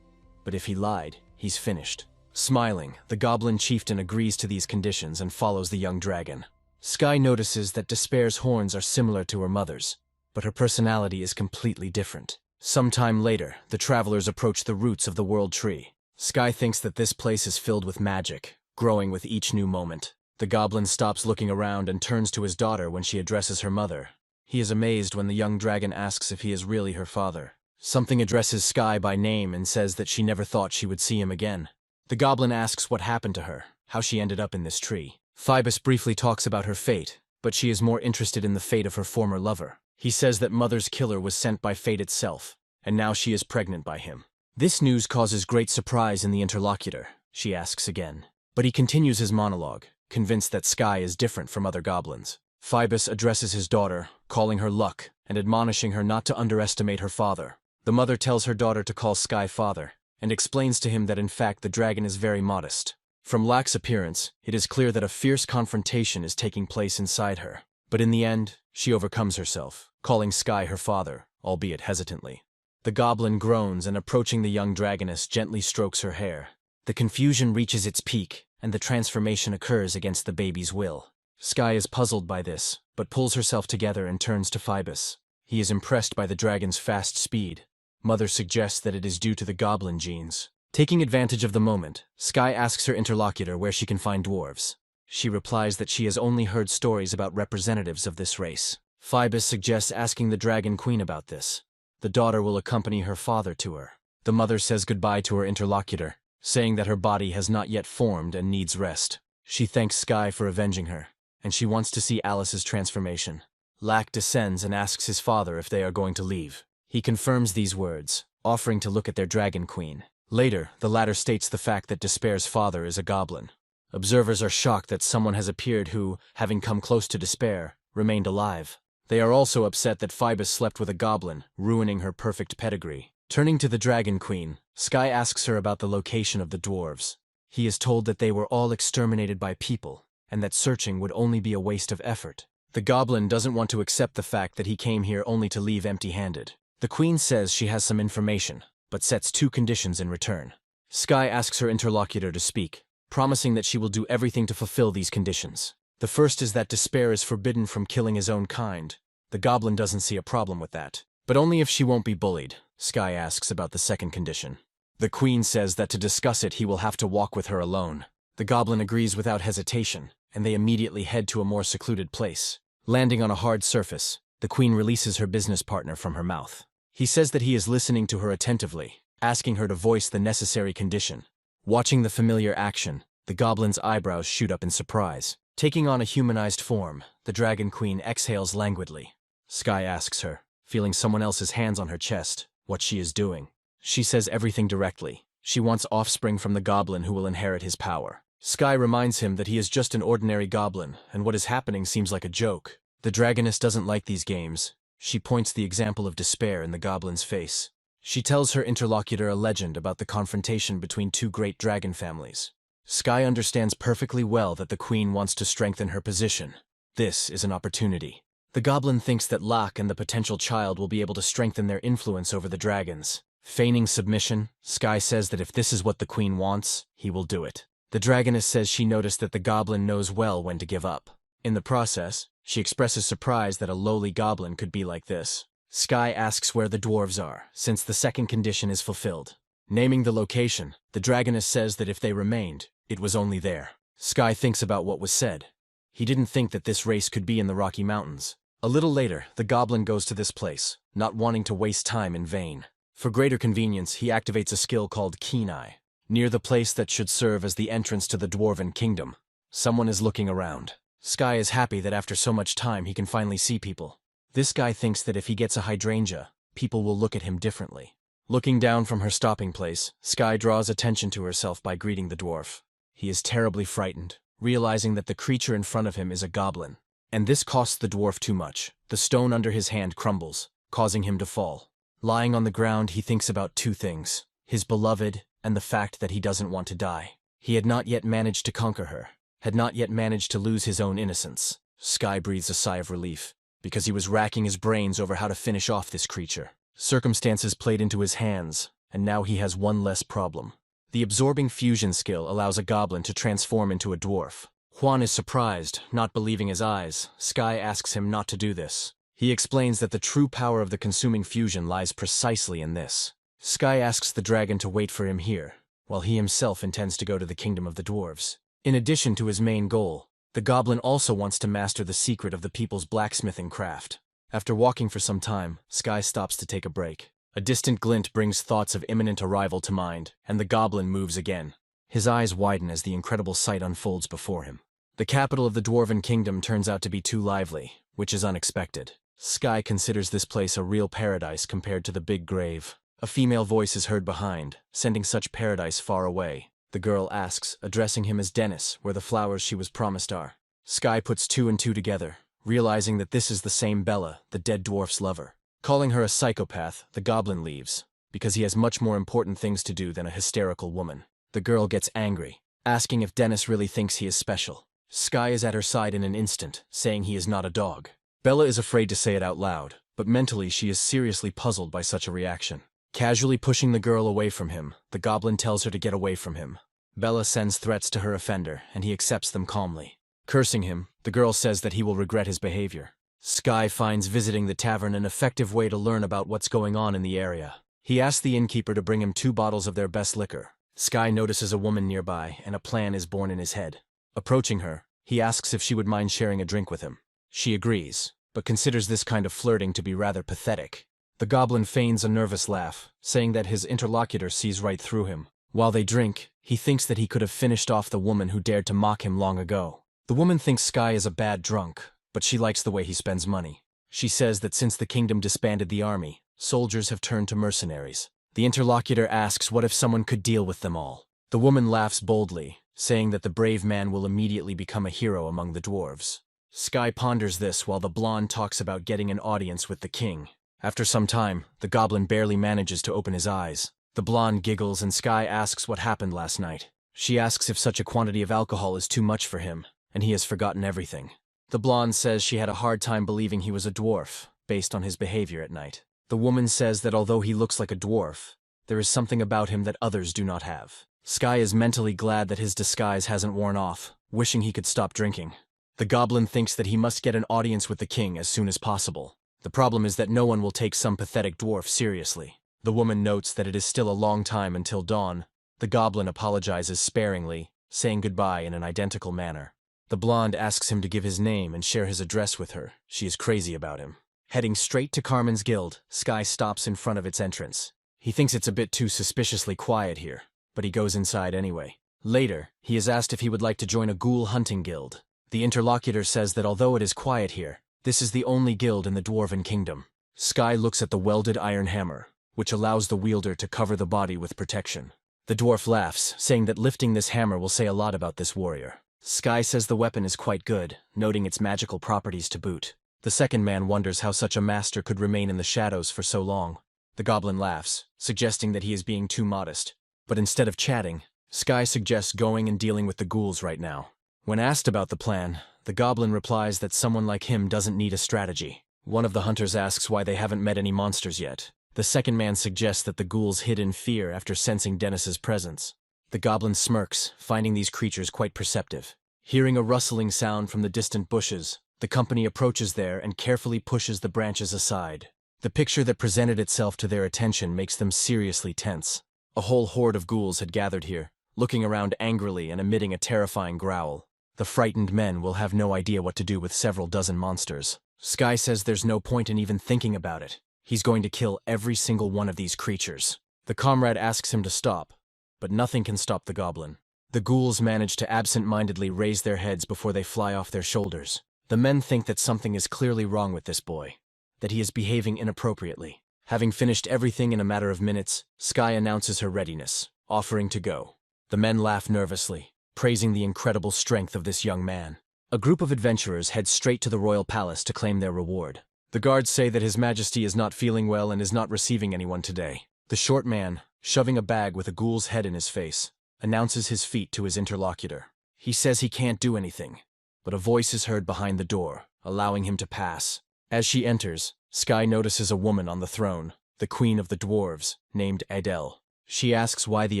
But if he lied, he's finished. Smiling, the goblin chieftain agrees to these conditions and follows the young dragon. Sky notices that Despair's horns are similar to her mother's, but her personality is completely different. Sometime later, the travelers approach the roots of the World Tree. Sky thinks that this place is filled with magic, growing with each new moment. The goblin stops looking around and turns to his daughter when she addresses her mother. He is amazed when the young dragon asks if he is really her father. Something addresses Sky by name and says that she never thought she would see him again. The goblin asks what happened to her, how she ended up in this tree. Phoebus briefly talks about her fate, but she is more interested in the fate of her former lover. He says that Mother's killer was sent by fate itself, and now she is pregnant by him. This news causes great surprise in the interlocutor. She asks again, but he continues his monologue, convinced that Sky is different from other goblins. Phoebus addresses his daughter, calling her Luck, and admonishing her not to underestimate her father. The mother tells her daughter to call Sky father, and explains to him that in fact the dragon is very modest. From Luck's appearance, it is clear that a fierce confrontation is taking place inside her. But in the end, she overcomes herself, calling Sky her father, albeit hesitantly. The goblin groans and approaching the young dragoness gently strokes her hair. The confusion reaches its peak, and the transformation occurs against the baby's will. Sky is puzzled by this, but pulls herself together and turns to Phoebus. He is impressed by the dragon's fast speed. Mother suggests that it is due to the goblin genes. Taking advantage of the moment, Sky asks her interlocutor where she can find dwarves. She replies that she has only heard stories about representatives of this race. Phoebus suggests asking the Dragon Queen about this. The daughter will accompany her father to her. The mother says goodbye to her interlocutor, saying that her body has not yet formed and needs rest. She thanks Sky for avenging her, and she wants to see Alice's transformation. Lack descends and asks his father if they are going to leave. He confirms these words, offering to look at their Dragon Queen. Later, the latter states the fact that Despair's father is a goblin. Observers are shocked that someone has appeared who, having come close to Despair, remained alive. They are also upset that Phoebus slept with a goblin, ruining her perfect pedigree. Turning to the Dragon Queen, Sky asks her about the location of the dwarves. He is told that they were all exterminated by people, and that searching would only be a waste of effort. The goblin doesn't want to accept the fact that he came here only to leave empty-handed. The queen says she has some information, but sets 2 conditions in return. Sky asks her interlocutor to speak, promising that she will do everything to fulfill these conditions. The first is that Despair is forbidden from killing his own kind. The goblin doesn't see a problem with that, but only if she won't be bullied. Sky asks about the second condition. The queen says that to discuss it he will have to walk with her alone. The goblin agrees without hesitation, and they immediately head to a more secluded place. Landing on a hard surface, the queen releases her business partner from her mouth. He says that he is listening to her attentively, asking her to voice the necessary condition. Watching the familiar action, the goblin's eyebrows shoot up in surprise. Taking on a humanized form, the dragon queen exhales languidly. Sky asks her, feeling someone else's hands on her chest, what she is doing. She says everything directly. She wants offspring from the goblin who will inherit his power. Sky reminds him that he is just an ordinary goblin, and what is happening seems like a joke. The dragoness doesn't like these games. She points the example of despair in the goblin's face. She tells her interlocutor a legend about the confrontation between 2 great dragon families. Sky understands perfectly well that the queen wants to strengthen her position. This is an opportunity. The goblin thinks that Locke and the potential child will be able to strengthen their influence over the dragons. Feigning submission, Sky says that if this is what the queen wants, he will do it. The dragoness says she noticed that the goblin knows well when to give up. In the process, she expresses surprise that a lowly goblin could be like this. Sky asks where the dwarves are, since the second condition is fulfilled. Naming the location, the dragoness says that if they remained, it was only there. Sky thinks about what was said. He didn't think that this race could be in the Rocky Mountains. A little later, the goblin goes to this place, not wanting to waste time in vain. For greater convenience, he activates a skill called Keen Eye. Near the place that should serve as the entrance to the Dwarven Kingdom, someone is looking around. Sky is happy that after so much time he can finally see people. This guy thinks that if he gets a hydrangea, people will look at him differently. Looking down from her stopping place, Sky draws attention to herself by greeting the dwarf. He is terribly frightened, realizing that the creature in front of him is a goblin. And this costs the dwarf too much. The stone under his hand crumbles, causing him to fall. Lying on the ground, he thinks about 2 things: his beloved and the fact that he doesn't want to die. He had not yet managed to conquer her, had not yet managed to lose his own innocence. Sky breathes a sigh of relief, because he was racking his brains over how to finish off this creature. Circumstances played into his hands, and now he has one less problem. The absorbing fusion skill allows a goblin to transform into a dwarf. Juan is surprised, not believing his eyes. Sky asks him not to do this. He explains that the true power of the consuming fusion lies precisely in this. Sky asks the dragon to wait for him here, while he himself intends to go to the kingdom of the dwarves. In addition to his main goal, the goblin also wants to master the secret of the people's blacksmithing craft. After walking for some time, Sky stops to take a break. A distant glint brings thoughts of imminent arrival to mind, and the goblin moves again. His eyes widen as the incredible sight unfolds before him. The capital of the Dwarven Kingdom turns out to be too lively, which is unexpected. Sky considers this place a real paradise compared to the big grave. A female voice is heard behind, sending such paradise far away. The girl asks, addressing him as Dennis, where the flowers she was promised are. Sky puts 2 and 2 together, realizing that this is the same Bella, the dead dwarf's lover. Calling her a psychopath, the goblin leaves, because he has much more important things to do than a hysterical woman. The girl gets angry, asking if Dennis really thinks he is special. Sky is at her side in an instant, saying he is not a dog. Bella is afraid to say it out loud, but mentally she is seriously puzzled by such a reaction. Casually pushing the girl away from him, the goblin tells her to get away from him. Bella sends threats to her offender, and he accepts them calmly. Cursing him, the girl says that he will regret his behavior. Sky finds visiting the tavern an effective way to learn about what's going on in the area. He asks the innkeeper to bring him 2 bottles of their best liquor. Sky notices a woman nearby, and a plan is born in his head. Approaching her, he asks if she would mind sharing a drink with him. She agrees, but considers this kind of flirting to be rather pathetic. The goblin feigns a nervous laugh, saying that his interlocutor sees right through him. While they drink, he thinks that he could have finished off the woman who dared to mock him long ago. The woman thinks Sky is a bad drunk, but she likes the way he spends money. She says that since the kingdom disbanded the army, soldiers have turned to mercenaries. The interlocutor asks what if someone could deal with them all. The woman laughs boldly, saying that the brave man will immediately become a hero among the dwarves. Sky ponders this while the blonde talks about getting an audience with the king. After some time, the goblin barely manages to open his eyes. The blonde giggles and Sky asks what happened last night. She asks if such a quantity of alcohol is too much for him, and he has forgotten everything. The blonde says she had a hard time believing he was a dwarf, based on his behavior at night. The woman says that although he looks like a dwarf, there is something about him that others do not have. Sky is mentally glad that his disguise hasn't worn off, wishing he could stop drinking. The goblin thinks that he must get an audience with the king as soon as possible. The problem is that no one will take some pathetic dwarf seriously. The woman notes that it is still a long time until dawn. The goblin apologizes sparingly, saying goodbye in an identical manner. The blonde asks him to give his name and share his address with her. She is crazy about him. Heading straight to Carmen's guild, Sky stops in front of its entrance. He thinks it's a bit too suspiciously quiet here, but he goes inside anyway. Later, he is asked if he would like to join a ghoul hunting guild. The interlocutor says that although it is quiet here, this is the only guild in the Dwarven Kingdom. Sky looks at the welded iron hammer, which allows the wielder to cover the body with protection. The dwarf laughs, saying that lifting this hammer will say a lot about this warrior. Sky says the weapon is quite good, noting its magical properties to boot. The second man wonders how such a master could remain in the shadows for so long. The goblin laughs, suggesting that he is being too modest. But instead of chatting, Sky suggests going and dealing with the ghouls right now. When asked about the plan, the goblin replies that someone like him doesn't need a strategy. One of the hunters asks why they haven't met any monsters yet. The second man suggests that the ghouls hid in fear after sensing Dennis's presence. The goblin smirks, finding these creatures quite perceptive. Hearing a rustling sound from the distant bushes, the company approaches there and carefully pushes the branches aside. The picture that presented itself to their attention makes them seriously tense. A whole horde of ghouls had gathered here, looking around angrily and emitting a terrifying growl. The frightened men will have no idea what to do with several dozen monsters. Sky says there's no point in even thinking about it. He's going to kill every single one of these creatures. The comrade asks him to stop, but nothing can stop the goblin. The ghouls manage to absent-mindedly raise their heads before they fly off their shoulders. The men think that something is clearly wrong with this boy, that he is behaving inappropriately. Having finished everything in a matter of minutes, Sky announces her readiness, offering to go. The men laugh nervously, praising the incredible strength of this young man. A group of adventurers head straight to the royal palace to claim their reward. The guards say that His Majesty is not feeling well and is not receiving anyone today. The short man, shoving a bag with a ghoul's head in his face, announces his feat to his interlocutor. He says he can't do anything, but a voice is heard behind the door, allowing him to pass. As she enters, Sky notices a woman on the throne, the queen of the dwarves, named Adele. She asks why the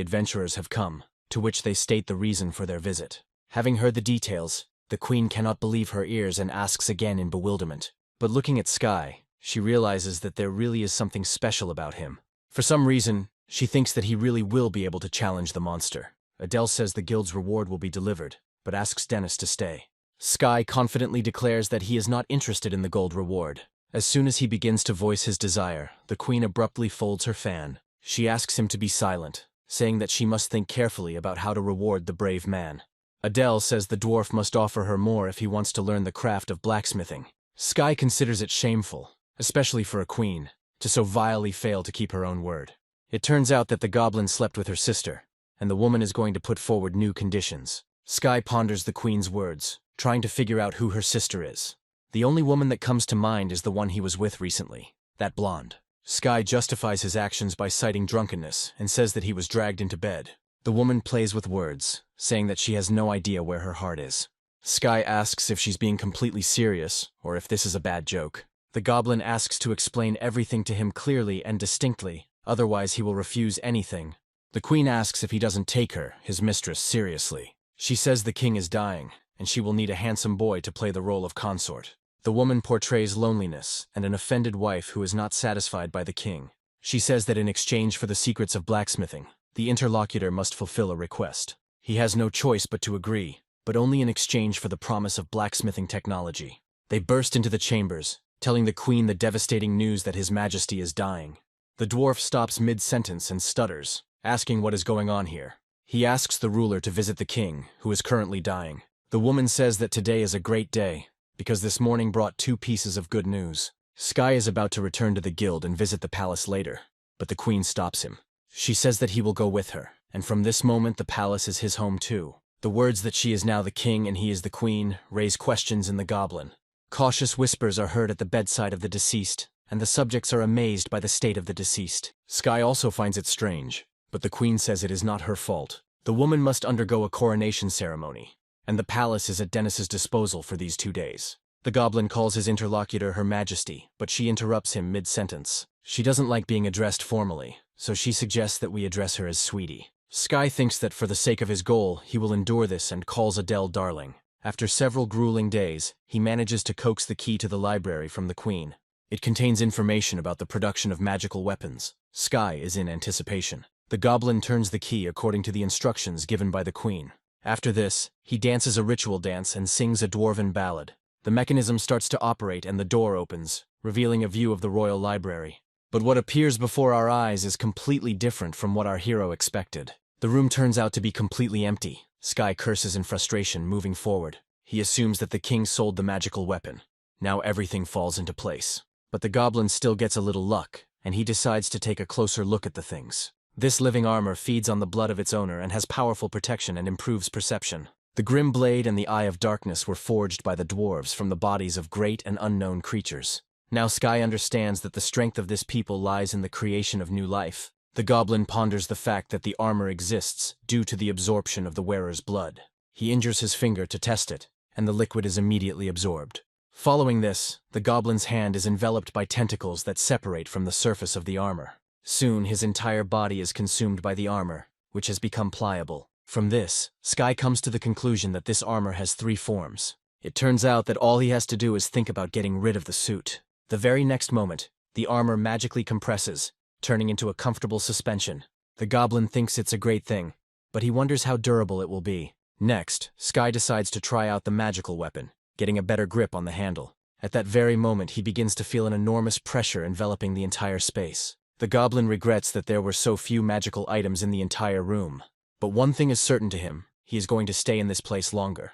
adventurers have come, to which they state the reason for their visit. Having heard the details, the queen cannot believe her ears and asks again in bewilderment. But looking at Sky, she realizes that there really is something special about him. For some reason, she thinks that he really will be able to challenge the monster. Adele says the guild's reward will be delivered, but asks Dennis to stay. Sky confidently declares that he is not interested in the gold reward. As soon as he begins to voice his desire, the queen abruptly folds her fan. She asks him to be silent, saying that she must think carefully about how to reward the brave man. Adele says the dwarf must offer her more if he wants to learn the craft of blacksmithing. Sky considers it shameful, especially for a queen, to so vilely fail to keep her own word. It turns out that the goblin slept with her sister, and the woman is going to put forward new conditions. Sky ponders the queen's words, trying to figure out who her sister is. The only woman that comes to mind is the one he was with recently, that blonde. Sky justifies his actions by citing drunkenness and says that he was dragged into bed. The woman plays with words, saying that she has no idea where her heart is. Sky asks if she's being completely serious, or if this is a bad joke. The goblin asks to explain everything to him clearly and distinctly, otherwise he will refuse anything. The queen asks if he doesn't take her, his mistress, seriously. She says the king is dying, and she will need a handsome boy to play the role of consort. The woman portrays loneliness and an offended wife who is not satisfied by the king. She says that in exchange for the secrets of blacksmithing, the interlocutor must fulfill a request. He has no choice but to agree, but only in exchange for the promise of blacksmithing technology. They burst into the chambers, telling the queen the devastating news that His Majesty is dying. The dwarf stops mid-sentence and stutters, asking what is going on here. He asks the ruler to visit the king, who is currently dying. The woman says that today is a great day, because this morning brought 2 pieces of good news. Sky is about to return to the guild and visit the palace later, but the queen stops him. She says that he will go with her, and from this moment the palace is his home too. The words that she is now the king and he is the queen raise questions in the goblin. Cautious whispers are heard at the bedside of the deceased, and the subjects are amazed by the state of the deceased. Sky also finds it strange, but the queen says it is not her fault. The woman must undergo a coronation ceremony, and the palace is at Dennis's disposal for these 2 days. The goblin calls his interlocutor Her Majesty, but she interrupts him mid-sentence. She doesn't like being addressed formally, so she suggests that we address her as Sweetie. Sky thinks that for the sake of his goal, he will endure this and calls Adele darling. After several grueling days, he manages to coax the key to the library from the Queen. It contains information about the production of magical weapons. Sky is in anticipation. The goblin turns the key according to the instructions given by the Queen. After this, he dances a ritual dance and sings a dwarven ballad. The mechanism starts to operate and the door opens, revealing a view of the royal library. But what appears before our eyes is completely different from what our hero expected. The room turns out to be completely empty. Sky curses in frustration, moving forward. He assumes that the king sold the magical weapon. Now everything falls into place. But the goblin still gets a little luck, and he decides to take a closer look at the things. This living armor feeds on the blood of its owner and has powerful protection and improves perception. The grim blade and the eye of darkness were forged by the dwarves from the bodies of great and unknown creatures. Now Sky understands that the strength of this people lies in the creation of new life. The goblin ponders the fact that the armor exists due to the absorption of the wearer's blood. He injures his finger to test it, and the liquid is immediately absorbed. Following this, the goblin's hand is enveloped by tentacles that separate from the surface of the armor. Soon his entire body is consumed by the armor, which has become pliable. From this, Sky comes to the conclusion that this armor has 3 forms. It turns out that all he has to do is think about getting rid of the suit. The very next moment, the armor magically compresses, turning into a comfortable suspension. The goblin thinks it's a great thing, but he wonders how durable it will be. Next, Sky decides to try out the magical weapon, getting a better grip on the handle. At that very moment, he begins to feel an enormous pressure enveloping the entire space. The goblin regrets that there were so few magical items in the entire room. But one thing is certain to him: he is going to stay in this place longer.